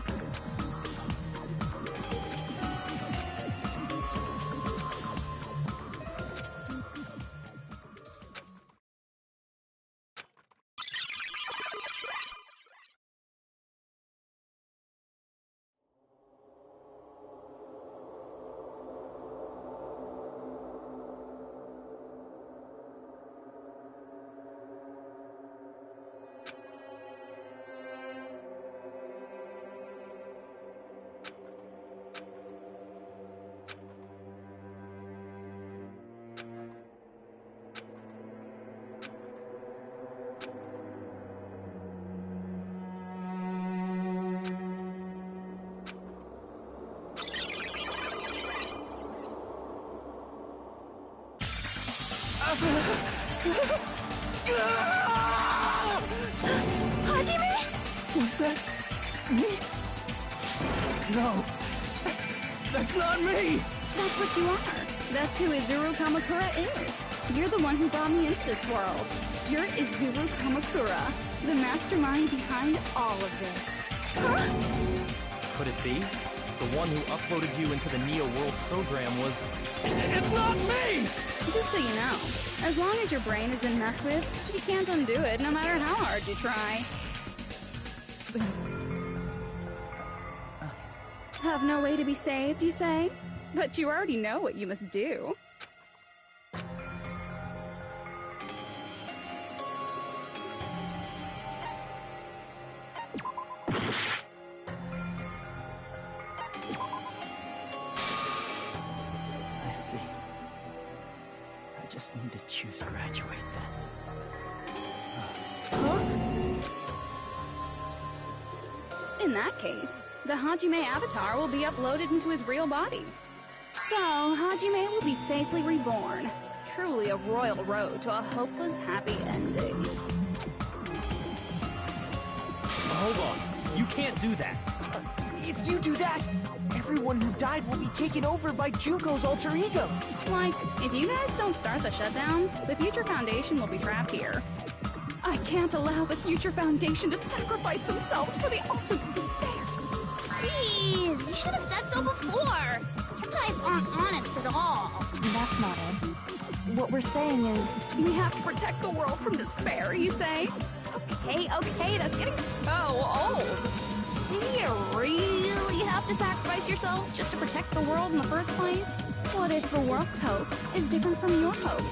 Hajime? Was that me? No, that's not me! That's what you are. That's who Izuru Kamakura is. You're the one who brought me into this world. You're Izuru Kamakura, the mastermind behind all of this. Huh? Could it be? The one who uploaded you into the Neo World program was... It's not me! Just so you know, as long as your brain has been messed with, you can't undo it no matter how hard you try. Have no way to be saved, you say? But you already know what you must do. I see. I just need to choose graduate then. In that case, the Hajime avatar will be uploaded into his real body. So, Hajime will be safely reborn. Truly a royal road to a hopeless happy ending. Hold on. You can't do that. If you do that, everyone who died will be taken over by Junko's alter ego. Like, if you guys don't start the shutdown, the Future Foundation will be trapped here. I can't allow the Future Foundation to sacrifice themselves for the ultimate despairs. Jeez, you should have said so before. You guys aren't honest at all. That's not it. What we're saying is... We have to protect the world from despair, you say? Okay, that's getting so old. Do you really have to sacrifice yourselves just to protect the world in the first place? What if the world's hope is different from your hope?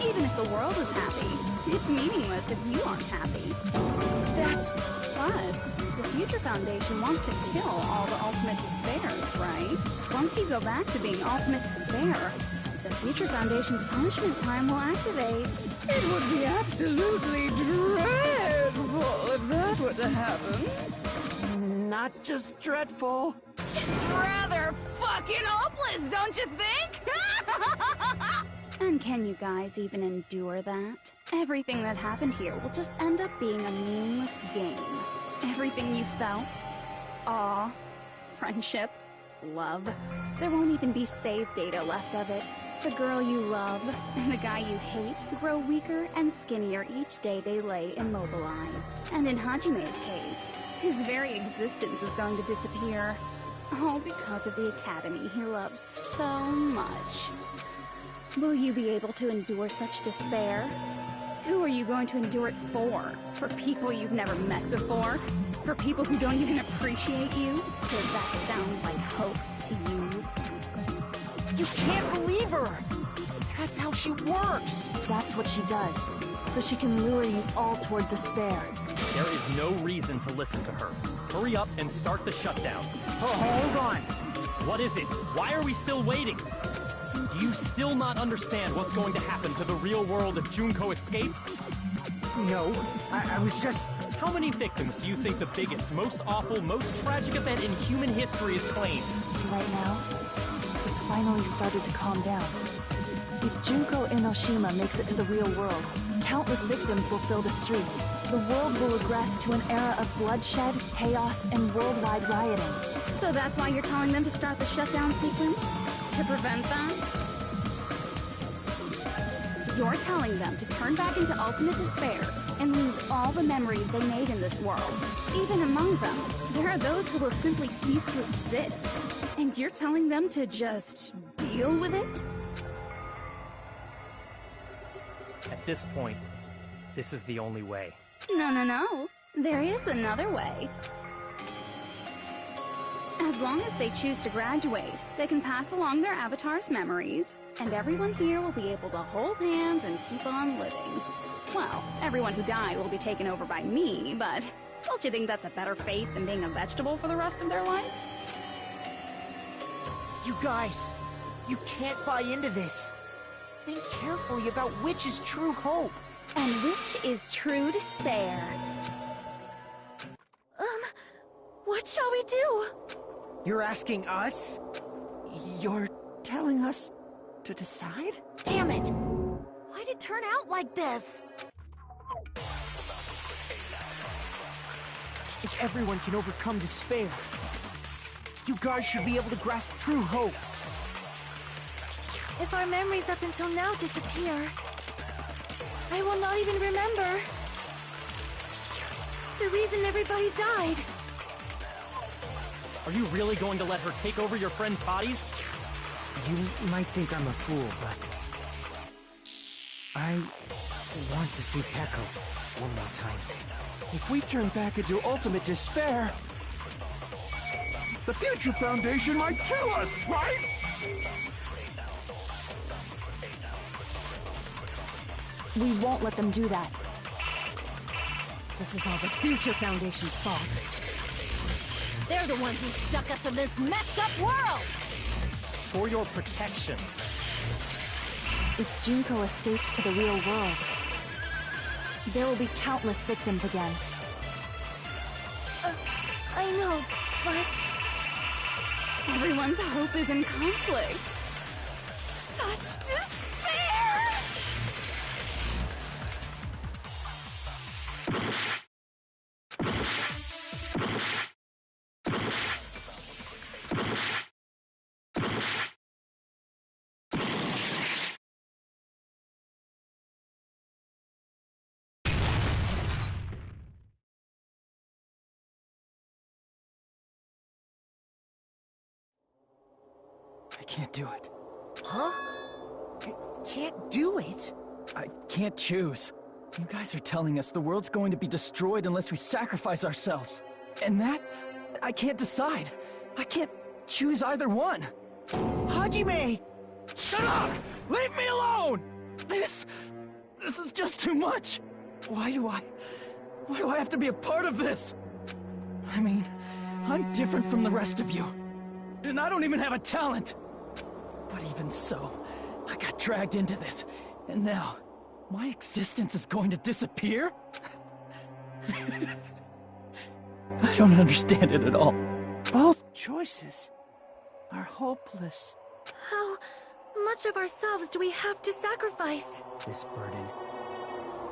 Even if the world is happy, it's meaningless if you aren't happy. That's... Plus, the Future Foundation wants to kill all the ultimate despairs, right? Once you go back to being ultimate despair, the Future Foundation's punishment time will activate. It would be absolutely dreadful if that were to happen. Not just dreadful. It's rather fucking hopeless, don't you think? And can you guys even endure that? Everything that happened here will just end up being a meaningless game. Everything you felt, awe, friendship, love, there won't even be save data left of it. The girl you love and the guy you hate grow weaker and skinnier each day they lay immobilized. And in Hajime's case, his very existence is going to disappear. All because of the academy he loves so much. Will you be able to endure such despair? Who are you going to endure it for? For people you've never met before? For people who don't even appreciate you? Does that sound like hope to you? You can't believe her! That's how she works! That's what she does, so she can lure you all toward despair. There is no reason to listen to her. Hurry up and start the shutdown. Oh, hold on! What is it? Why are we still waiting? Do you still not understand what's going to happen to the real world if Junko escapes? No, I was just... How many victims do you think the biggest, most awful, most tragic event in human history has claimed? Right now, it's finally started to calm down. If Junko Enoshima makes it to the real world, countless victims will fill the streets. The world will regress to an era of bloodshed, chaos, and worldwide rioting. So that's why you're telling them to start the shutdown sequence? To prevent that? You're telling them to turn back into ultimate despair and lose all the memories they made in this world. Even among them, there are those who will simply cease to exist. And you're telling them to just deal with it? At this point, this is the only way. No. There is another way. As long as they choose to graduate, they can pass along their avatar's memories, and everyone here will be able to hold hands and keep on living. Well, everyone who died will be taken over by me, but don't you think that's a better fate than being a vegetable for the rest of their life? You guys, you can't buy into this. Think carefully about which is true hope. And which is true despair. What shall we do? You're asking us? You're telling us to decide? Damn it! Why'd it turn out like this? If everyone can overcome despair, you guys should be able to grasp true hope. If our memories up until now disappear, I will not even remember the reason everybody died. Are you really going to let her take over your friends' bodies? You might think I'm a fool, but I want to see Peko one more time. If we turn back into ultimate despair, the Future Foundation might kill us, right? We won't let them do that. This is all the Future Foundation's fault. They're the ones who stuck us in this messed up world! For your protection. If Junko escapes to the real world, there will be countless victims again. I know, but... Everyone's hope is in conflict. Such despair! I can't do it. Huh? Can't do it? I can't choose. You guys are telling us the world's going to be destroyed unless we sacrifice ourselves. And that, I can't decide. I can't choose either one. Hajime! Shut up! Leave me alone! This is just too much. Why do I have to be a part of this? I mean, I'm different from the rest of you. And I don't even have a talent. But even so, I got dragged into this, and now my existence is going to disappear? I don't understand it at all. Both choices are hopeless. How much of ourselves do we have to sacrifice? This burden,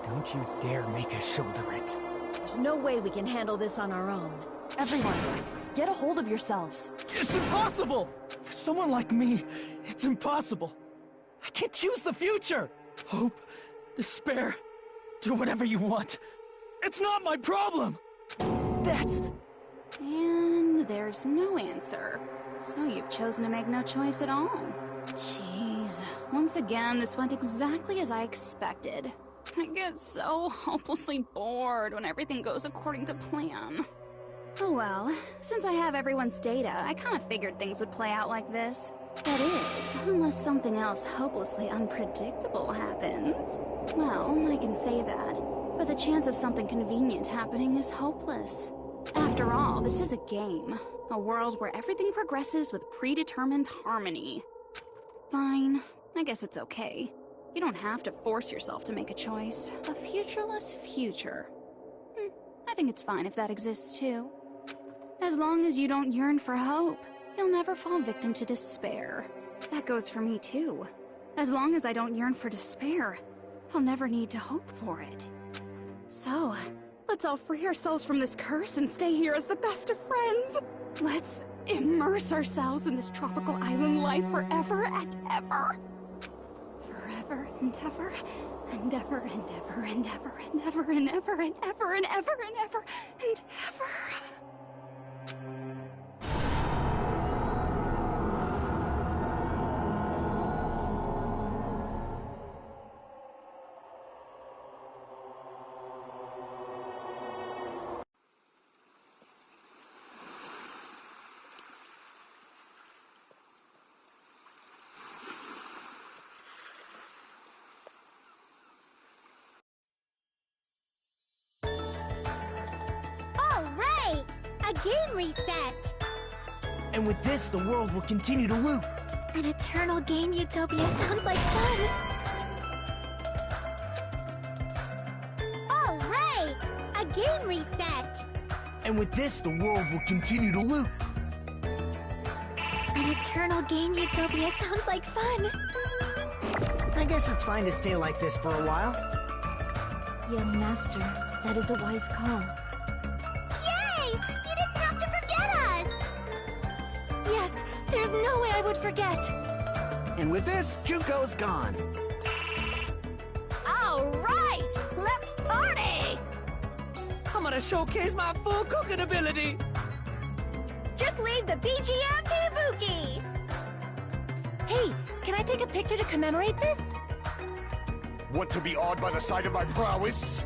don't you dare make us shoulder it. There's no way we can handle this on our own. Everyone, get a hold of yourselves. It's impossible! For someone like me, it's impossible. I can't choose the future! Hope, despair, do whatever you want. It's not my problem! That's... And there's no answer. So you've chosen to make no choice at all. Jeez. Once again, this went exactly as I expected. I get so hopelessly bored when everything goes according to plan. Oh well, since I have everyone's data, I kind of figured things would play out like this. That is, unless something else hopelessly unpredictable happens. Well, I can say that, but the chance of something convenient happening is hopeless. After all, this is a game. A world where everything progresses with predetermined harmony. Fine, I guess it's okay. You don't have to force yourself to make a choice. A futureless future. I think it's fine if that exists too. As long as you don't yearn for hope, you'll never fall victim to despair. That goes for me too. As long as I don't yearn for despair, I'll never need to hope for it. So, let's all free ourselves from this curse and stay here as the best of friends. Let's immerse ourselves in this tropical island life forever and ever. Forever and ever, and ever and ever and ever and ever and ever and ever and ever and ever and ever. Game reset! And with this, the world will continue to loop. An eternal game utopia sounds like fun. All right! A game reset! And with this, the world will continue to loop. An eternal game utopia sounds like fun. I guess it's fine to stay like this for a while. Young master, that is a wise call. There's no way I would forget! And with this, Juko's gone. Alright! Let's party! I'm gonna showcase my full cooking ability! Just leave the BGM to Buki! Hey, can I take a picture to commemorate this? Want to be awed by the sight of my prowess?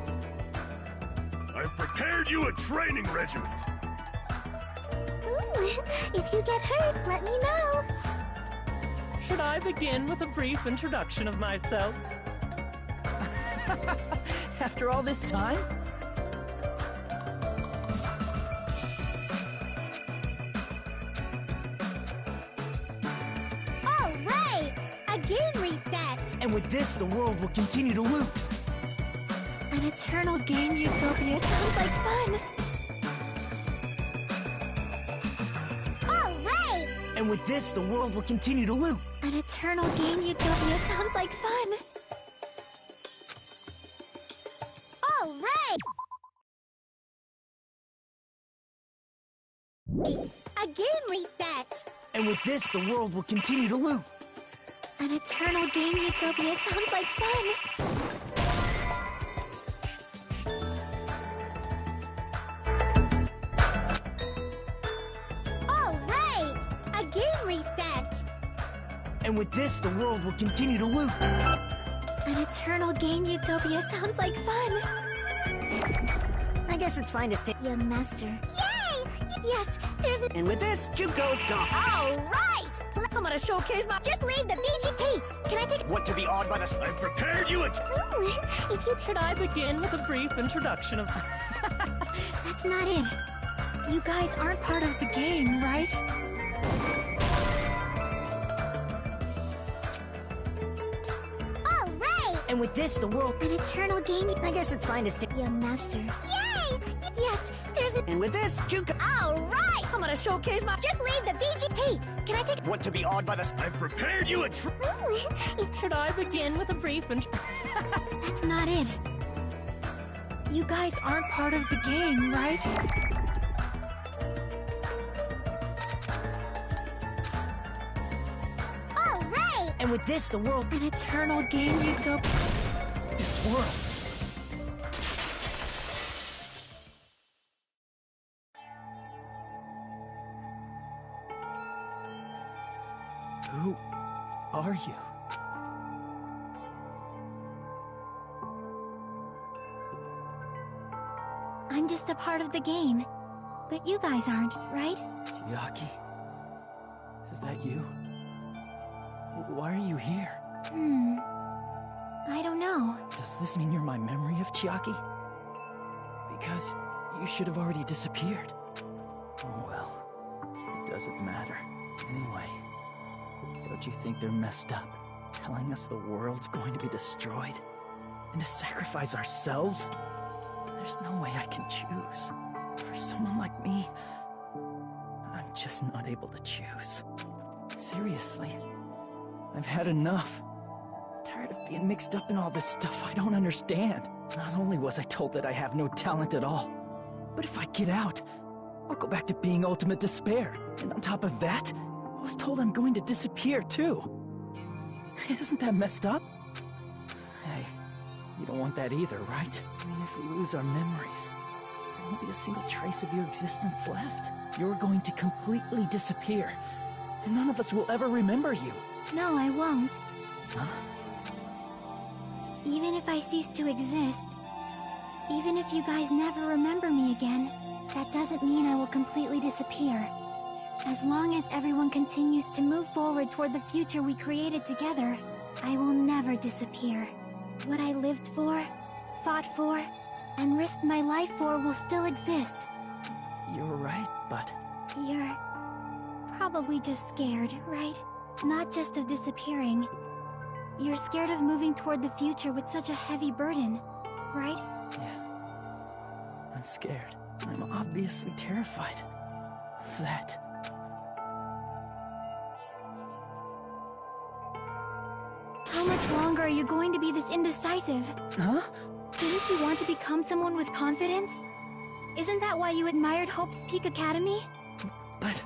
I've prepared you a training regiment. If you get hurt, let me know. Should I begin with a brief introduction of myself? After all this time? All right! A game reset! And with this, the world will continue to loop. An eternal game utopia sounds like fun. And with this, the world will continue to loop. An eternal game utopia sounds like fun. All right! A game reset! And with this, the world will continue to loop. An eternal game utopia sounds like fun. And with this, the world will continue to loop. An eternal game utopia sounds like fun. I guess it's fine to stay. Young master. Yay! Yes, there's a... And with this, Juko's gone. All right! I'm gonna showcase my... Just leave the BG... Hey, can I take... Want to be awed by the... I've prepared you a... If you... Should I begin with a brief introduction of... That's not it. You guys aren't part of the game, right? And with this, the world... An eternal game. I guess it's fine to stay... Your master. Yay! Yes, there's a... And with this, Juka... Alright! I'm gonna showcase my... Just leave the BG... Hey, can I take... Want to be awed by the... I've prepared you a Should I begin with a brief and... That's not it. You guys aren't part of the game, right? All right! And with this, the world... An eternal game utopia. This world... Who are you? I'm just a part of the game. But you guys aren't, right? Chiaki? Is that you? Why are you here? I don't know. Does this mean you're my memory of Chiaki? Because you should have already disappeared. Oh well, it doesn't matter. Anyway, don't you think they're messed up? Telling us the world's going to be destroyed? And to sacrifice ourselves? There's no way I can choose. For someone like me, I'm just not able to choose. Seriously, I've had enough. I'm tired of being mixed up in all this stuff I don't understand. Not only was I told that I have no talent at all, but if I get out, I'll go back to being ultimate despair. And on top of that, I was told I'm going to disappear too. Isn't that messed up? Hey, you don't want that either, right? I mean, if we lose our memories, there won't be a single trace of your existence left. You're going to completely disappear, and none of us will ever remember you. No, I won't. Huh? Even if I cease to exist, even if you guys never remember me again, that doesn't mean I will completely disappear. As long as everyone continues to move forward toward the future we created together, I will never disappear. What I lived for, fought for, and risked my life for will still exist. You're right, but... You're probably just scared, right? Not just of disappearing. You're scared of moving toward the future with such a heavy burden, right? Yeah. I'm scared. I'm obviously terrified of that. How much longer are you going to be this indecisive? Huh? Didn't you want to become someone with confidence? Isn't that why you admired Hope's Peak Academy? But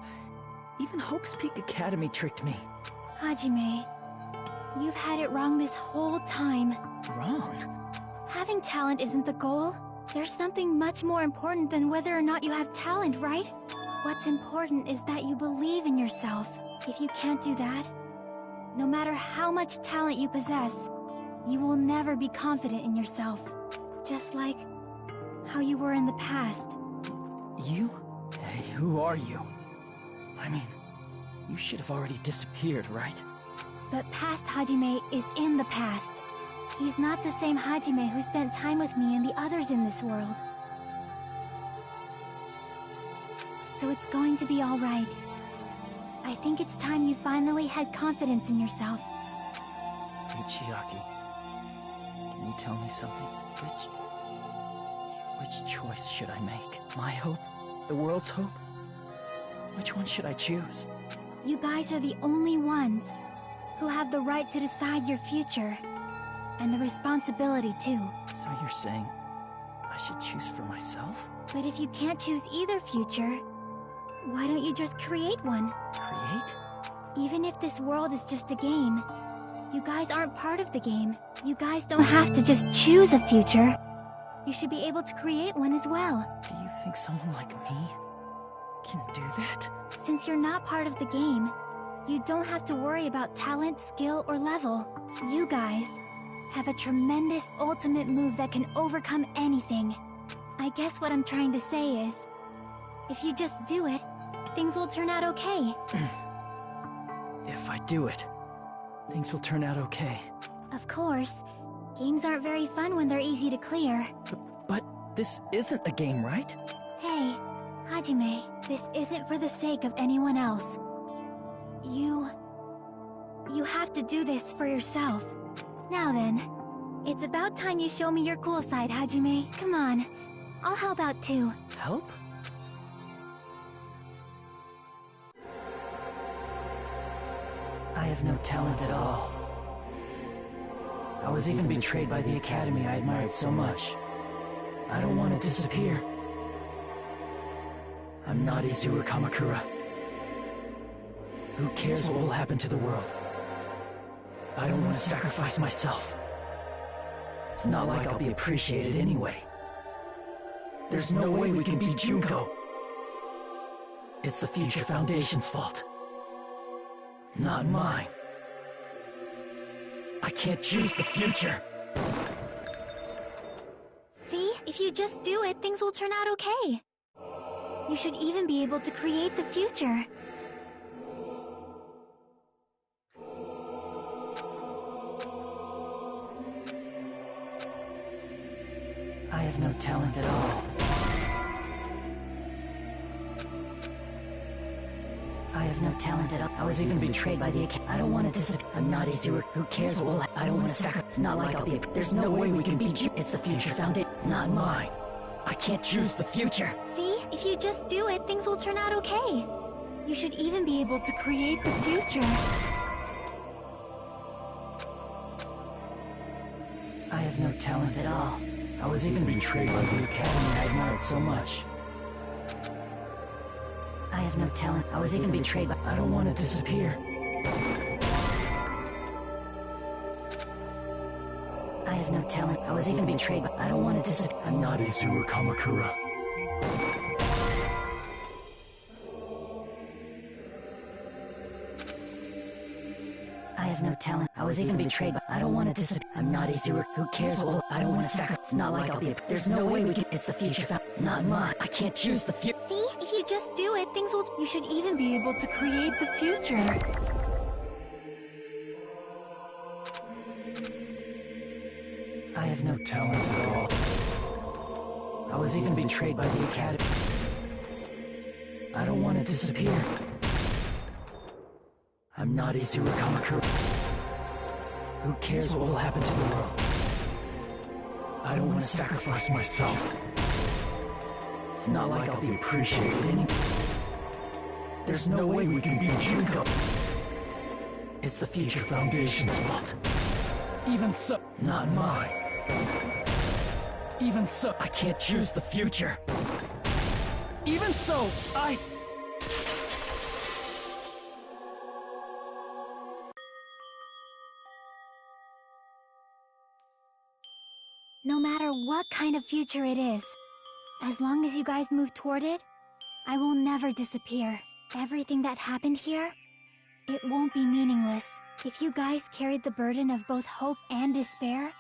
even Hope's Peak Academy tricked me. Hajime, you've had it wrong this whole time. Wrong? Having talent isn't the goal. There's something much more important than whether or not you have talent, right? What's important is that you believe in yourself. If you can't do that, no matter how much talent you possess, you will never be confident in yourself. Just like how you were in the past. You? Hey, who are you? I mean, you should have already disappeared, right? But past Hajime is in the past. He's not the same Hajime who spent time with me and the others in this world. So it's going to be alright. I think it's time you finally had confidence in yourself. Hey, Chiaki. Can you tell me something? Which choice should I make? My hope? The world's hope? Which one should I choose? You guys are the only ones who have the right to decide your future. And the responsibility, too. So you're saying I should choose for myself? But if you can't choose either future, why don't you just create one? Create? Even if this world is just a game, you guys aren't part of the game. You guys don't have to just choose a future. You should be able to create one as well. Do you think someone like me can do that? Since you're not part of the game, you don't have to worry about talent, skill, or level. You guys have a tremendous ultimate move that can overcome anything. I guess what I'm trying to say is, if you just do it, things will turn out okay. If I do it, things will turn out okay. Of course. Games aren't very fun when they're easy to clear. But this isn't a game, right? Hey, Hajime, this isn't for the sake of anyone else. You have to do this for yourself. Now then, It's about time you show me your cool side, Hajime. Come on. I'll help out too. Help? I have no talent at all. I was even betrayed by the academy I admired so much. I don't want to disappear. I'm not Izuru Kamakura. Who cares what will happen to the world? I don't want to sacrifice myself. It's not like I'll be appreciated anyway. There's no way we can beat Junko. It's the Future Foundation's fault. Not mine. I can't choose the future. See? If you just do it, things will turn out okay. You should even be able to create the future. I have no talent at all. I have no talent at all. I was even betrayed by the academy. I don't want to disappear. I'm not Izuru. Who cares what will I don't want to sacrifice. It's not like I'll be there's no way we can beat you. It's the Future Foundation, not mine. I can't choose the future. See? If you just do it, things will turn out okay. You should even be able to create the future. I have no talent at all. I was even betrayed by the academy I admired so much. I have no talent. I was even betrayed by... I don't want to disappear. I have no talent. I was even betrayed by... I don't want to disappear. I'm not Izuru Kamakura. I have no talent. I was even betrayed by... I don't want to disappear. I'm not Izuru. Who cares what will... I don't want to sacrifice. It's not like I'll be... There's no way we can... It's the future found... Not mine. I can't choose the future. See? If you just do it, things will... You should even be able to create the future. I have no talent at all. I was even betrayed by the academy. I don't want to disappear. I'm not Izuru Kamakura. Who cares what will happen to the world? I don't want to sacrifice myself. It's not like I'll be appreciated anyway. There's no way we can beat Junko. It's the Future Foundation's fault. Even so, not mine. Even so, I can't choose the future. Even so, No matter what kind of future it is, as long as you guys move toward it, I will never disappear. Everything that happened here, it won't be meaningless. If you guys carried the burden of both hope and despair,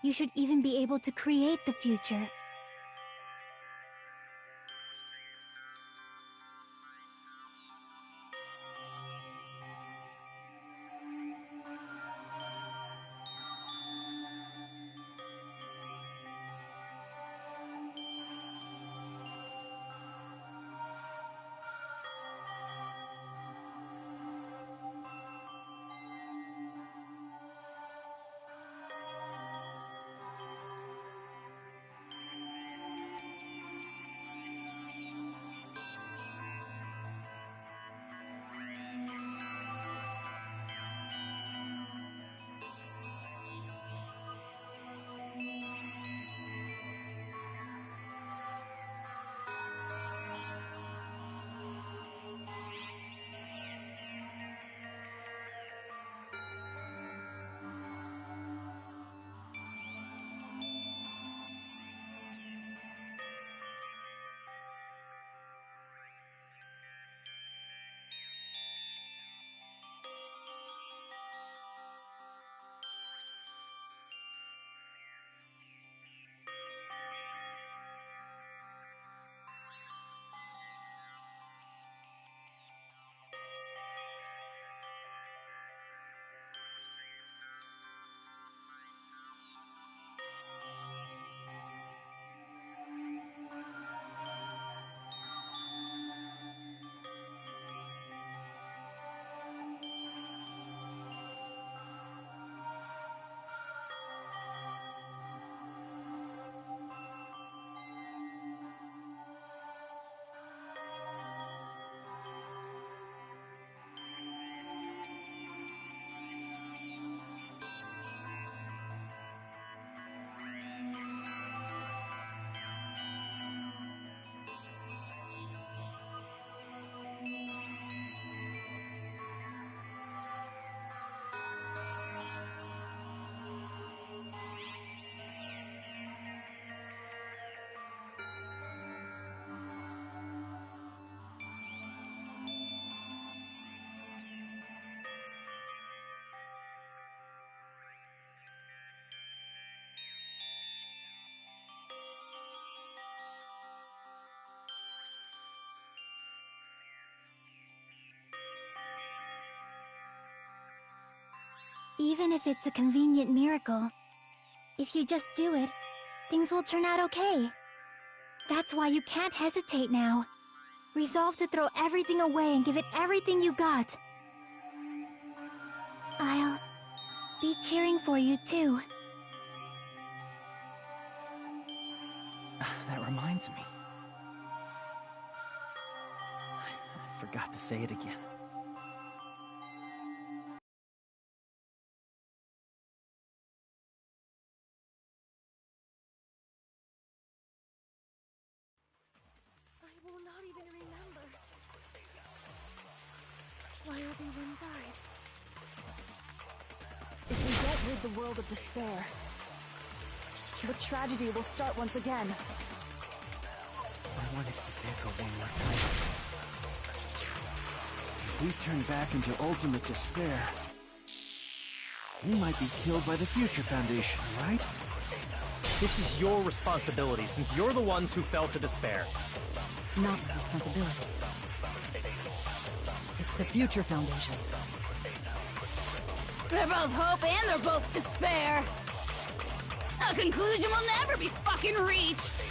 you should even be able to create the future. Even if it's a convenient miracle, if you just do it, things will turn out okay. That's why you can't hesitate now. Resolve to throw everything away and give it everything you got. I'll be cheering for you too. That reminds me. I forgot to say it again. I will not even remember why everyone died. If we don't rid the world of despair, the tragedy will start once again. I want to see Echo one more time. If we turn back into ultimate despair, we might be killed by the Future Foundation, right? This is your responsibility, since you're the ones who fell to despair. It's not my responsibility. It's the Future Foundation's. They're both hope and they're both despair. A conclusion will never be fucking reached.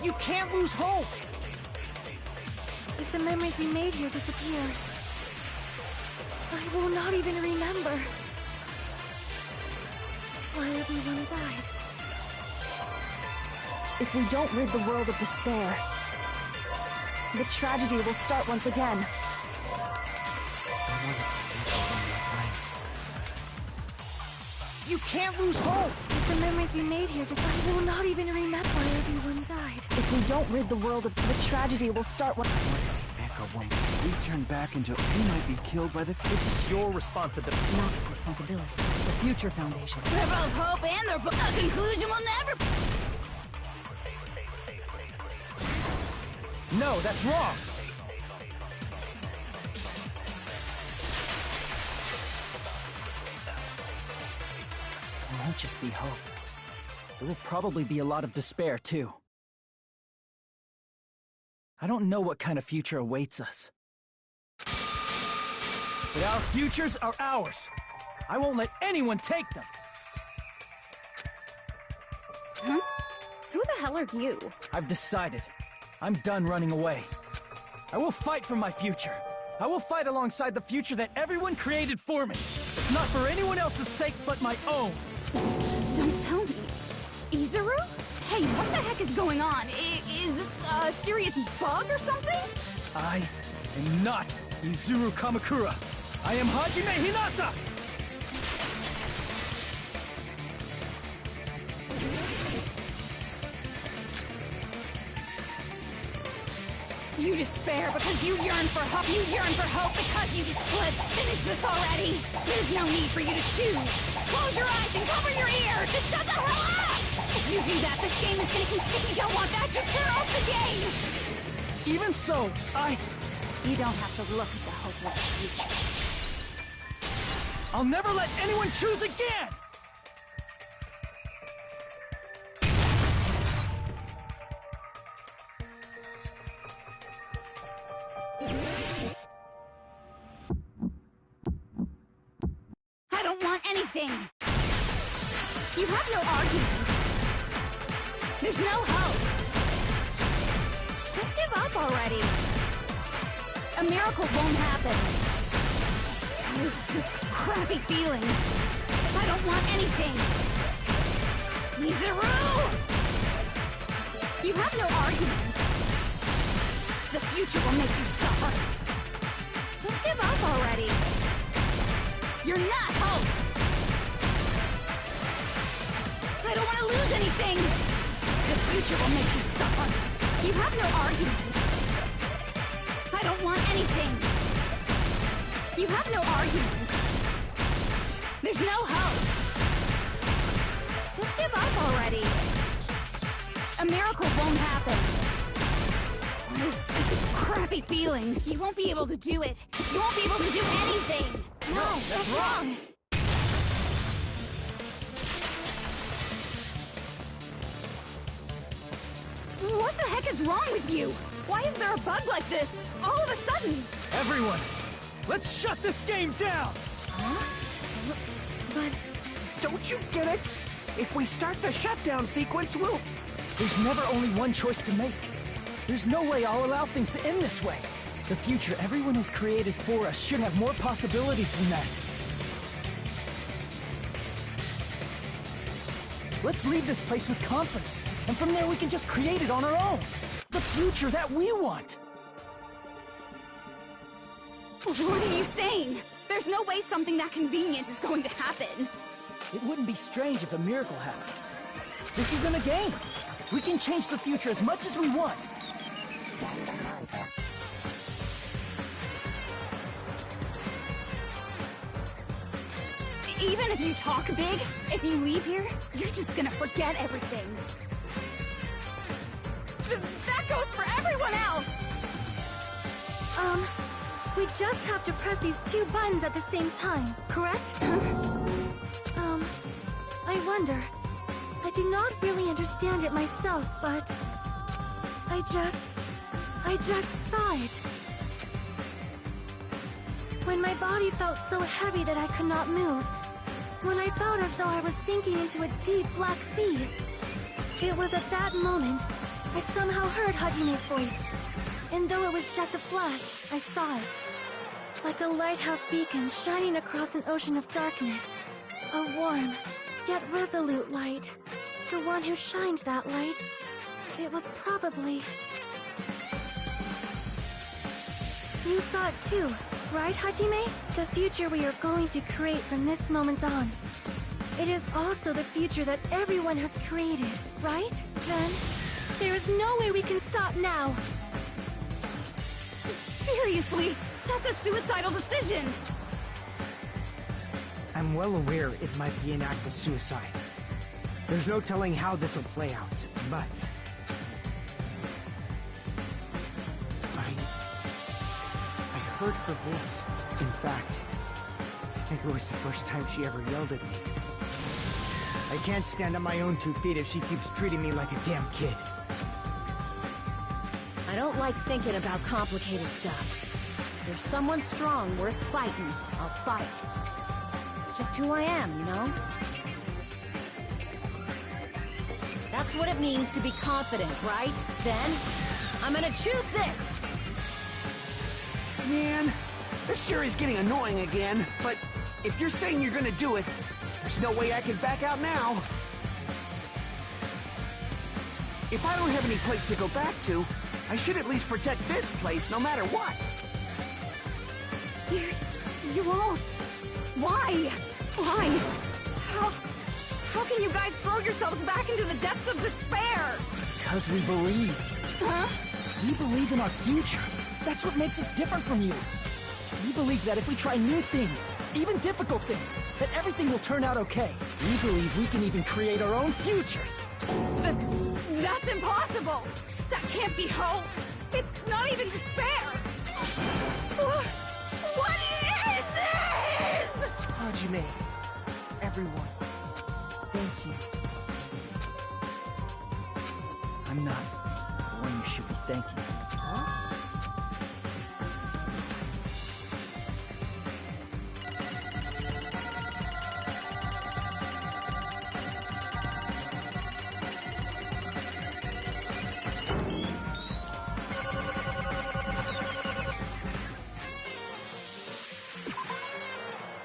You can't lose hope! If the memories we made here disappear, I will not even remember why everyone died. If we don't rid the world of despair, the tragedy will start once again. I want to see Echo one more time. You can't lose hope! If the memories we made here I will not even remember why everyone died. If we don't rid the world of the tragedy will start when I want to see Echo one more time. We turn back into we might be killed by the This is your responsibility. It's not my responsibility. It's the Future Foundation. They're both hope and they're both a conclusion will never. No, that's wrong! It won't just be hope. There will probably be a lot of despair, too. I don't know what kind of future awaits us. But our futures are ours. I won't let anyone take them. Huh? Who the hell are you? I've decided. I'm done running away. I will fight for my future. I will fight alongside the future that everyone created for me. It's not for anyone else's sake but my own. Don't tell me. Izuru? Hey, what the heck is going on? Is this a serious bug or something? I am not Izuru Kamakura. I am Hajime Hinata! You despair because you yearn for hope. You yearn for hope because you split. Finish this already. There's no need for you to choose. Close your eyes and cover your ears. Just shut the hell up! If you do that, this game is gonna continue. If you don't want that, just turn off the game! Even so, You don't have to look at the hopeless future. I'll never let anyone choose again! I don't want anything! You have no argument. There's no hope. Just give up already. A miracle won't happen. This crappy feeling. I don't want anything. Izuru! You have no argument. The future will make you suffer. Just give up already. You're not hope. I don't want to lose anything. The future will make you suffer. You have no argument. I don't want anything. You have no argument. There's no hope. Just give up already. A miracle won't happen. This crappy feeling. You won't be able to do it. You won't be able to do anything. No, that's wrong. What the heck is wrong with you? Why is there a bug like this, all of a sudden? Everyone, let's shut this game down! But... Don't you get it? If we start the shutdown sequence, we'll... There's never only one choice to make. There's no way I'll allow things to end this way. The future everyone has created for us should have more possibilities than that. Let's leave this place with confidence, and from there we can just create it on our own. The future that we want. What are you saying? There's no way something that convenient is going to happen. It wouldn't be strange if a miracle happened. This isn't a game. We can change the future as much as we want. Even if you talk big, if you leave here, you're just gonna forget everything. That goes for everyone else! We just have to press these two buttons at the same time, correct? I wonder. I do not really understand it myself, but... I just saw it. When my body felt so heavy that I could not move. When I felt as though I was sinking into a deep black sea. It was at that moment I somehow heard Hajime's voice. And though it was just a flash, I saw it. Like a lighthouse beacon shining across an ocean of darkness. A warm, yet resolute light. The one who shined that light, it was probably... You saw it too, right, Hajime? The future we are going to create from this moment on. It is also the future that everyone has created, right? Then, there is no way we can stop now. Seriously, that's a suicidal decision! I'm well aware it might be an act of suicide. There's no telling how this will play out, but... I heard her voice. In fact, I think it was the first time she ever yelled at me. I can't stand on my own 2 feet if she keeps treating me like a damn kid. I don't like thinking about complicated stuff. If there's someone strong worth fighting, I'll fight. It's just who I am, you know? That's what it means to be confident, right? Then, I'm gonna choose this! Man, this sure is getting annoying again, but if you're saying you're gonna do it, there's no way I can back out now. If I don't have any place to go back to, I should at least protect this place no matter what. You all... Why? Why? How can you guys throw yourselves back into the depths of despair? Because we believe. Huh? We believe in our future. That's what makes us different from you. We believe that if we try new things, even difficult things, that everything will turn out okay. We believe we can even create our own futures. That's impossible! That can't be hope! It's not even despair! What is this?! Hajime, everyone, thank you. I'm not the one you should be thanking. Huh?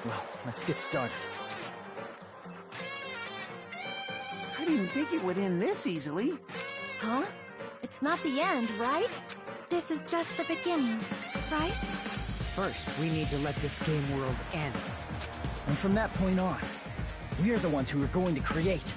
Well, let's get started. I didn't think it would end this easily. Huh? It's not the end, right? This is just the beginning, right? First, we need to let this game world end. And from that point on, we're the ones who are going to create.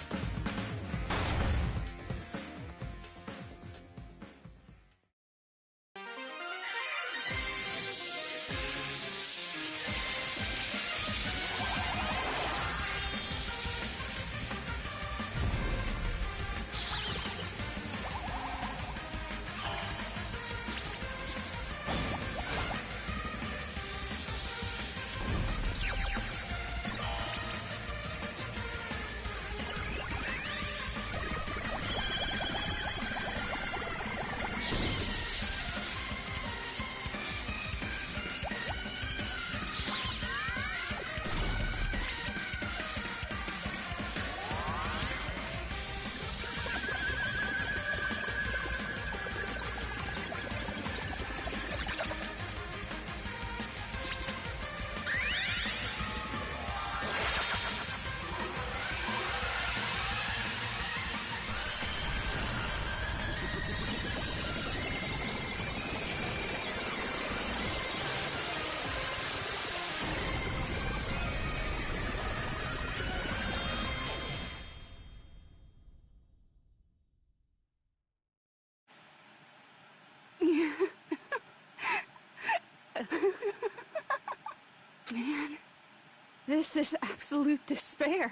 This is absolute despair.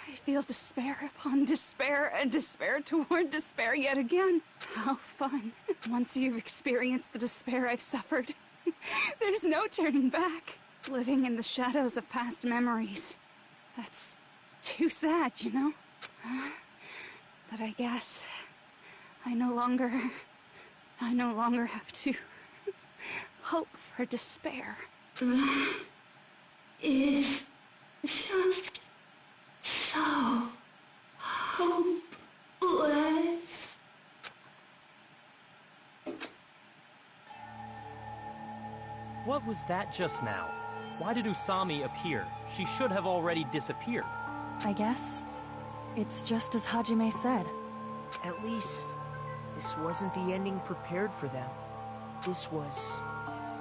I feel despair upon despair and despair toward despair yet again. How fun. Once you've experienced the despair I've suffered, there's no turning back. Living in the shadows of past memories. That's too sad, you know? But I guess I no longer have to hope for despair. Is just so hopeless. What was that just now? Why did Usami appear? She should have already disappeared. I guess it's just as Hajime said. At least, this wasn't the ending prepared for them. This was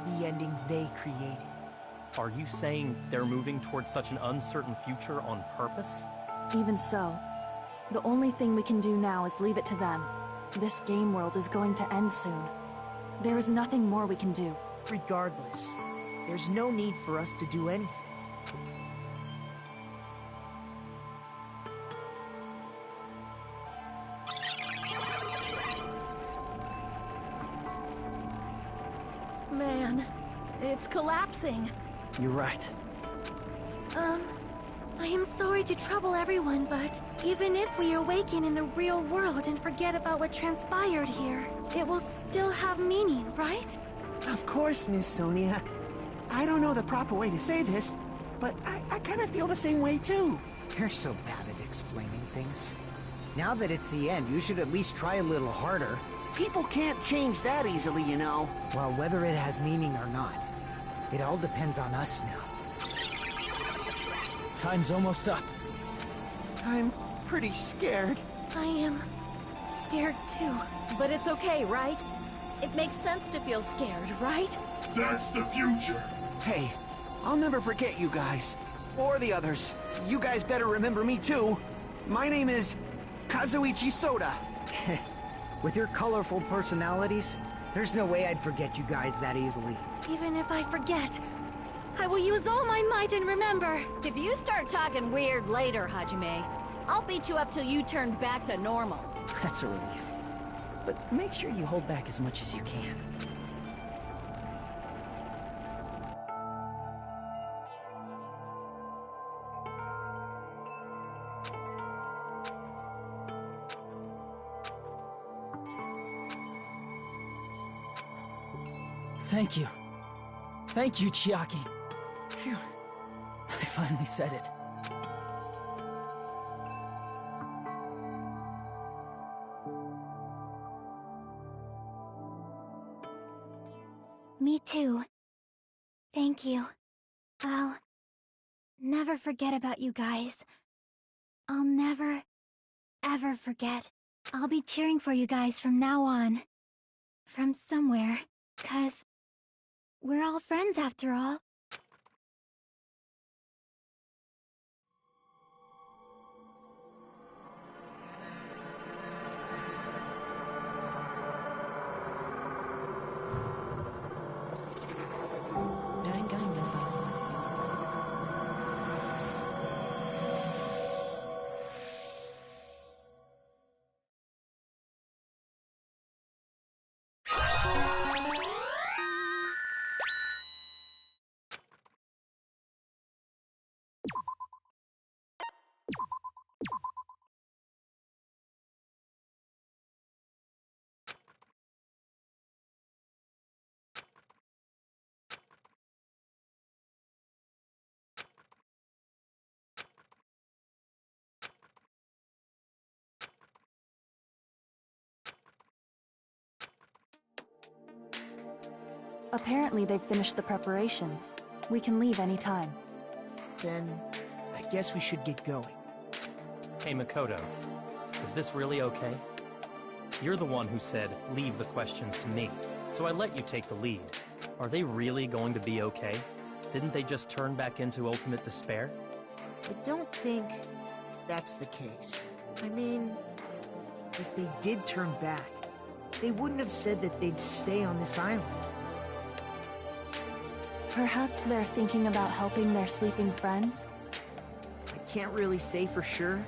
the ending they created. Are you saying they're moving towards such an uncertain future on purpose? Even so, the only thing we can do now is leave it to them. This game world is going to end soon. There is nothing more we can do. Regardless, there's no need for us to do anything. Man, it's collapsing. You're right. I am sorry to trouble everyone, but even if we awaken in the real world and forget about what transpired here, it will still have meaning, right? Of course, Miss Sonia. I don't know the proper way to say this, but I kind of feel the same way too. You're so bad at explaining things. Now that it's the end, you should at least try a little harder. People can't change that easily, you know. Well, whether it has meaning or not, it all depends on us now. Time's almost up. I'm pretty scared. I am scared too. But it's okay, right? It makes sense to feel scared, right? That's the future. Hey, I'll never forget you guys. Or the others. You guys better remember me too. My name is Kazuichi Soda. With your colorful personalities, there's no way I'd forget you guys that easily. Even if I forget, I will use all my might and remember. If you start talking weird later, Hajime, I'll beat you up till you turn back to normal. That's a relief. But make sure you hold back as much as you can. Thank you. Thank you, Chiaki. Phew. I finally said it. Me too. Thank you. I'll never forget about you guys. I'll never, ever forget. I'll be cheering for you guys from now on. From somewhere. 'Cause we're all friends after all. Apparently they've finished the preparations. We can leave any time. Then, I guess we should get going. Hey, Makoto. Is this really okay? You're the one who said, leave the questions to me. So I let you take the lead. Are they really going to be okay? Didn't they just turn back into ultimate despair? I don't think that's the case. I mean, if they did turn back, they wouldn't have said that they'd stay on this island. Perhaps they're thinking about helping their sleeping friends? I can't really say for sure,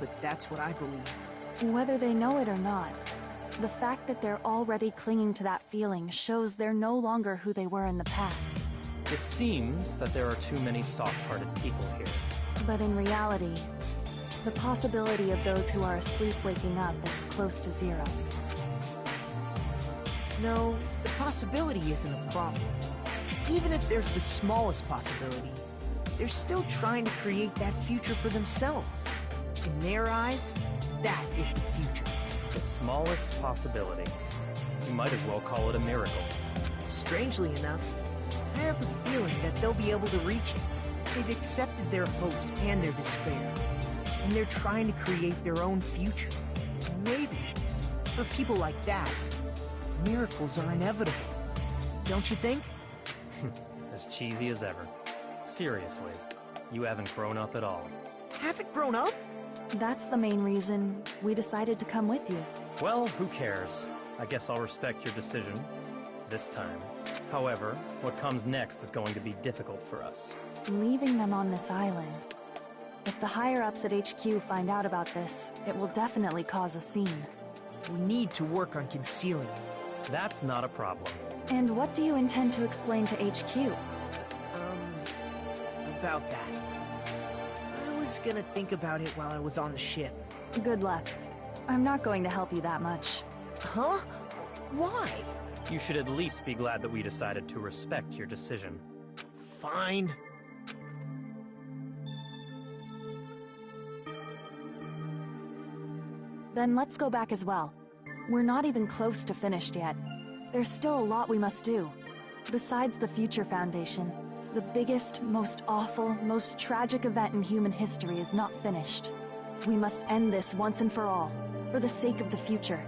but that's what I believe. Whether they know it or not, the fact that they're already clinging to that feeling shows they're no longer who they were in the past. It seems that there are too many soft-hearted people here. But in reality, the possibility of those who are asleep waking up is close to zero. No, the possibility isn't a problem. Even if there's the smallest possibility, they're still trying to create that future for themselves. In their eyes, that is the future. The smallest possibility. You might as well call it a miracle. Strangely enough, I have a feeling that they'll be able to reach it. They've accepted their hopes and their despair, and they're trying to create their own future. Maybe, for people like that, miracles are inevitable. Don't you think? As cheesy as ever. Seriously, you haven't grown up at all. Haven't grown up? That's the main reason we decided to come with you. Well, who cares? I guess I'll respect your decision. This time. However, what comes next is going to be difficult for us. Leaving them on this island. If the higher-ups at HQ find out about this, it will definitely cause a scene. We need to work on concealing it. That's not a problem. And what do you intend to explain to HQ? About that. I was gonna think about it while I was on the ship. Good luck. I'm not going to help you that much. Huh? Why? You should at least be glad that we decided to respect your decision. Fine. Then let's go back as well. We're not even close to finished yet. There's still a lot we must do. Besides the Future Foundation, the biggest, most awful, most tragic event in human history is not finished. We must end this once and for all, for the sake of the future.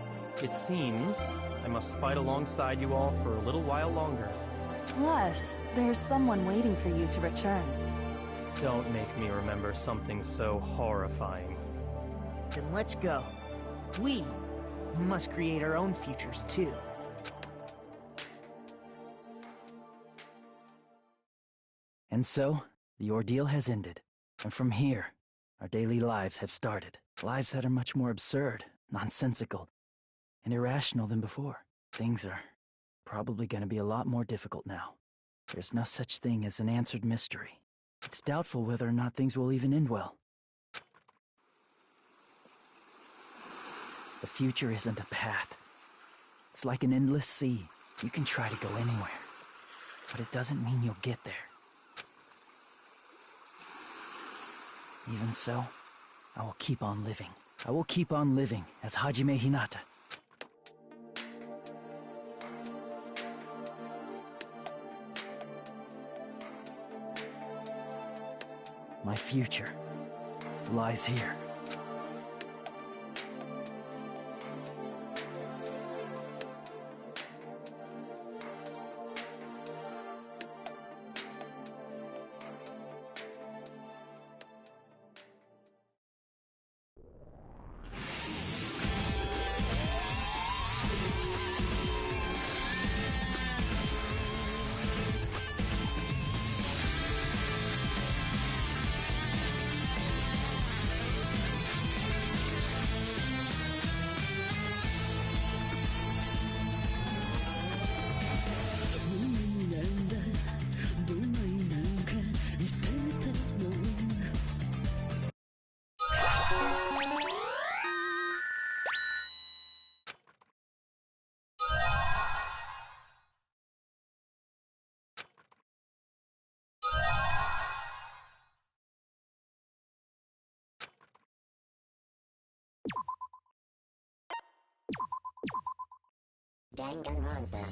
It seems I must fight alongside you all for a little while longer. Plus, there's someone waiting for you to return. Don't make me remember something so horrifying. Then let's go. We must create our own futures too. And so, the ordeal has ended. And from here, our daily lives have started. Lives that are much more absurd, nonsensical, and irrational than before. Things are probably going to be a lot more difficult now. There's no such thing as an answered mystery. It's doubtful whether or not things will even end well. The future isn't a path. It's like an endless sea. You can try to go anywhere, but it doesn't mean you'll get there. Even so, I will keep on living. I will keep on living as Hajime Hinata. My future lies here. Danganronpa.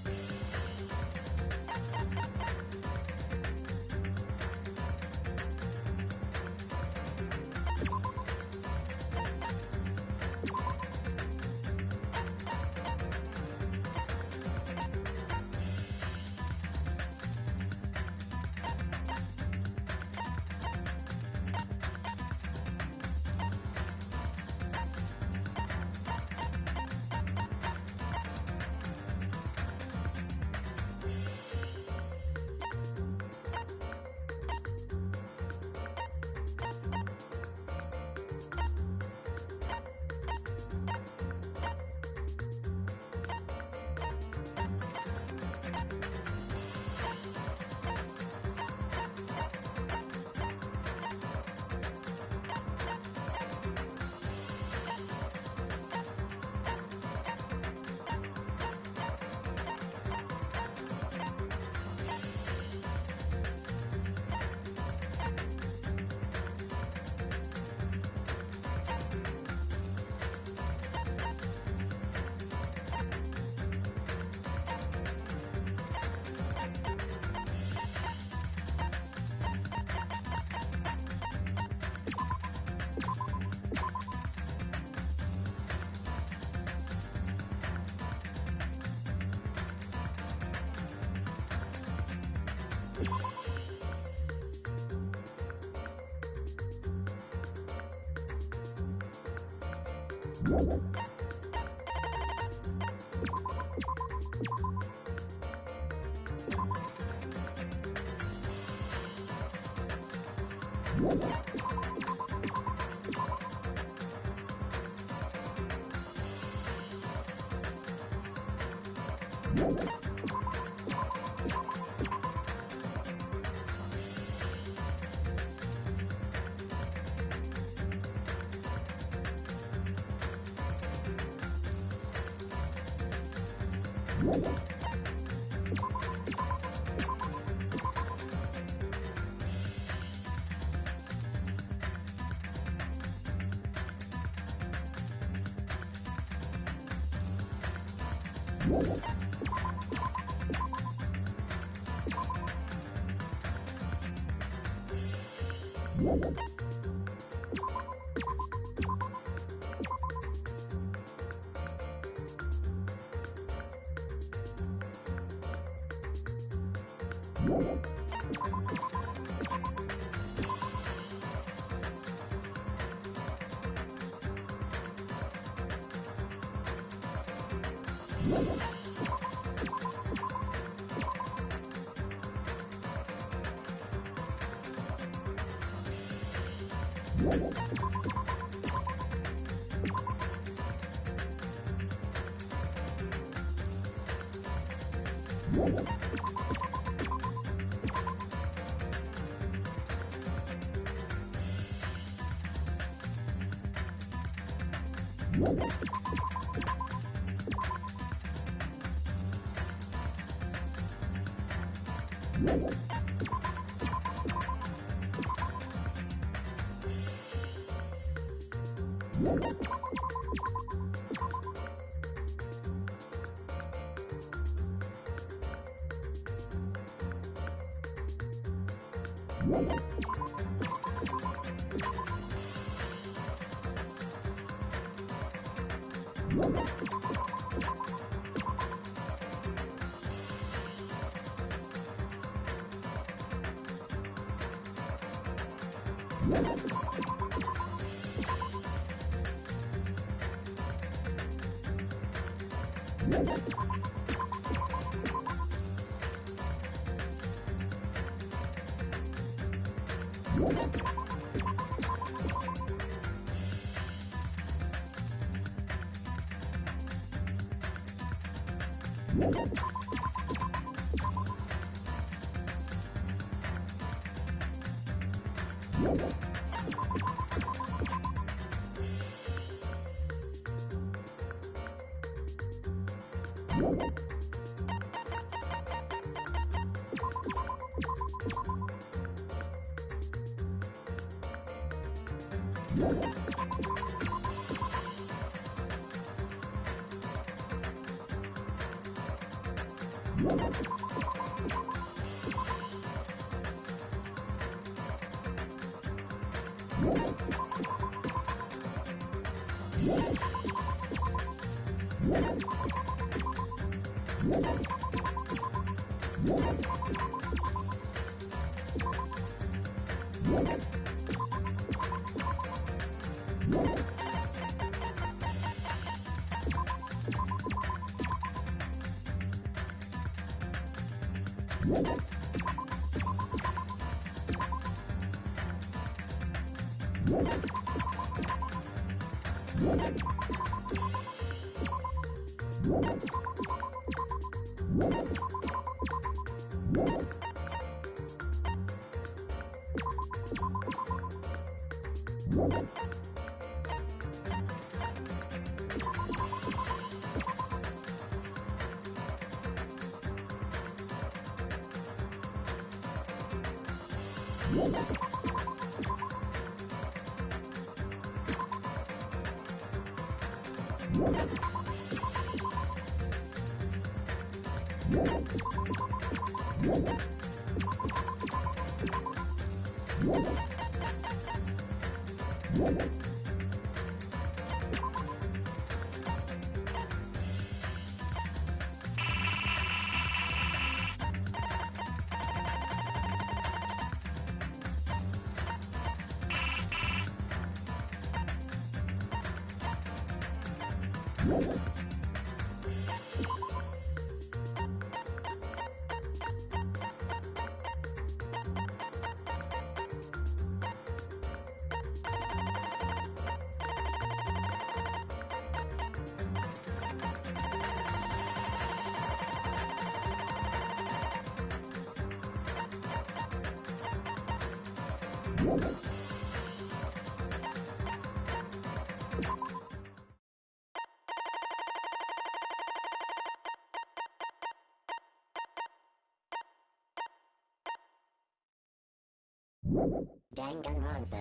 Danganronpa.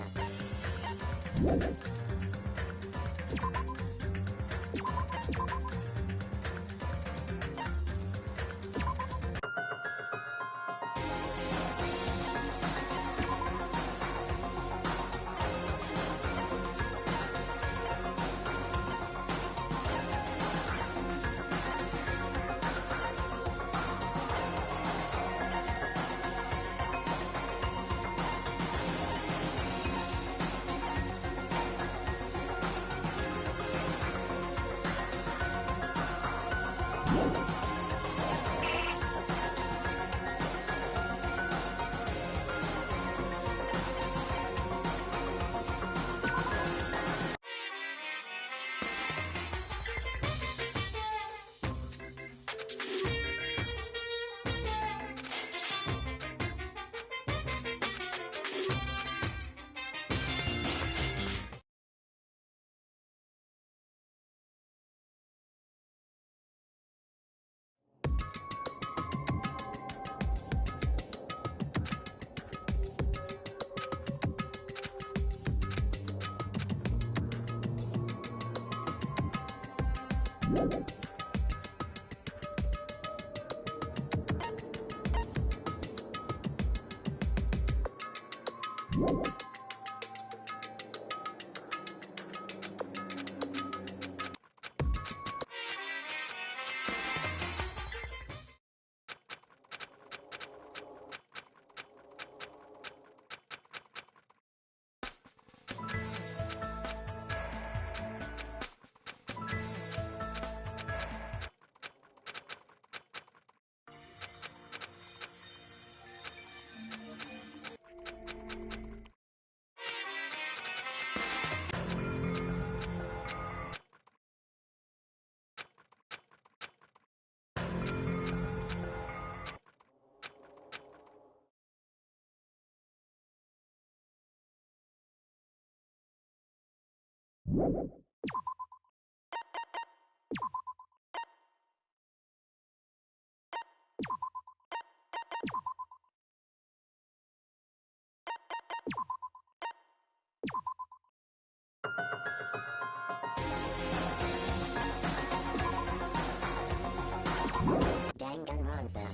Danganronpa.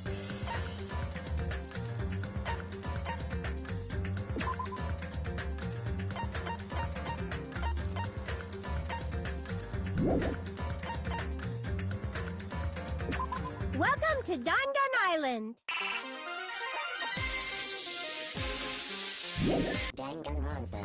Welcome to Dangan Island. Danganronpa.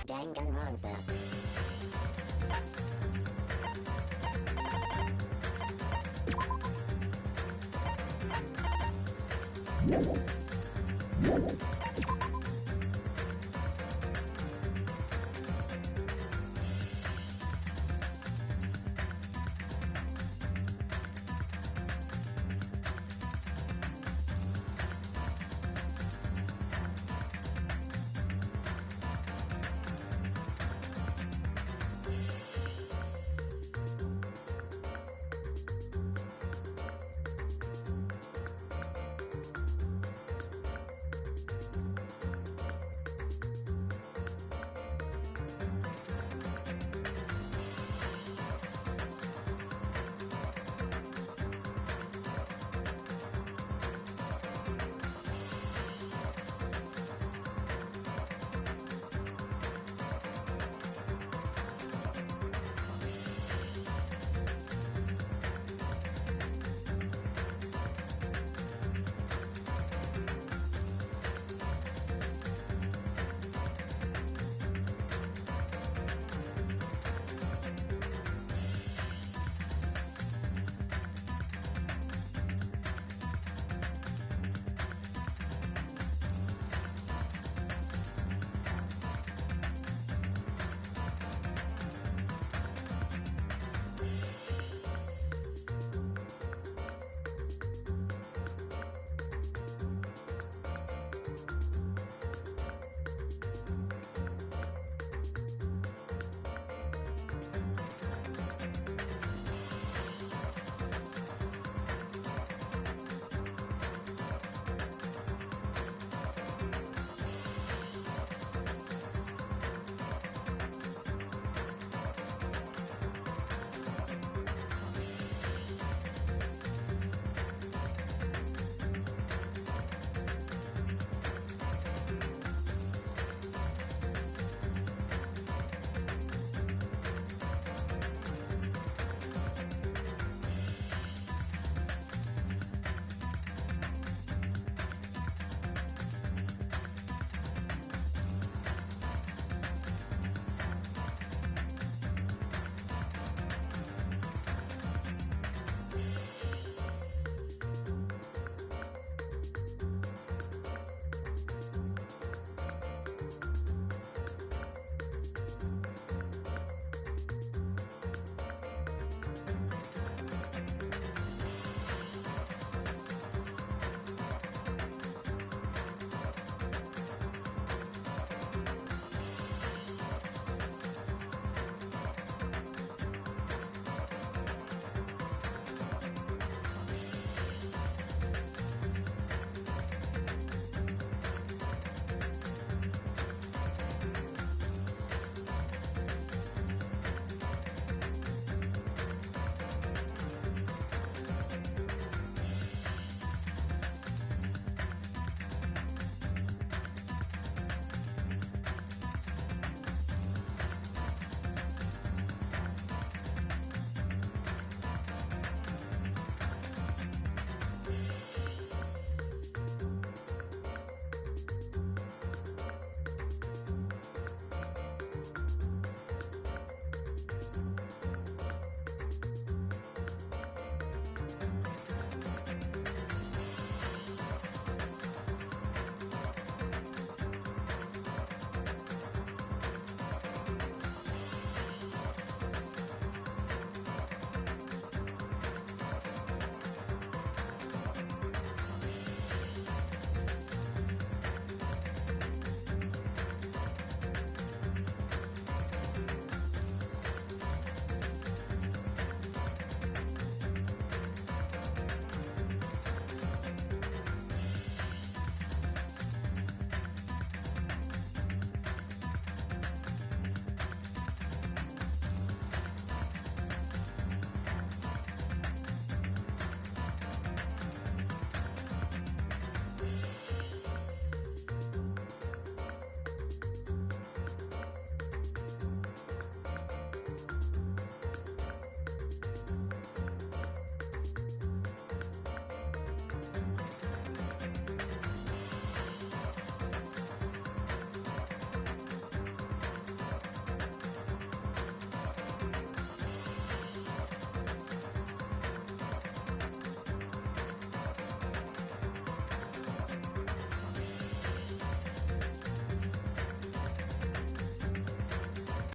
Danganronpa. you